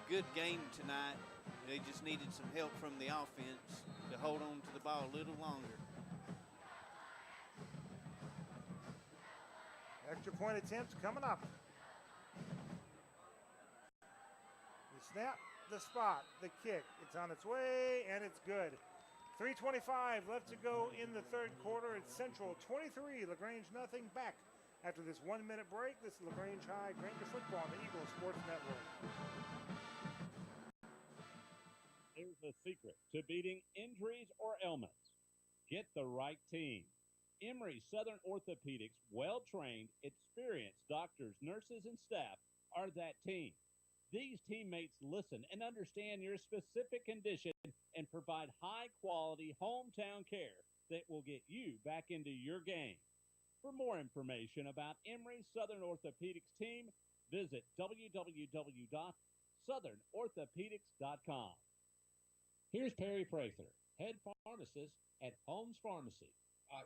good game tonight. They just needed some help from the offense to hold on to the ball a little longer. Extra point attempt coming up. The snap, the spot, the kick. It's on its way, and it's good. 3:25 left to go in the third quarter. It's Central 23, LaGrange nothing. Back after this 1-minute break. This is LaGrange High Granger football on the Eagle Sports Network. Here's the secret to beating injuries or ailments. Get the right team. Emory Southern Orthopedics, well-trained, experienced doctors, nurses, and staff are that team. These teammates listen and understand your specific condition and provide high-quality hometown care that will get you back into your game. For more information about Emory Southern Orthopedics team, visit www.southernorthopedics.com. Here's Perry Prather, head pharmacist at Holmes Pharmacy.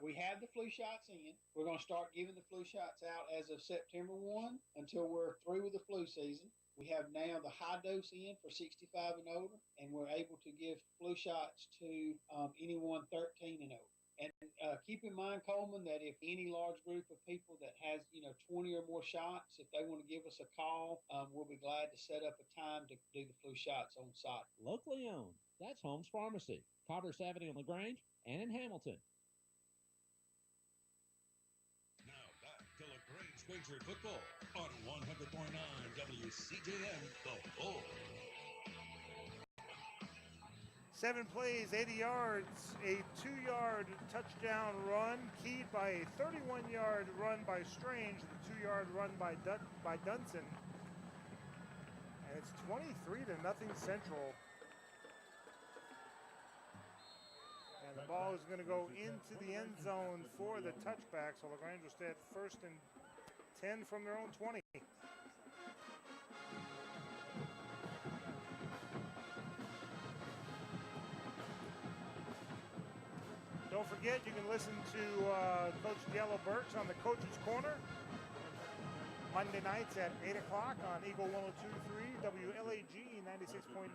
We have the flu shots in. We're going to start giving the flu shots out as of September 1 until we're through with the flu season. We have now the high dose in for 65 and older, and we're able to give flu shots to anyone 13 and over. And keep in mind, Coleman, that if any large group of people that has, 20 or more shots, if they want to give us a call, we'll be glad to set up a time to do the flu shots on site. Locally owned. That's Holmes Pharmacy, Commerce Avenue in LaGrange and in Hamilton. Now back to LaGrange Granger football on 100.9 WCJM, The Bull. 7 plays, 80 yards, a 2-yard touchdown run, keyed by a 31-yard run by Strange, the 2-yard run by Dunson. And it's 23-0 Central. And the ball is going to go into the end zone for the touchback, so LaGrange will stay at 1st and 10 from their own 20. Don't forget, you can listen to Coach Diallo Burks on the Coach's Corner Monday nights at 8 o'clock on Eagle 102.3, WLAG 96.9,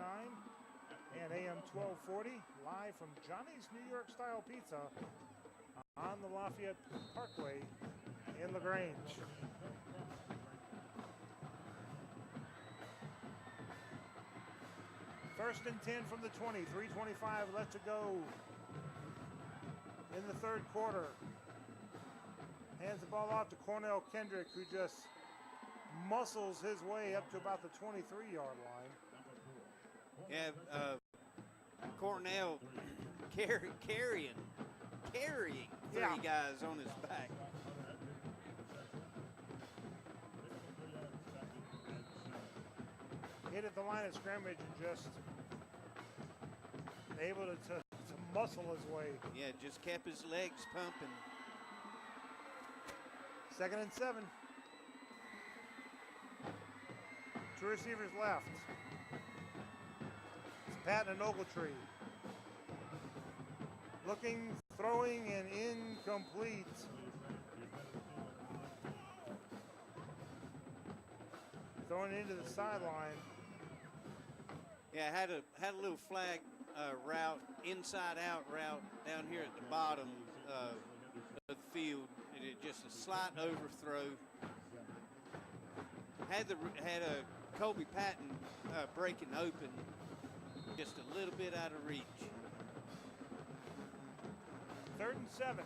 and AM 1240, live from Johnny's New York Style Pizza on the Lafayette Parkway in LaGrange. First and 10 from the 20, 3:25 left to go in the third quarter. Hands the ball off to Cornell Kendrick, who just muscles his way up to about the 23-yard line. Yeah, Cornell carrying three guys on his back. Hit at the line of scrimmage and just able to muscle his way. Yeah, just kept his legs pumping. 2nd and 7. Two receivers left. It's Patton and Ogletree. Looking, throwing, and incomplete. Throwing into the sideline. Yeah, had a little flag route, inside out route down here at the bottom of the field. It is just a slight overthrow. Had a Kobe Patton breaking open, just a little bit out of reach. 3rd and 7.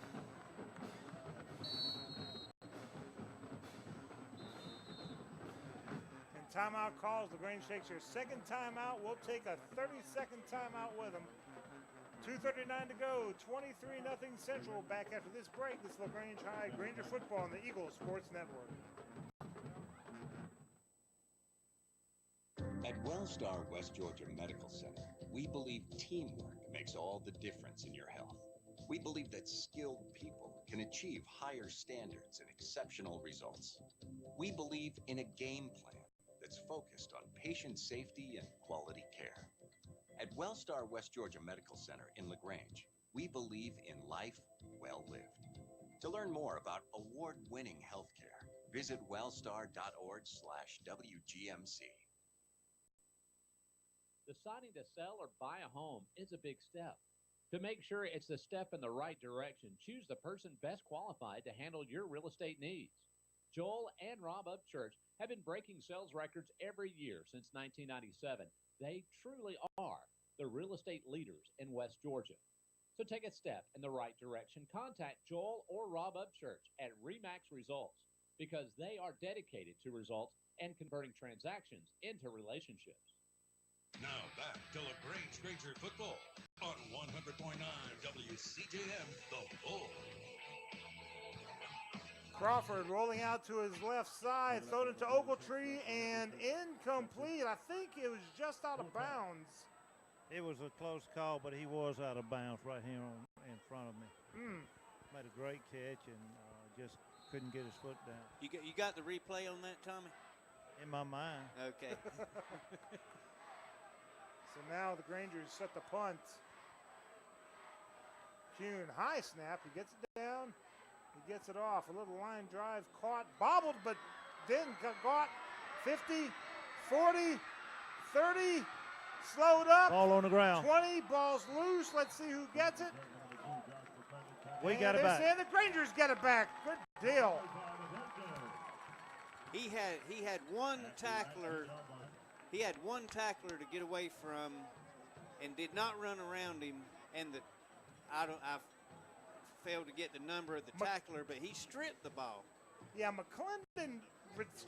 And timeout calls. LaGrange takes their second timeout. We'll take a 30-second timeout with them. 2:39 to go. 23-0 Central. Back after this break. This is LaGrange High Granger football on the Eagle Sports Network. At Wellstar West Georgia Medical Center, we believe teamwork makes all the difference in your health. We believe that skilled people can achieve higher standards and exceptional results. We believe in a game plan that's focused on patient safety and quality care. At Wellstar West Georgia Medical Center in LaGrange, we believe in life well lived. To learn more about award-winning healthcare, visit wellstar.org/WGMC. Deciding to sell or buy a home is a big step. To make sure it's the step in the right direction, choose the person best qualified to handle your real estate needs. Joel and Rob Upchurch have been breaking sales records every year since 1997. They truly are the real estate leaders in West Georgia. So take a step in the right direction. Contact Joel or Rob Upchurch at RE/MAX Results because they are dedicated to results and converting transactions into relationships. Now back to LaGrange Granger football on 100.9 WCJM The Bull. Crawford rolling out to his left side, thrown it to Ogletree, and incomplete. I think it was just out of bounds. It was a close call, but he was out of bounds right here in front of me. Made a great catch and just couldn't get his foot down. You got the replay on that, Tommy? In my mind. Okay. So now the Grangers set the punt. Kuhn, high snap. He gets it down. He gets it off. A little line drive caught, bobbled, but then got 50, 40, 30, slowed up. Ball on the ground. 20, ball's loose. Let's see who gets it. We got it back. And the Grangers get it back. Good deal. He had one tackler. He had one tackler to get away from, and did not run around him. And I failed to get the number of the tackler, but he stripped the ball. Yeah, McClendon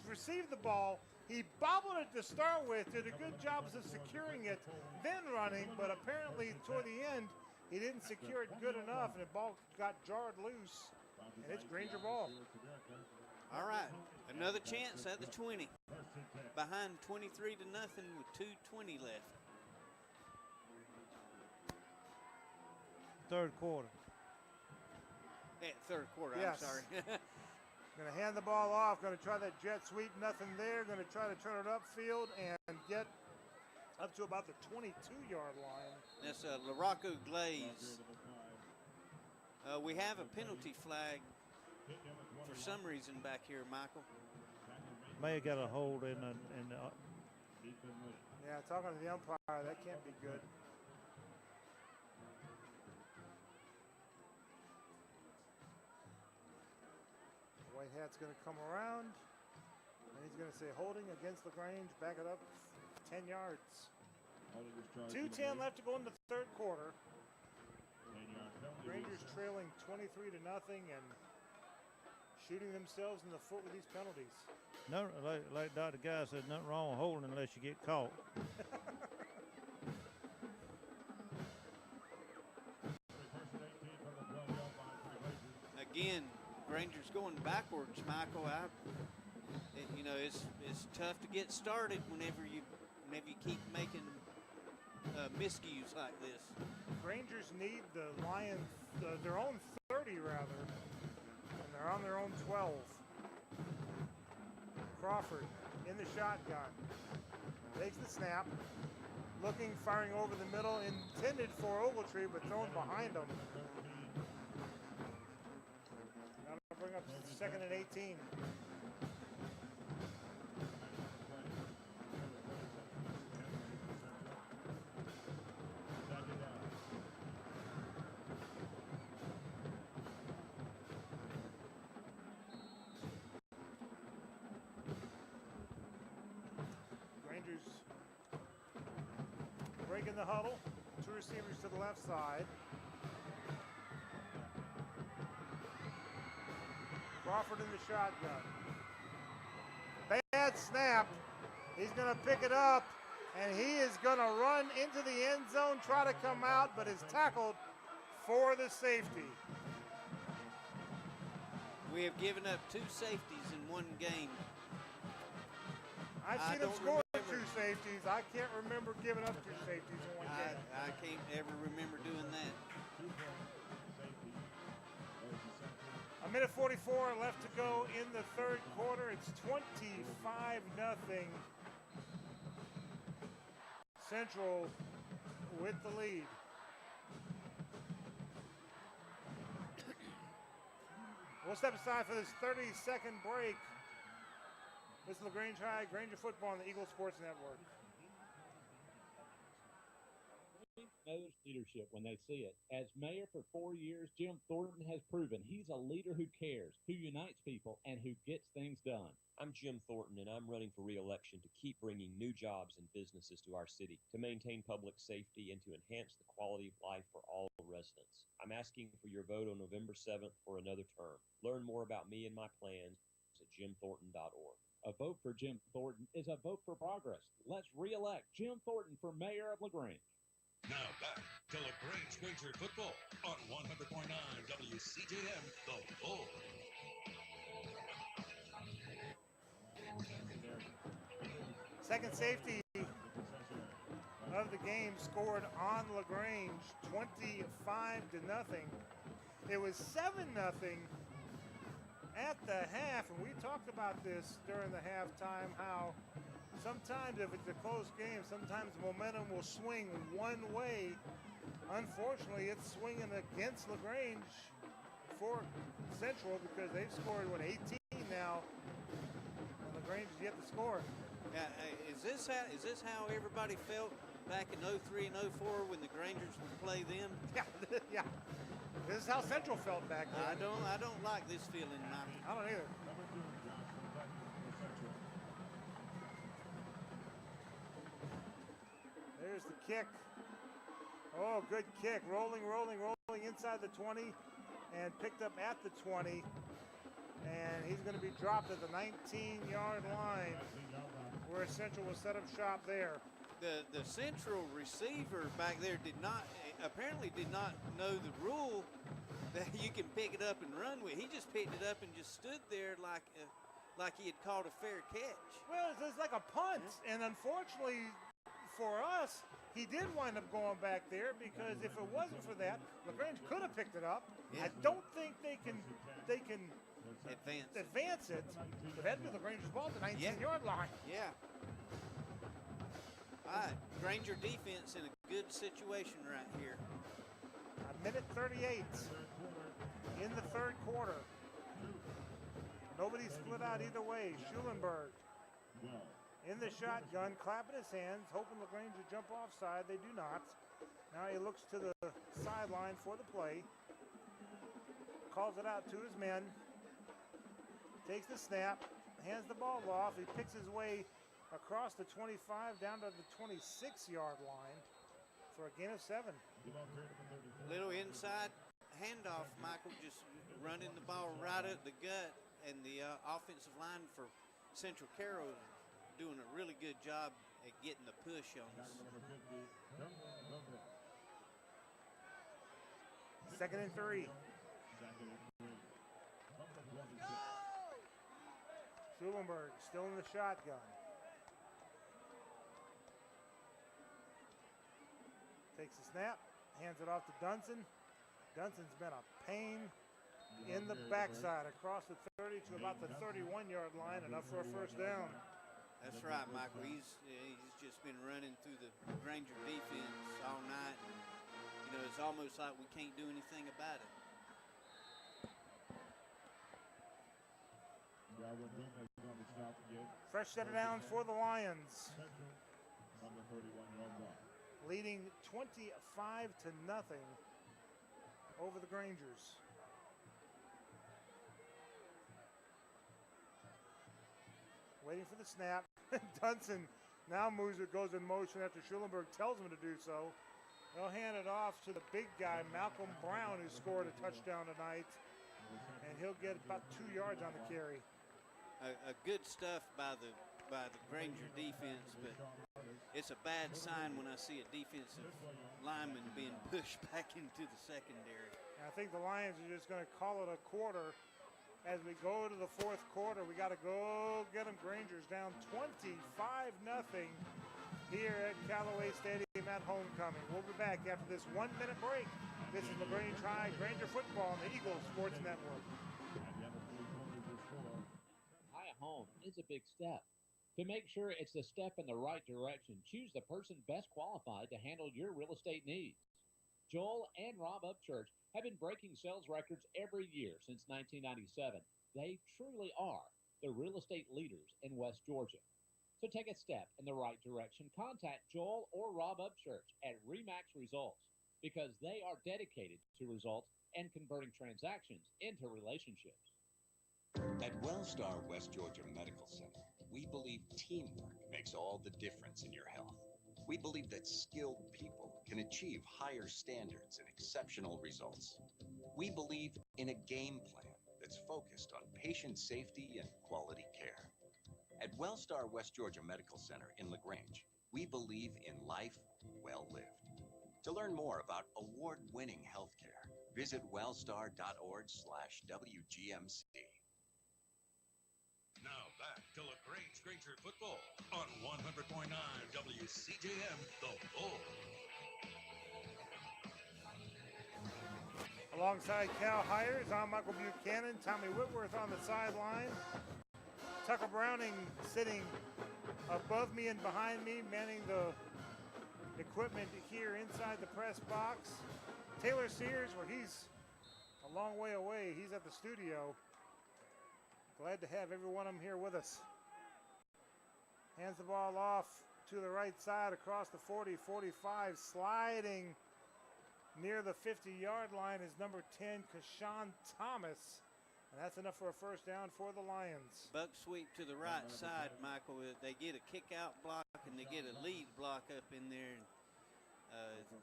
received the ball. He bobbled it to start with, did a good job of securing it, then running, but apparently toward the end, he didn't secure it good enough, and the ball got jarred loose, and it's Granger ball. All right, another chance at the 20. Behind 23-0 with 2:20 left. Third quarter. Yeah, third quarter, Yes. I'm sorry. Going to hand the ball off, going to try that jet sweep, nothing there. Going to try to turn it upfield and get up to about the 22-yard line. That's LaRocco Glaze. We have a penalty flag for some reason back here, Michael. May have got a hold in the Yeah, talking to the umpire, that can't be good. White hat's going to come around, and he's going to say holding against LaGrange, back it up 10 yards. 2:10 left to go in the third quarter. Rangers trailing 23-0 and shooting themselves in the foot with these penalties. No, like Dr. Guy said, nothing wrong with holding unless you get caught. Again, Granger's going backwards, Michael. It's tough to get started whenever you keep making miscues like this. Rangers need the Lions, their own 30 rather, and they're on their own 12. Crawford in the shotgun. Takes the snap. Looking, firing over the middle, intended for Ogletree, but thrown behind him. That'll bring up 2nd and 18. Rangers breaking the huddle. 2 receivers to the left side. Crawford in the shotgun. Bad snap. He's going to pick it up, and he is going to run into the end zone, try to come out, but is tackled for the safety. We have given up 2 safeties in one game. I've seen him score 2 safeties. I can't remember giving up 2 safeties in one game. I can't ever remember doing that. A minute 44 left to go in the 3rd quarter. It's 25-0. Central with the lead. We'll step aside for this 30-second break. This is LaGrange High, Granger football on the Eagle Sports Network. Knows leadership when they see it. As mayor for 4 years, Jim Thornton has proven he's a leader who cares, who unites people, and who gets things done. I'm Jim Thornton, and I'm running for re-election to keep bringing new jobs and businesses to our city, to maintain public safety, and to enhance the quality of life for all residents. I'm asking for your vote on November 7th for another term. Learn more about me and my plans at jimthornton.org. A vote for Jim Thornton is a vote for progress. Let's re-elect Jim Thornton for mayor of LaGrange. Now back to LaGrange Granger football on 100.9 WCJM, The Bull. Second safety of the game scored on LaGrange, 25-0. It was 7-0 at the half, and we talked about this during the halftime, how sometimes if it's a close game, sometimes momentum will swing one way. Unfortunately, it's swinging against LaGrange for Central because they've scored, 18 now, and LaGrange is yet to score. Is this how everybody felt back in 03 and 04 when the Grangers would play them? Yeah. This is how Central felt back then. I don't like this feeling, Mike. I don't either. There's the kick. Oh, good kick. Rolling inside the 20 and picked up at the 20. And he's going to be dropped at the 19-yard line where Central will set up shop there. The Central receiver back there apparently did not know the rule that you can pick it up and run with. He just picked it up and just stood there like he had caught a fair catch. Well, it's like a punt, and unfortunately for us, he did wind up going back there because if it wasn't for that, LaGrange could have picked it up. Yeah. I don't think they can advance it. But that'd be LaGrange's ball at the 19-yard line. Yeah. All right, Granger defense in a good situation right here. A minute 38 in the 3rd quarter. Nobody split out either way. Schulenberg in the shotgun, clapping his hands, hoping LaGrange would jump offside. They do not. Now he looks to the sideline for the play. Calls it out to his men. Takes the snap, hands the ball off. He picks his way across the 25 down to the 26-yard line for a gain of 7. Little inside handoff, Michael, just running the ball right up the gut, and the offensive line for Central Carroll doing a really good job at getting the push on us. 2nd and 3. Schulenberg still in the shotgun. Takes the snap, hands it off to Dunson. Dunson's been a pain in the backside across the 30 to about the 31-yard line, enough for a first down. That's right, Michael. He's just been running through the Granger defense all night. And, it's almost like we can't do anything about it. Fresh set of downs for the Lions. Leading 25-0 over the Grangers. Waiting for the snap. Dunson now moves it, goes in motion after Schulenberg tells him to do so. They'll hand it off to the big guy, Malcolm Brown, who scored a touchdown tonight. And he'll get about 2 yards on the carry. A good stuff by the Granger defense, but it's a bad sign when I see a defensive lineman being pushed back into the secondary. And I think the Lions are just going to call it a quarter. As we go to the fourth quarter, we got to go get them. Granger's down 25-0 here at Callaway Stadium at homecoming. We'll be back after this 1-minute break. This is LaGrange High Granger football on the Eagles Sports Network. High at home is a big step. To make sure it's the step in the right direction, choose the person best qualified to handle your real estate needs. Joel and Rob Upchurch have been breaking sales records every year since 1997. They truly are the real estate leaders in West Georgia. So take a step in the right direction. Contact Joel or Rob Upchurch at Remax Results because they are dedicated to results and converting transactions into relationships. At Wellstar West Georgia Medical Center, we believe teamwork makes all the difference in your health. We believe that skilled people can achieve higher standards and exceptional results. We believe in a game plan that's focused on patient safety and quality care. At Wellstar West Georgia Medical Center in LaGrange, we believe in life well lived. To learn more about award-winning healthcare, visit wellstar.org/WGMC. Now back to LaGrange Granger football on 100.9 WCJM, The Bull. Alongside Cal Hires, I'm Michael Buchanan. Tommy Whitworth on the sideline. Tucker Browning sitting above me and behind me, manning the equipment here inside the press box. Taylor Sears, where he's a long way away, he's at the studio. Glad to have every one of them here with us. Hands the ball off to the right side across the 40-45, sliding near the 50-yard line is number 10, Kashawn Thomas. And that's enough for a first down for the Lions. Buck sweep to the right side, Michael. They get a kick-out block and they get a lead block up in there.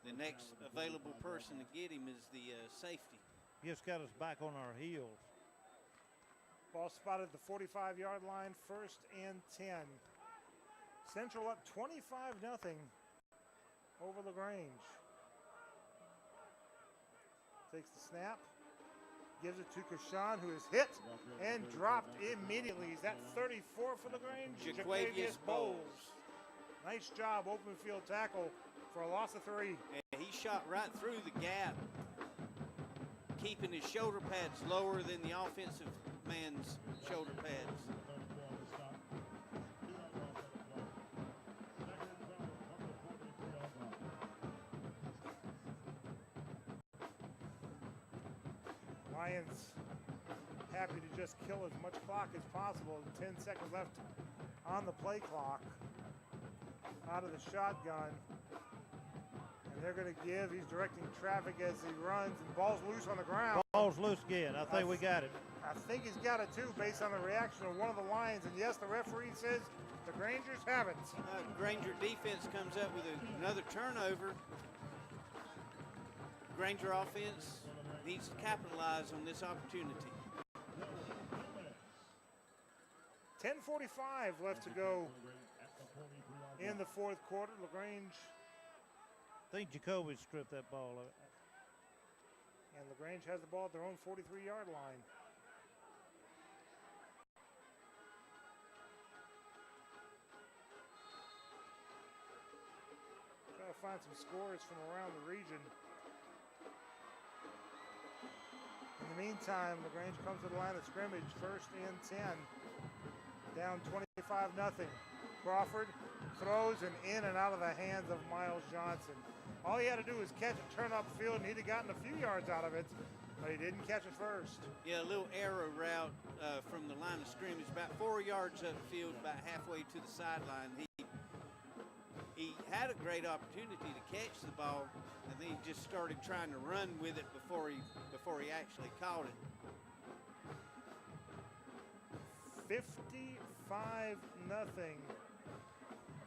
The next available person to get him is the safety. Just got us back on our heels. Ball spotted at the 45-yard line, first and 10. Central up 25-0 over LaGrange. Takes the snap, gives it to Kashawn, who is hit and dropped immediately. He's at 34 for LaGrange. Jaquavius Bowles. Nice job, open field tackle for a loss of 3. And he shot right through the gap, keeping his shoulder pads lower than the offensive man's shoulder pads. Lions happy to just kill as much clock as possible. 10 seconds left on the play clock. Out of the shotgun. And they're going to give. He's directing traffic as he runs. And ball's loose on the ground. Ball's loose again. I think we got it. I think he's got it too, based on the reaction of one of the Lions. And yes, the referee says the Grangers have it. Granger defense comes up with another turnover. Granger offense needs to capitalize on this opportunity. 10:45 left to go in the fourth quarter. LaGrange. I think Jacoby stripped that ball out. And LaGrange has the ball at their own 43-yard line. Try to find some scores from around the region. In the meantime, LaGrange comes to the line of scrimmage, first and 10. Down 25-0. Crawford throws and in and out of the hands of Miles Johnson. All he had to do was catch it, turn upfield, and he'd have gotten a few yards out of it, but he didn't catch it first. Yeah, a little arrow route from the line of scrimmage, about 4 yards upfield, about halfway to the sideline. He had a great opportunity to catch the ball. I think he just started trying to run with it before he actually caught it. 55-0.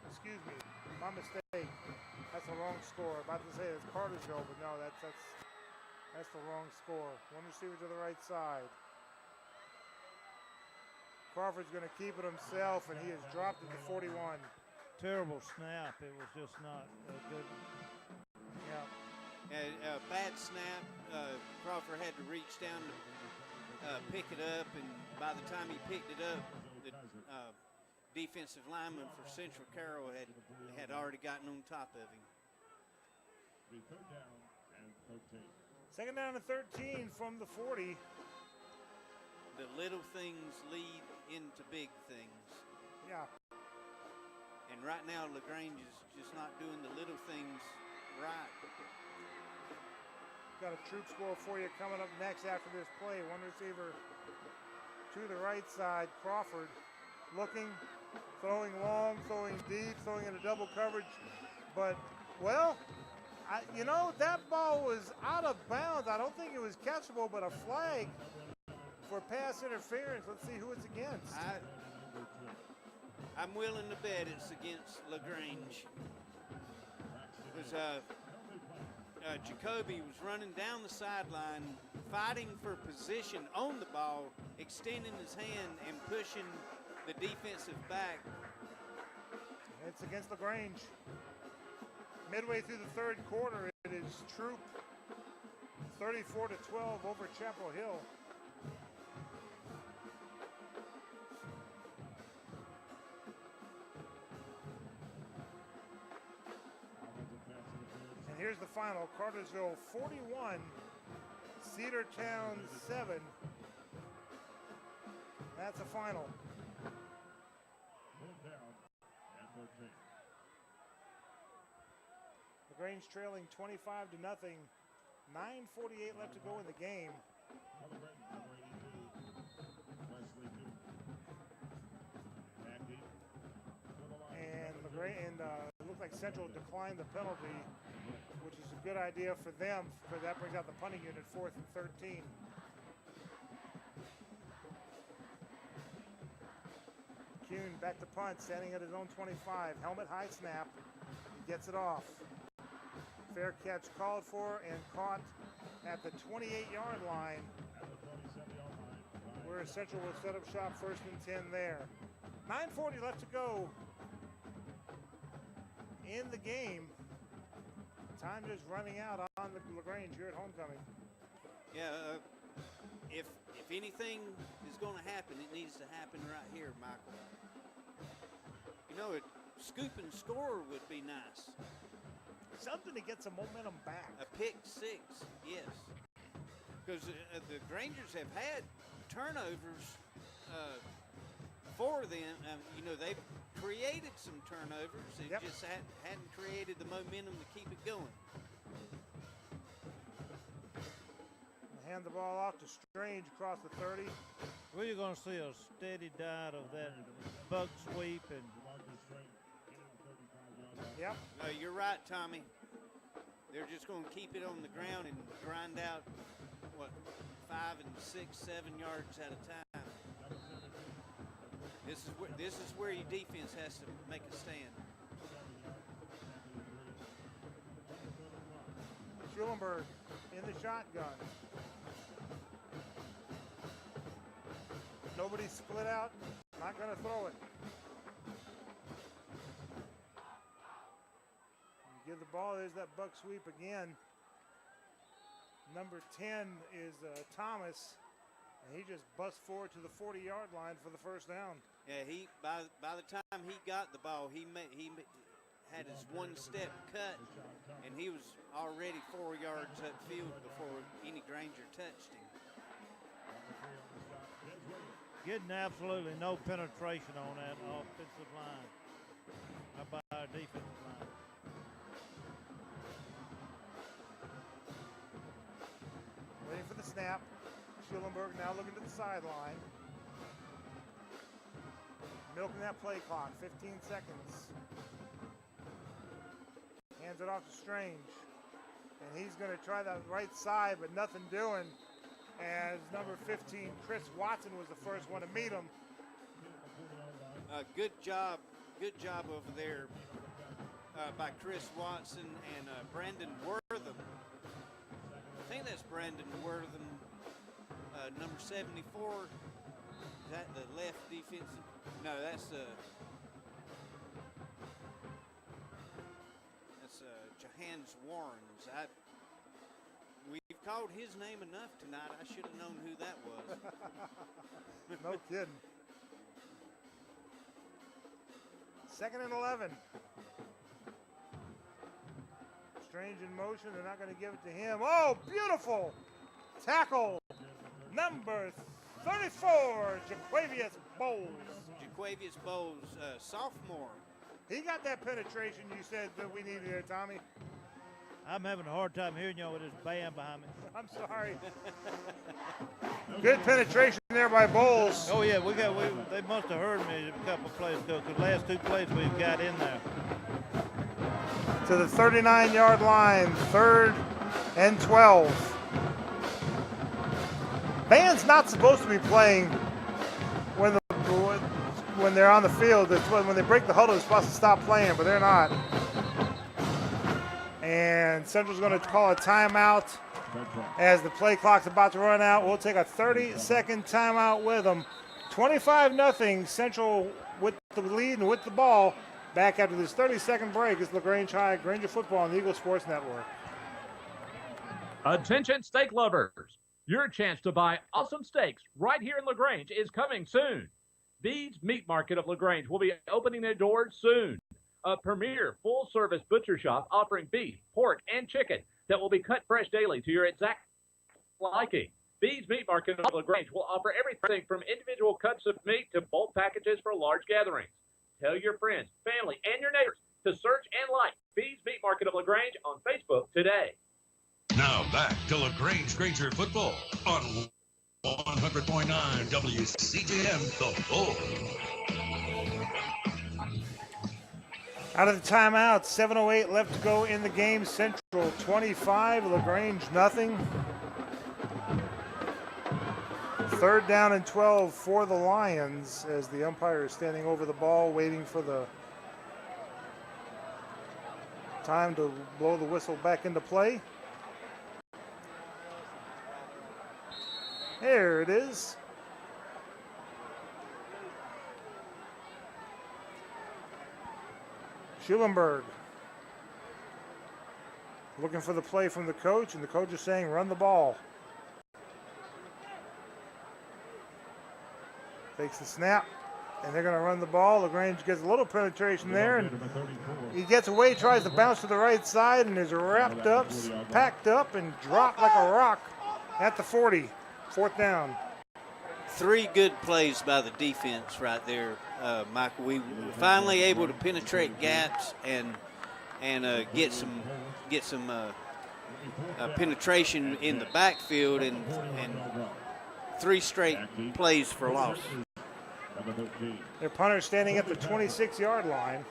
Excuse me, my mistake. That's the wrong score. About to say it's Cartersville, but no, that's the wrong score. One receiver to the right side. Crawford's going to keep it himself, and he has dropped it to 41. Terrible snap. It was just not a good. Yeah. Bad snap. Crawford had to reach down to pick it up, and by the time he picked it up, the defensive lineman for Central Carroll had already gotten on top of him. Second down and 13 from the 40. The little things lead into big things. Yeah. And right now, LaGrange is just not doing the little things right. Got a troop score for you coming up next after this play. One receiver to the right side. Crawford looking, throwing long, throwing deep, throwing into double coverage. But, well, that ball was out of bounds. I don't think it was catchable, but a flag for pass interference. Let's see who it's against. I'm willing to bet it's against LaGrange. Because Jacoby was running down the sideline, fighting for position on the ball, extending his hand and pushing the defensive back. It's against LaGrange. Midway through the third quarter, it is Troop 34-12 over Chapel Hill. And here's the final. Cartersville 41, Cedartown 7. That's a final. LaGrange trailing 25-0. 9:48 left to go in the game. And it looked like Central declined the penalty, which is a good idea for them, because that brings out the punting unit 4th and 13. Kuhn back to punt, standing at his own 25. Helmet high snap. He gets it off. Fair catch called for and caught at the 28-yard line, where Central will set up shop 1st and 10 there. 9:40 left to go in the game. Time is running out on the LaGrange here at homecoming. Yeah, if anything is going to happen, it needs to happen right here, Michael. A scoop and score would be nice. Something to get some momentum back. A pick six, yes. Because the Grangers have had turnovers for them. They've created some turnovers. They just hadn't created the momentum to keep it going. Hand the ball off to Strange across the 30. We're going to see a steady diet of that bug sweep and. Yep. No, you're right, Tommy. They're just going to keep it on the ground and grind out 5 and 6, 7 yards at a time. This is where your defense has to make a stand. Schulenberg in the shotgun. Nobody split out. Not going to throw it. Give the ball. There's that buck sweep again. Number 10 is Thomas, and he just busts forward to the 40-yard line for the first down. Yeah, by the time he got the ball, he had his one-step cut, and he was already 4 yards upfield before any Granger touched him. Getting absolutely no penetration on that offensive line. our defensive line. Waiting for the snap. Schulenberg now looking to the sideline. Milking that play clock, 15 seconds. Hands it off to Strange. And he's going to try the right side, but nothing doing. As number 15, Chris Watson, was the first one to meet him. Good job over there by Chris Watson and Brandon Wortham. I think that's Brandon Wortham, number 74. Is that the left defensive? No, that's Johannes Warrens. We've called his name enough tonight. I should have known who that was. No kidding. 2nd and 11. Strange in motion. They're not going to give it to him. Oh, beautiful tackle. Number 34, Jaquavius Bowles. Jaquavius Bowles, sophomore. He got that penetration you said that we needed there, Tommy. I'm having a hard time hearing y'all with this band behind me. I'm sorry. Good penetration there by Bowles. Oh yeah, they must have heard me a couple of plays ago, because the last 2 plays we've got in there. To the 39-yard line, 3rd and 12. Band's not supposed to be playing when they're on the field. It's when they break the huddle, they're supposed to stop playing, but they're not. And Central's going to call a timeout as the play clock's about to run out. We'll take a 30-second timeout with them. 25-0, Central with the lead and with the ball. Back after this 30-second break is LaGrange High, Granger football on the Eagle Sports Network. Attention steak lovers. Your chance to buy awesome steaks right here in LaGrange is coming soon. Bede's Meat Market of LaGrange will be opening their doors soon. A premier full-service butcher shop offering beef, pork, and chicken that will be cut fresh daily to your exact liking. Bede's Meat Market of LaGrange will offer everything from individual cuts of meat to bulk packages for large gatherings. Tell your friends, family, and your neighbors to search and like Bede's Meat Market of LaGrange on Facebook today. Now back to LaGrange Granger football on 100.9 WCJM The Bull. Out of the timeout, 7:08 left to go in the game. Central 25, LaGrange nothing. 3rd down and 12 for the Lions as the umpire is standing over the ball waiting for the time to blow the whistle back into play. There it is. Schulenberg looking for the play from the coach, and the coach is saying run the ball. Takes the snap, and they're going to run the ball. LaGrange gets a little penetration there, and he gets away, tries to bounce to the right side, and is wrapped up, packed up, and dropped like a rock at the 40. 4th down. 3 good plays by the defense right there, Michael. We were finally able to penetrate gaps and get some penetration in the backfield and 3 straight plays for loss. Their punter standing at the 26-yard line.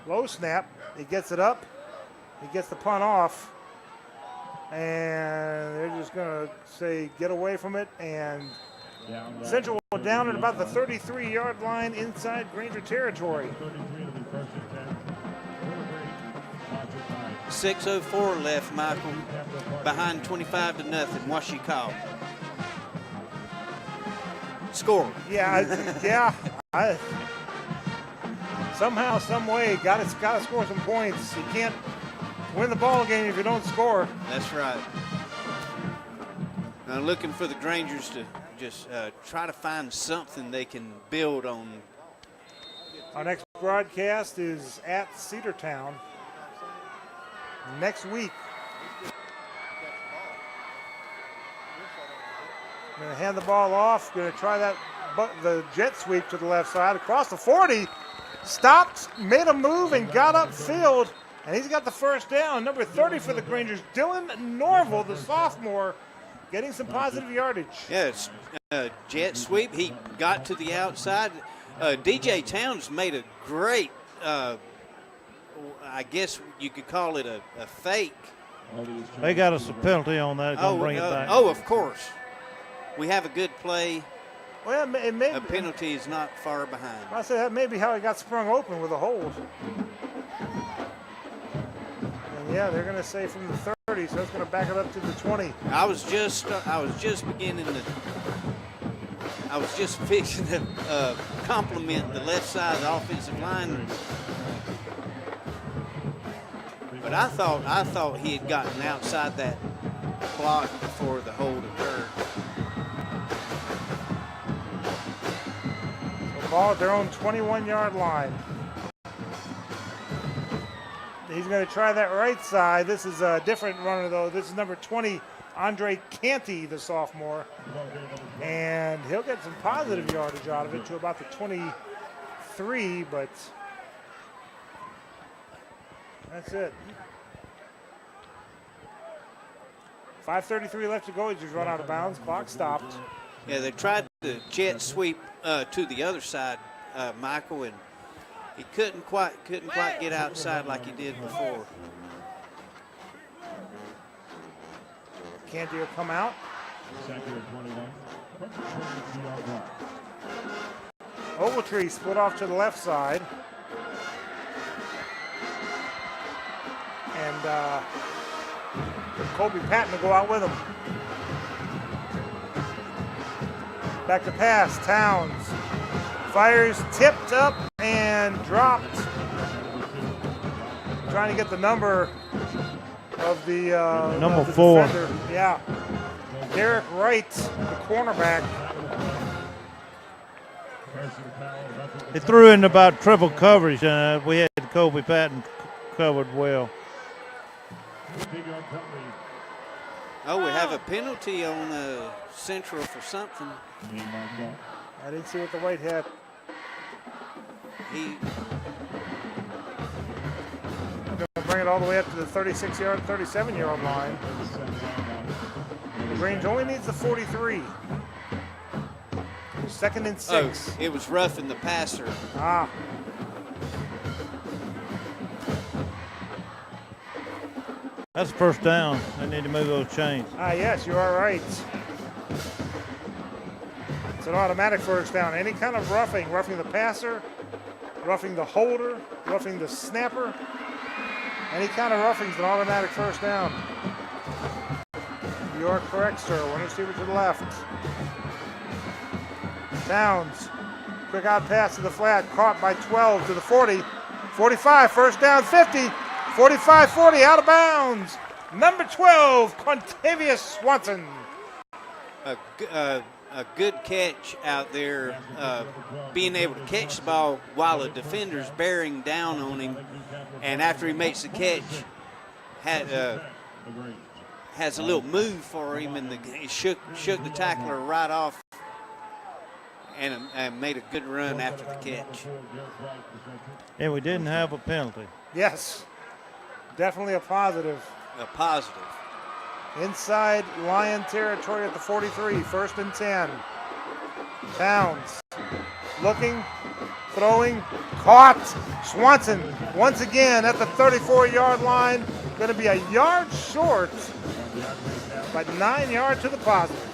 Low snap. He gets it up. He gets the punt off. And they're just going to say get away from it. And Central down at about the 33-yard line inside Granger territory. 6:04 left, Michael. Behind 25-0. What you call? Score. Yeah, somehow, some way, got to score some points. You can't win the ball game if you don't score. That's right. Now looking for the Grangers to just try to find something they can build on. Our next broadcast is at Cedartown next week. I'm going to hand the ball off. Going to try that the jet sweep to the left side across the 40. Stopped, made a move, and got upfield. And he's got the first down. Number 30 for the Rangers, Dylan Norville, the sophomore, getting some positive yardage. Yes, jet sweep. He got to the outside. DJ Towns made a great, I guess you could call it a fake. They got us a penalty on that. Gonna bring it back. Oh, of course. We have a good play. Well, it may, a penalty is not far behind. I said that may be how he got sprung open with a hold. And yeah, they're going to say from the 30, so it's going to back it up to the 20. I was just fixing to compliment the left side of the offensive line. But I thought he had gotten outside that block before the hold occurred. Ball at their own 21-yard line. He's going to try that right side. This is a different runner, though. This is number 20, Andre Canty, the sophomore. And he'll get some positive yardage out of it to about the 23, but that's it. 5:33 left to go. He just run out of bounds. Clock stopped. Yeah, they tried to jet sweep to the other side, Michael, and he couldn't quite get outside like he did before. Canty will come out. Ogletree split off to the left side. And Kobe Patton to go out with him. Back to pass, Towns. Fires, tipped up and dropped. Trying to get the number of the number of the 4. defender. Yeah. Derek Wright, the cornerback. He threw in about triple coverage, and we had Kobe Patton covered well. Oh, we have a penalty on Central for something. I didn't see what the white had. He Gonna bring it all the way up to the 36-yard, 37-yard line. LaGrange only needs the 43. 2nd and 6. Oh, it was roughing the passer. Ah. That's first down. They need to move those chains. Ah, yes, you are right. It's an automatic first down. Any kind of roughing the passer, roughing the holder, roughing the snapper, any kind of roughing is an automatic first down. You are correct, sir. One receiver to the left. Towns, quick out pass to the flat, caught by 12 to the 40, 45, first down, 50, 45, 40, out of bounds. Number 12, Quintavious Swanson. A good catch out there, being able to catch the ball while a defender's bearing down on him, and after he makes the catch, has a little move for him, and he shook the tackler right off, and made a good run after the catch. And we didn't have a penalty. Yes, definitely a positive. A positive. Inside Lion territory at the 43, 1st and 10. Towns looking, throwing, caught. Swanson once again at the 34-yard line. Going to be a yard short, but 9 yards to the positive.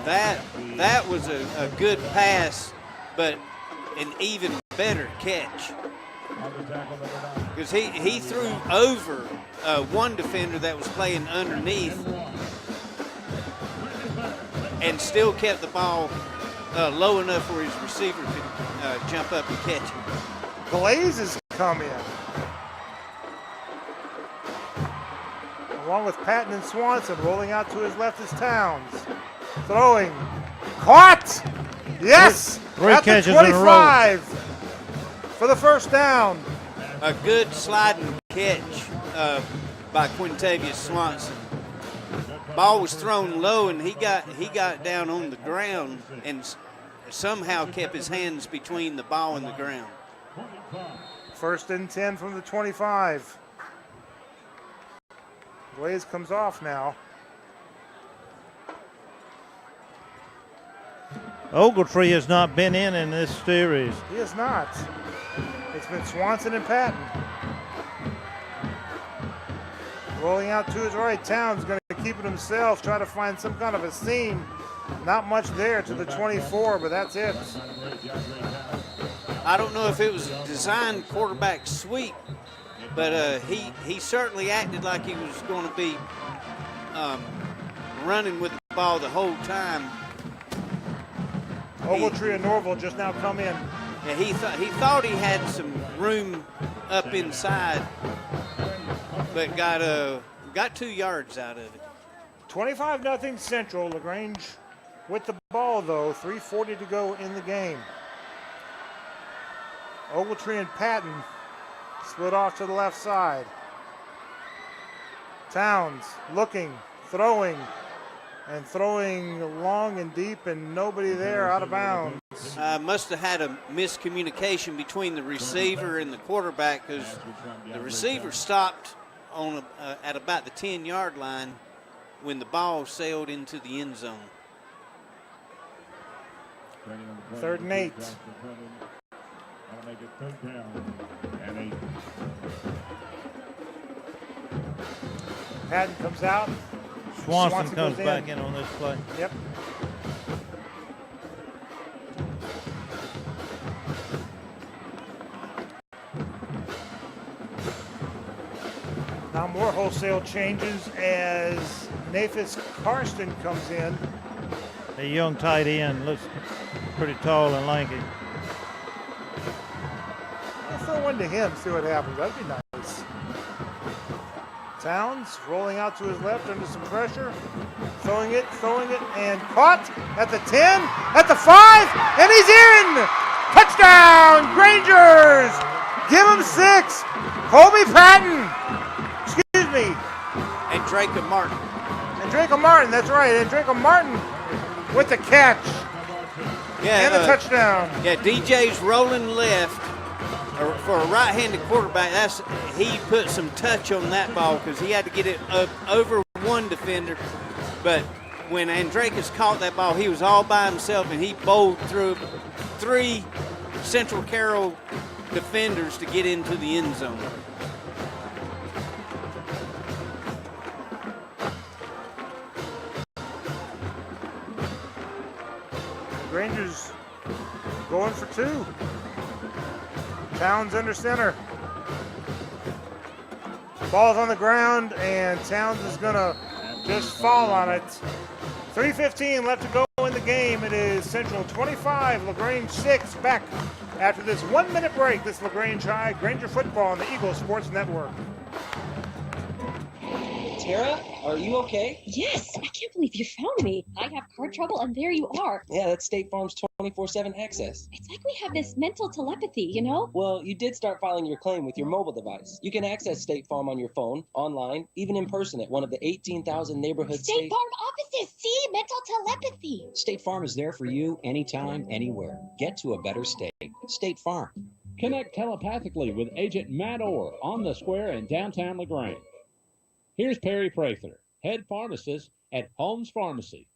That was a good pass, but an even better catch. Because he threw over one defender that was playing underneath and still kept the ball low enough where his receiver could jump up and catch it. Glazes come in. Along with Patton and Swanson, rolling out to his left is Towns. Throwing. Caught! Yes! Three at catches the in a row. 25 for the first down. A good sliding catch by Quintavious Swanson. Ball was thrown low, and he got down on the ground, and somehow kept his hands between the ball and the ground. 1st and 10 from the 25. Blaze comes off now. Ogletree has not been in this series. He is not. It's been Swanson and Patton. Rolling out to his right. Towns going to keep it himself, try to find some kind of a seam. Not much there to the 24, but that's it. I don't know if it was a designed quarterback sweep, but he certainly acted like he was going to be running with the ball the whole time. Ogletree and Norville just now come in. Yeah, he thought he had some room up inside, but got 2 yards out of it. 25-0 Central. LaGrange with the ball, though. 3:40 to go in the game. Ogletree and Patton split off to the left side. Towns looking, throwing long and deep, and nobody there, out of bounds. Must have had a miscommunication between the receiver and the quarterback, because the receiver stopped on at about the 10-yard line when the ball sailed into the end zone. 3rd and 8. Patton comes out. Swanson comes back in on this play. Yep. Now more wholesale changes as Nafis Karsten comes in. A young tight end, looks pretty tall and lanky. I'll throw one to him, see what happens. That'd be nice. Towns rolling out to his left under some pressure. Throwing it, and caught at the 10, at the 5, and he's in! Touchdown, Grangers! Give him 6. Colby Patton. Excuse me. And Draco Martin. That's right. And Draco Martin with the catch. Yeah, and the touchdown. Yeah, DJ's rolling left. For a right-handed quarterback, he put some touch on that ball because he had to get it up over one defender. But when Andrakis caught that ball, he was all by himself, and he bowled through 3 Central Carroll defenders to get into the end zone. Rangers going for 2. Towns under center. Ball's on the ground, and Towns is going to just fall on it. 3:15 left to go in the game. It is Central 25, LaGrange 6. Back after this 1-minute break. This LaGrange High, Granger football on the Eagle Sports Network. Tara, are you okay? Yes, I can't believe you found me. I have car trouble, and there you are. Yeah, that's State Farm's 24/7 access. It's like we have this mental telepathy, you know? Well, you did start filing your claim with your mobile device. You can access State Farm on your phone, online, even in person at one of the 18,000 neighborhood State Farm offices. See, mental telepathy. State Farm is there for you anytime, anywhere. Get to a better state. State Farm. Connect telepathically with Agent Matt Orr on the square in downtown LaGrange. Here's Perry Prather, head pharmacist at Holmes Pharmacy.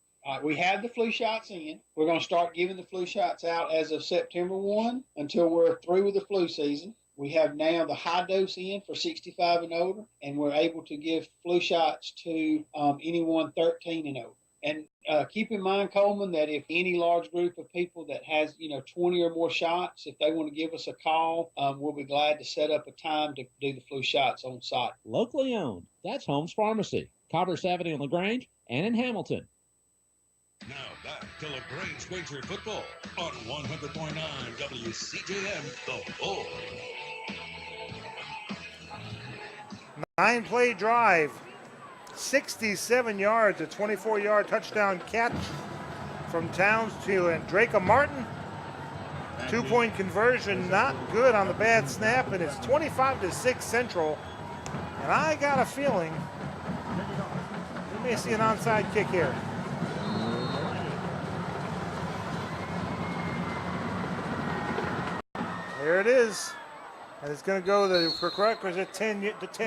We have the flu shots in. We're going to start giving the flu shots out as of September 1 until we're through with the flu season. We have now the high dose in for 65 and older, and we're able to give flu shots to anyone 13 and over. And keep in mind, Coleman, that if any large group of people that has, 20 or more shots, if they want to give us a call, we'll be glad to set up a time to do the flu shots on site. Locally owned. That's Holmes Pharmacy, Commerce Avenue in LaGrange and in Hamilton. Now back to LaGrange Granger football on 100.9 WCJM, The Bull. 9-play drive. 67 yards, a 24-yard touchdown catch from Towns to Draco Martin. 2-point conversion, not good on the bad snap, and it's 25-6 Central. And I got a feeling we may see an onside kick here. There it is. And it's going to go for Rutgers at 10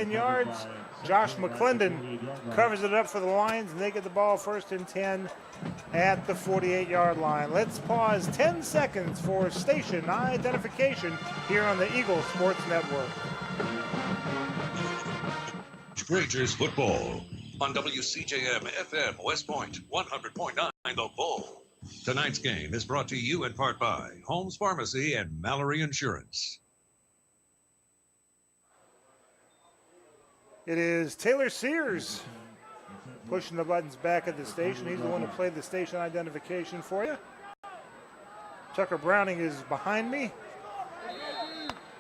yards. Josh McClendon covers it up for the Lions, and they get the ball first and 10 at the 48-yard line. Let's pause 10 seconds for station identification here on the Eagle Sports Network. Rangers football on WCJM FM West Point 100.9 The Bull. Tonight's game is brought to you in part by Holmes Pharmacy and Mallory Insurance. It is Taylor Sears pushing the buttons back at the station. He's the one who played the station identification for you. Tucker Browning is behind me,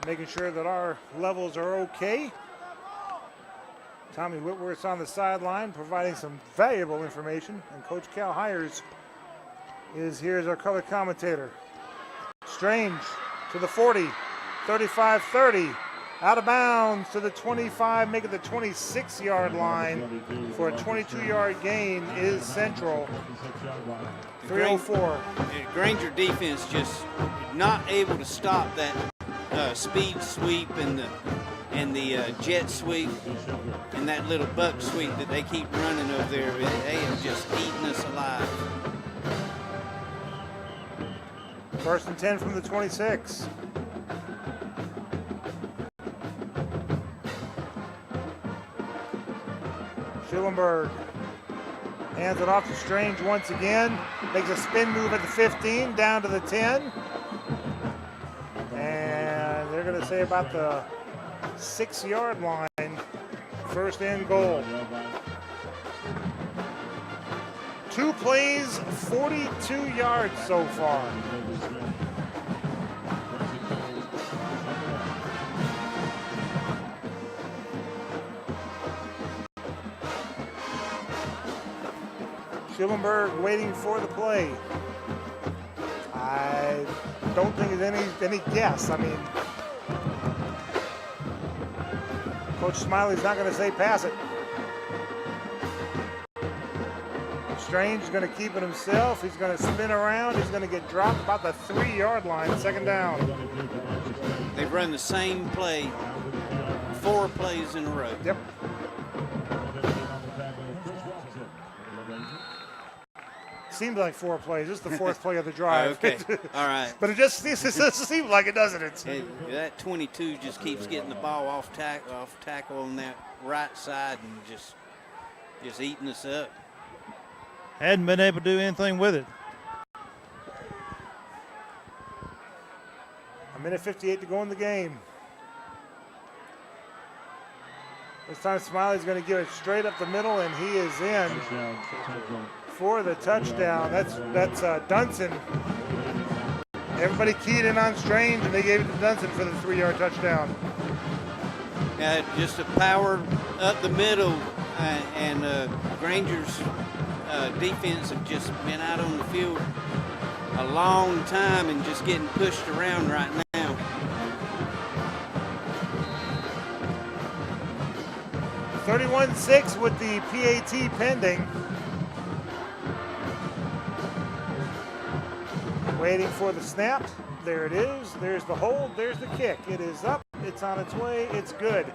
making sure that our levels are okay. Tommy Whitworth's on the sideline providing some valuable information, and Coach Cal Hires is here as our color commentator. Strange to the 40, 35-30, out of bounds to the 25, making the 26-yard line for a 22-yard gain is Central. 3:04. Granger defense just not able to stop that speed sweep and the jet sweep and that little buck sweep that they keep running over there. They have just eaten us alive. First and 10 from the 26. Schulenberg hands it off to Strange once again. Makes a spin move at the 15, down to the 10. And they're going to say about the 6-yard line. First and goal. 2 plays, 42 yards so far. Schulenberg waiting for the play. I don't think it's any guess. I mean, Coach Smiley's not going to say pass it. Strange is going to keep it himself. He's going to spin around. He's going to get dropped about the 3-yard line. Second down. They've run the same play 4 plays in a row. Yep. Seems like 4 plays. This is the 4th play of the drive. Okay. All right. But it just seems like it, doesn't it? That 22 just keeps getting the ball off tackle on that right side and just eating us up. Hadn't been able to do anything with it. A minute 58 to go in the game. This time Smiley's going to give it straight up the middle, and he is in for the touchdown. That's Dunson. Everybody keyed in on Strange, and they gave it to Dunson for the 3-yard touchdown. Yeah, just a power up the middle, and Granger's defense have just been out on the field a long time and just getting pushed around right now. $31-6 with the PAT pending. Waiting for the snap. There it is. There's the hold. There's the kick. It is up. It's on its way. It's good.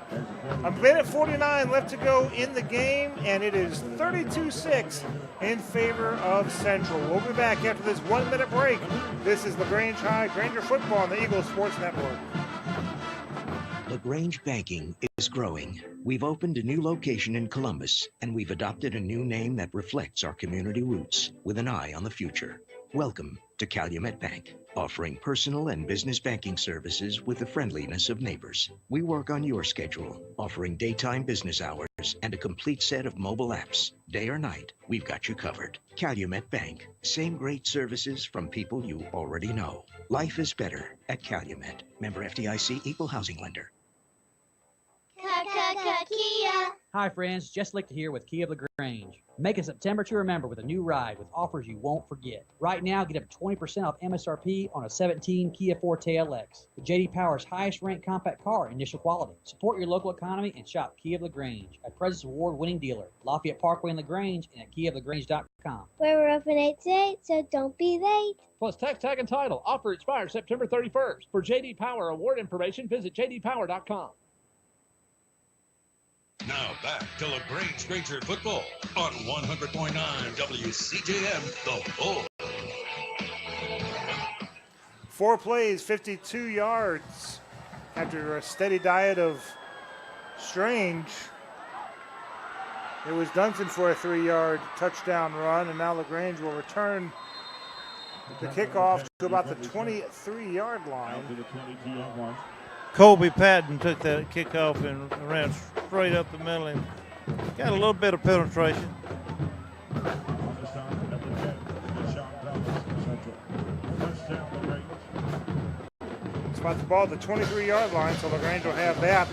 A minute 49 left to go in the game, and it is 32-6 in favor of Central. We'll be back after this 1-minute break. This is LaGrange High Granger football on the Eagle Sports Network. LaGrange Banking is growing. We've opened a new location in Columbus, and we've adopted a new name that reflects our community roots with an eye on the future. Welcome to Calumet Bank, offering personal and business banking services with the friendliness of neighbors. We work on your schedule, offering daytime business hours and a complete set of mobile apps. Day or night, we've got you covered. Calumet Bank, same great services from people you already know. Life is better at Calumet. Member FDIC, Equal Housing Lender. Kia. Hi friends, Jess Lichter here with Kia of LaGrange. Make a September to remember with a new ride with offers you won't forget. Right now, get up to 20% off MSRP on a 17 Kia Forte LX, the J.D. Power's highest-ranked compact car in initial quality. Support your local economy and shop Kia of LaGrange, a President's Award-winning dealer, Lafayette Parkway in LaGrange, and at KiaofLaGrange.com. We're open 8 to 8, so don't be late. Plus tax tag and title. Offer expires September 31st. For J.D. Power award information, visit jdpower.com. Now back to LaGrange Granger football on 100.9 WCJM, The Bull. 4 plays, 52 yards after a steady diet of Strange. It was Dunson for a 3-yard touchdown run, and now LaGrange will return the kickoff to about the 23-yard line. Colby Patton took that kickoff and ran straight up the middle and got a little bit of penetration. Spot the ball at the 23-yard line, so LaGrange will have that.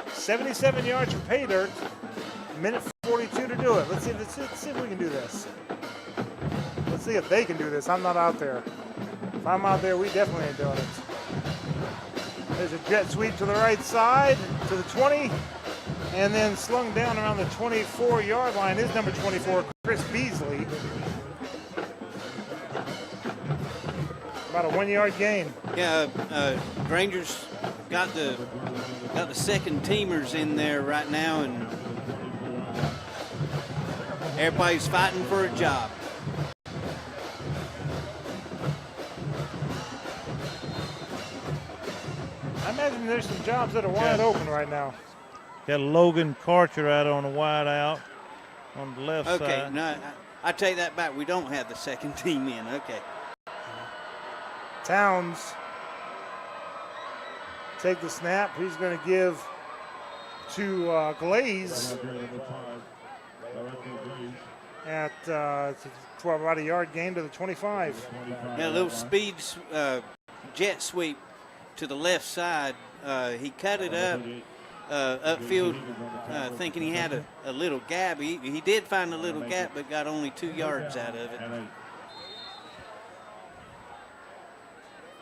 $77 yards for pay dirt. Minute 42 to do it. Let's see if we can do this. Let's see if they can do this. I'm not out there. If I'm out there, we definitely ain't doing it. There's a jet sweep to the right side, to the 20, and then slung down around the 24-yard line is number 24, Chris Beasley. About a 1-yard gain. Yeah, Granger's got the second teamers in there right now, and everybody's fighting for a job. I imagine there's some jobs that are wide open right now. Got Logan Karcher out on a wide out on the left side. Okay, no, I take that back. We don't have the second team in. Okay. Towns take the snap. He's going to give to Glaze at about a yard gain to the 25. Yeah, a little speed jet sweep to the left side. He cut it up upfield, thinking he had a little gap. He did find a little gap, but got only 2 yards out of it.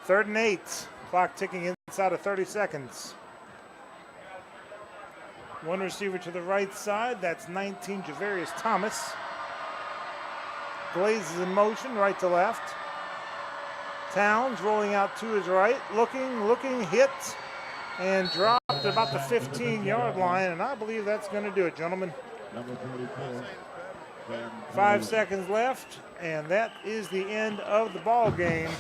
3rd and 8. Clock ticking inside of 30 seconds. One receiver to the right side. That's 19, Javarius Thomas. Glaze is in motion, right to left. Towns rolling out to his right. Looking, hit, and dropped at about the 15-yard line. And I believe that's going to do it, gentlemen. 5 seconds left, and that is the end of the ball game.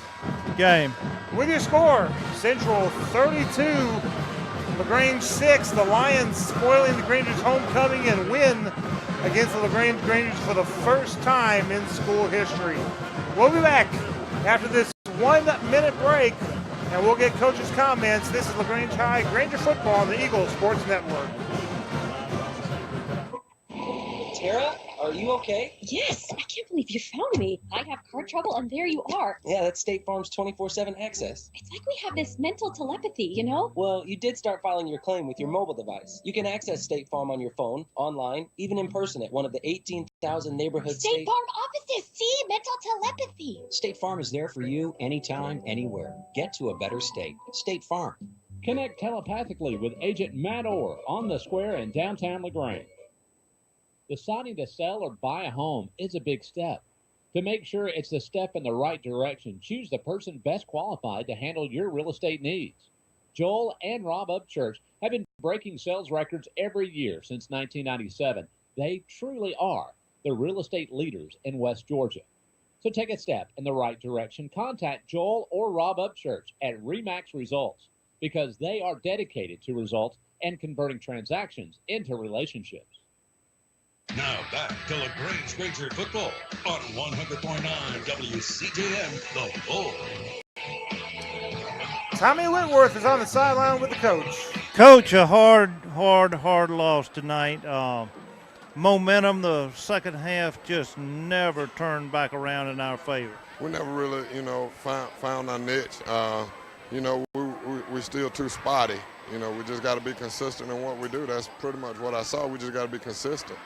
With your score, Central 32, LaGrange 6. The Lions spoiling the Grangers' homecoming and win against the LaGrange Grangers for the first time in school history. We'll be back after this 1-minute break, and we'll get coaches' comments. This is LaGrange High Granger football on the Eagle Sports Network. Tara, are you okay? Yes, I can't believe you found me. I have car trouble, and there you are. Yeah, that's State Farm's 24/7 access. It's like we have this mental telepathy, you know? Well, you did start filing your claim with your mobile device. You can access State Farm on your phone, online, even in person at one of the 18,000 neighborhood State Farm offices. See, mental telepathy. State Farm is there for you anytime, anywhere. Get to a better state. State Farm. Connect telepathically with Agent Matt Orr on the square in downtown LaGrange. Deciding to sell or buy a home is a big step. To make sure it's the step in the right direction, choose the person best qualified to handle your real estate needs. Joel and Rob Upchurch have been breaking sales records every year since 1997. They truly are the real estate leaders in West Georgia. So take a step in the right direction. Contact Joel or Rob Upchurch at RE/MAX Results because they are dedicated to results and converting transactions into relationships. Now back to LaGrange Granger football on 100.9 WCJM, The Bull. Tommy Whitworth is on the sideline with the coach. Coach, a hard loss tonight. momentum, the second half just never turned back around in our favor. We never really, found our niche. We're still too spotty. We just got to be consistent in what we do. That's pretty much what I saw. We just got to be consistent.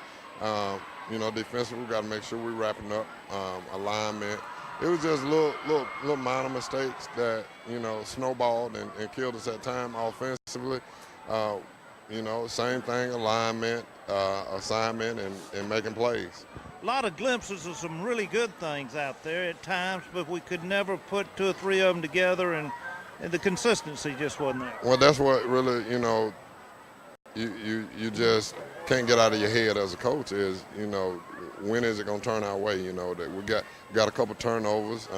Defensively, we got to make sure we're wrapping up alignment. It was just little minor mistakes that, snowballed and killed us at time offensively. Same thing, alignment, assignment, and making plays. A lot of glimpses of some really good things out there at times, but we could never put 2 or 3 of them together, and the consistency just wasn't there. Well, that's what really, you just can't get out of your head as a coach is, when is it going to turn our way? That we got a couple turnovers.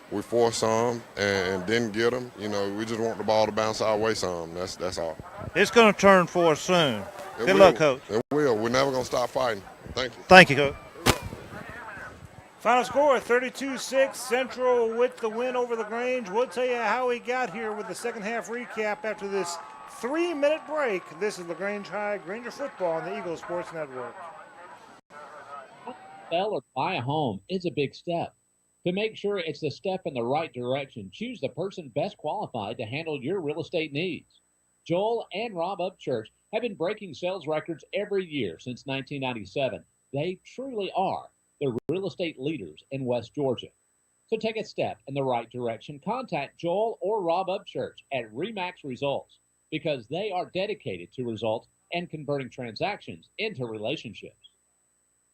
We forced some and didn't get them. We just want the ball to bounce our way some. That's all. It's going to turn for us soon. Good luck, Coach. It will. We're never going to stop fighting. Thank you. Thank you, Coach. Final score, 32-6. Central with the win over LaGrange. We'll tell you how we got here with the second half recap after this 3-minute break. This is LaGrange High Granger football on the Eagle Sports Network. Sell or buy a home is a big step. To make sure it's the step in the right direction, choose the person best qualified to handle your real estate needs. Joel and Rob Upchurch have been breaking sales records every year since 1997. They truly are the real estate leaders in West Georgia. So take a step in the right direction. Contact Joel or Rob Upchurch at RE/MAX Results because they are dedicated to results and converting transactions into relationships.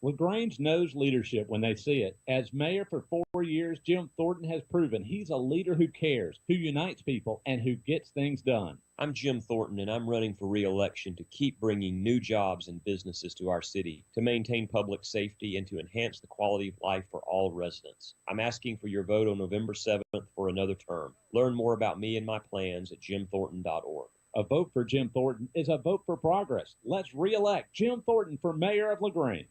LaGrange knows leadership when they see it. As mayor for 4 years, Jim Thornton has proven he's a leader who cares, who unites people, and who gets things done. I'm Jim Thornton, and I'm running for re-election to keep bringing new jobs and businesses to our city, to maintain public safety, and to enhance the quality of life for all residents. I'm asking for your vote on November 7th for another term. Learn more about me and my plans at jimthornton.org. A vote for Jim Thornton is a vote for progress. Let's re-elect Jim Thornton for mayor of LaGrange.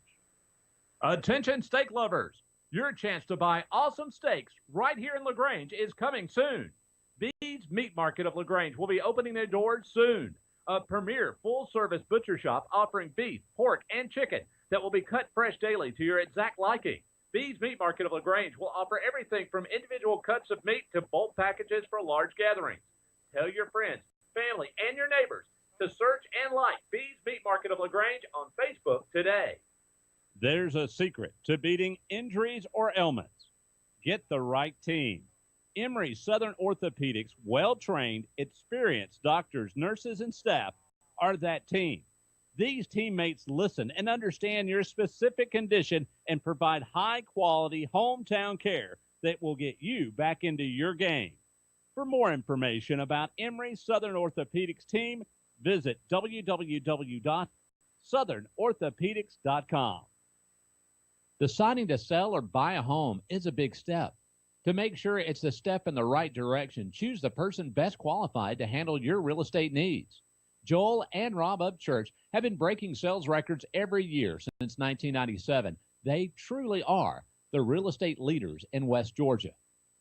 Attention steak lovers! Your chance to buy awesome steaks right here in LaGrange is coming soon. Bede's Meat Market of LaGrange will be opening their doors soon. A premier full-service butcher shop offering beef, pork, and chicken that will be cut fresh daily to your exact liking. Bede's Meat Market of LaGrange will offer everything from individual cuts of meat to bulk packages for large gatherings. Tell your friends, family, and your neighbors to search and like Bede's Meat Market of LaGrange on Facebook today. There's a secret to beating injuries or ailments. Get the right team. Emory Southern Orthopedics' well-trained, experienced doctors, nurses, and staff are that team. These teammates listen and understand your specific condition and provide high-quality hometown care that will get you back into your game. For more information about Emory Southern Orthopedics team, visit www.southernorthopedics.com. Deciding to sell or buy a home is a big step. To make sure it's the step in the right direction, choose the person best qualified to handle your real estate needs. Joel and Rob Upchurch have been breaking sales records every year since 1997. They truly are the real estate leaders in West Georgia.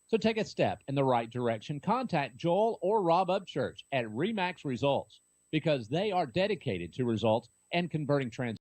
So take a step in the right direction. Contact Joel or Rob Upchurch at RE/MAX Results because they are dedicated to results and converting transactions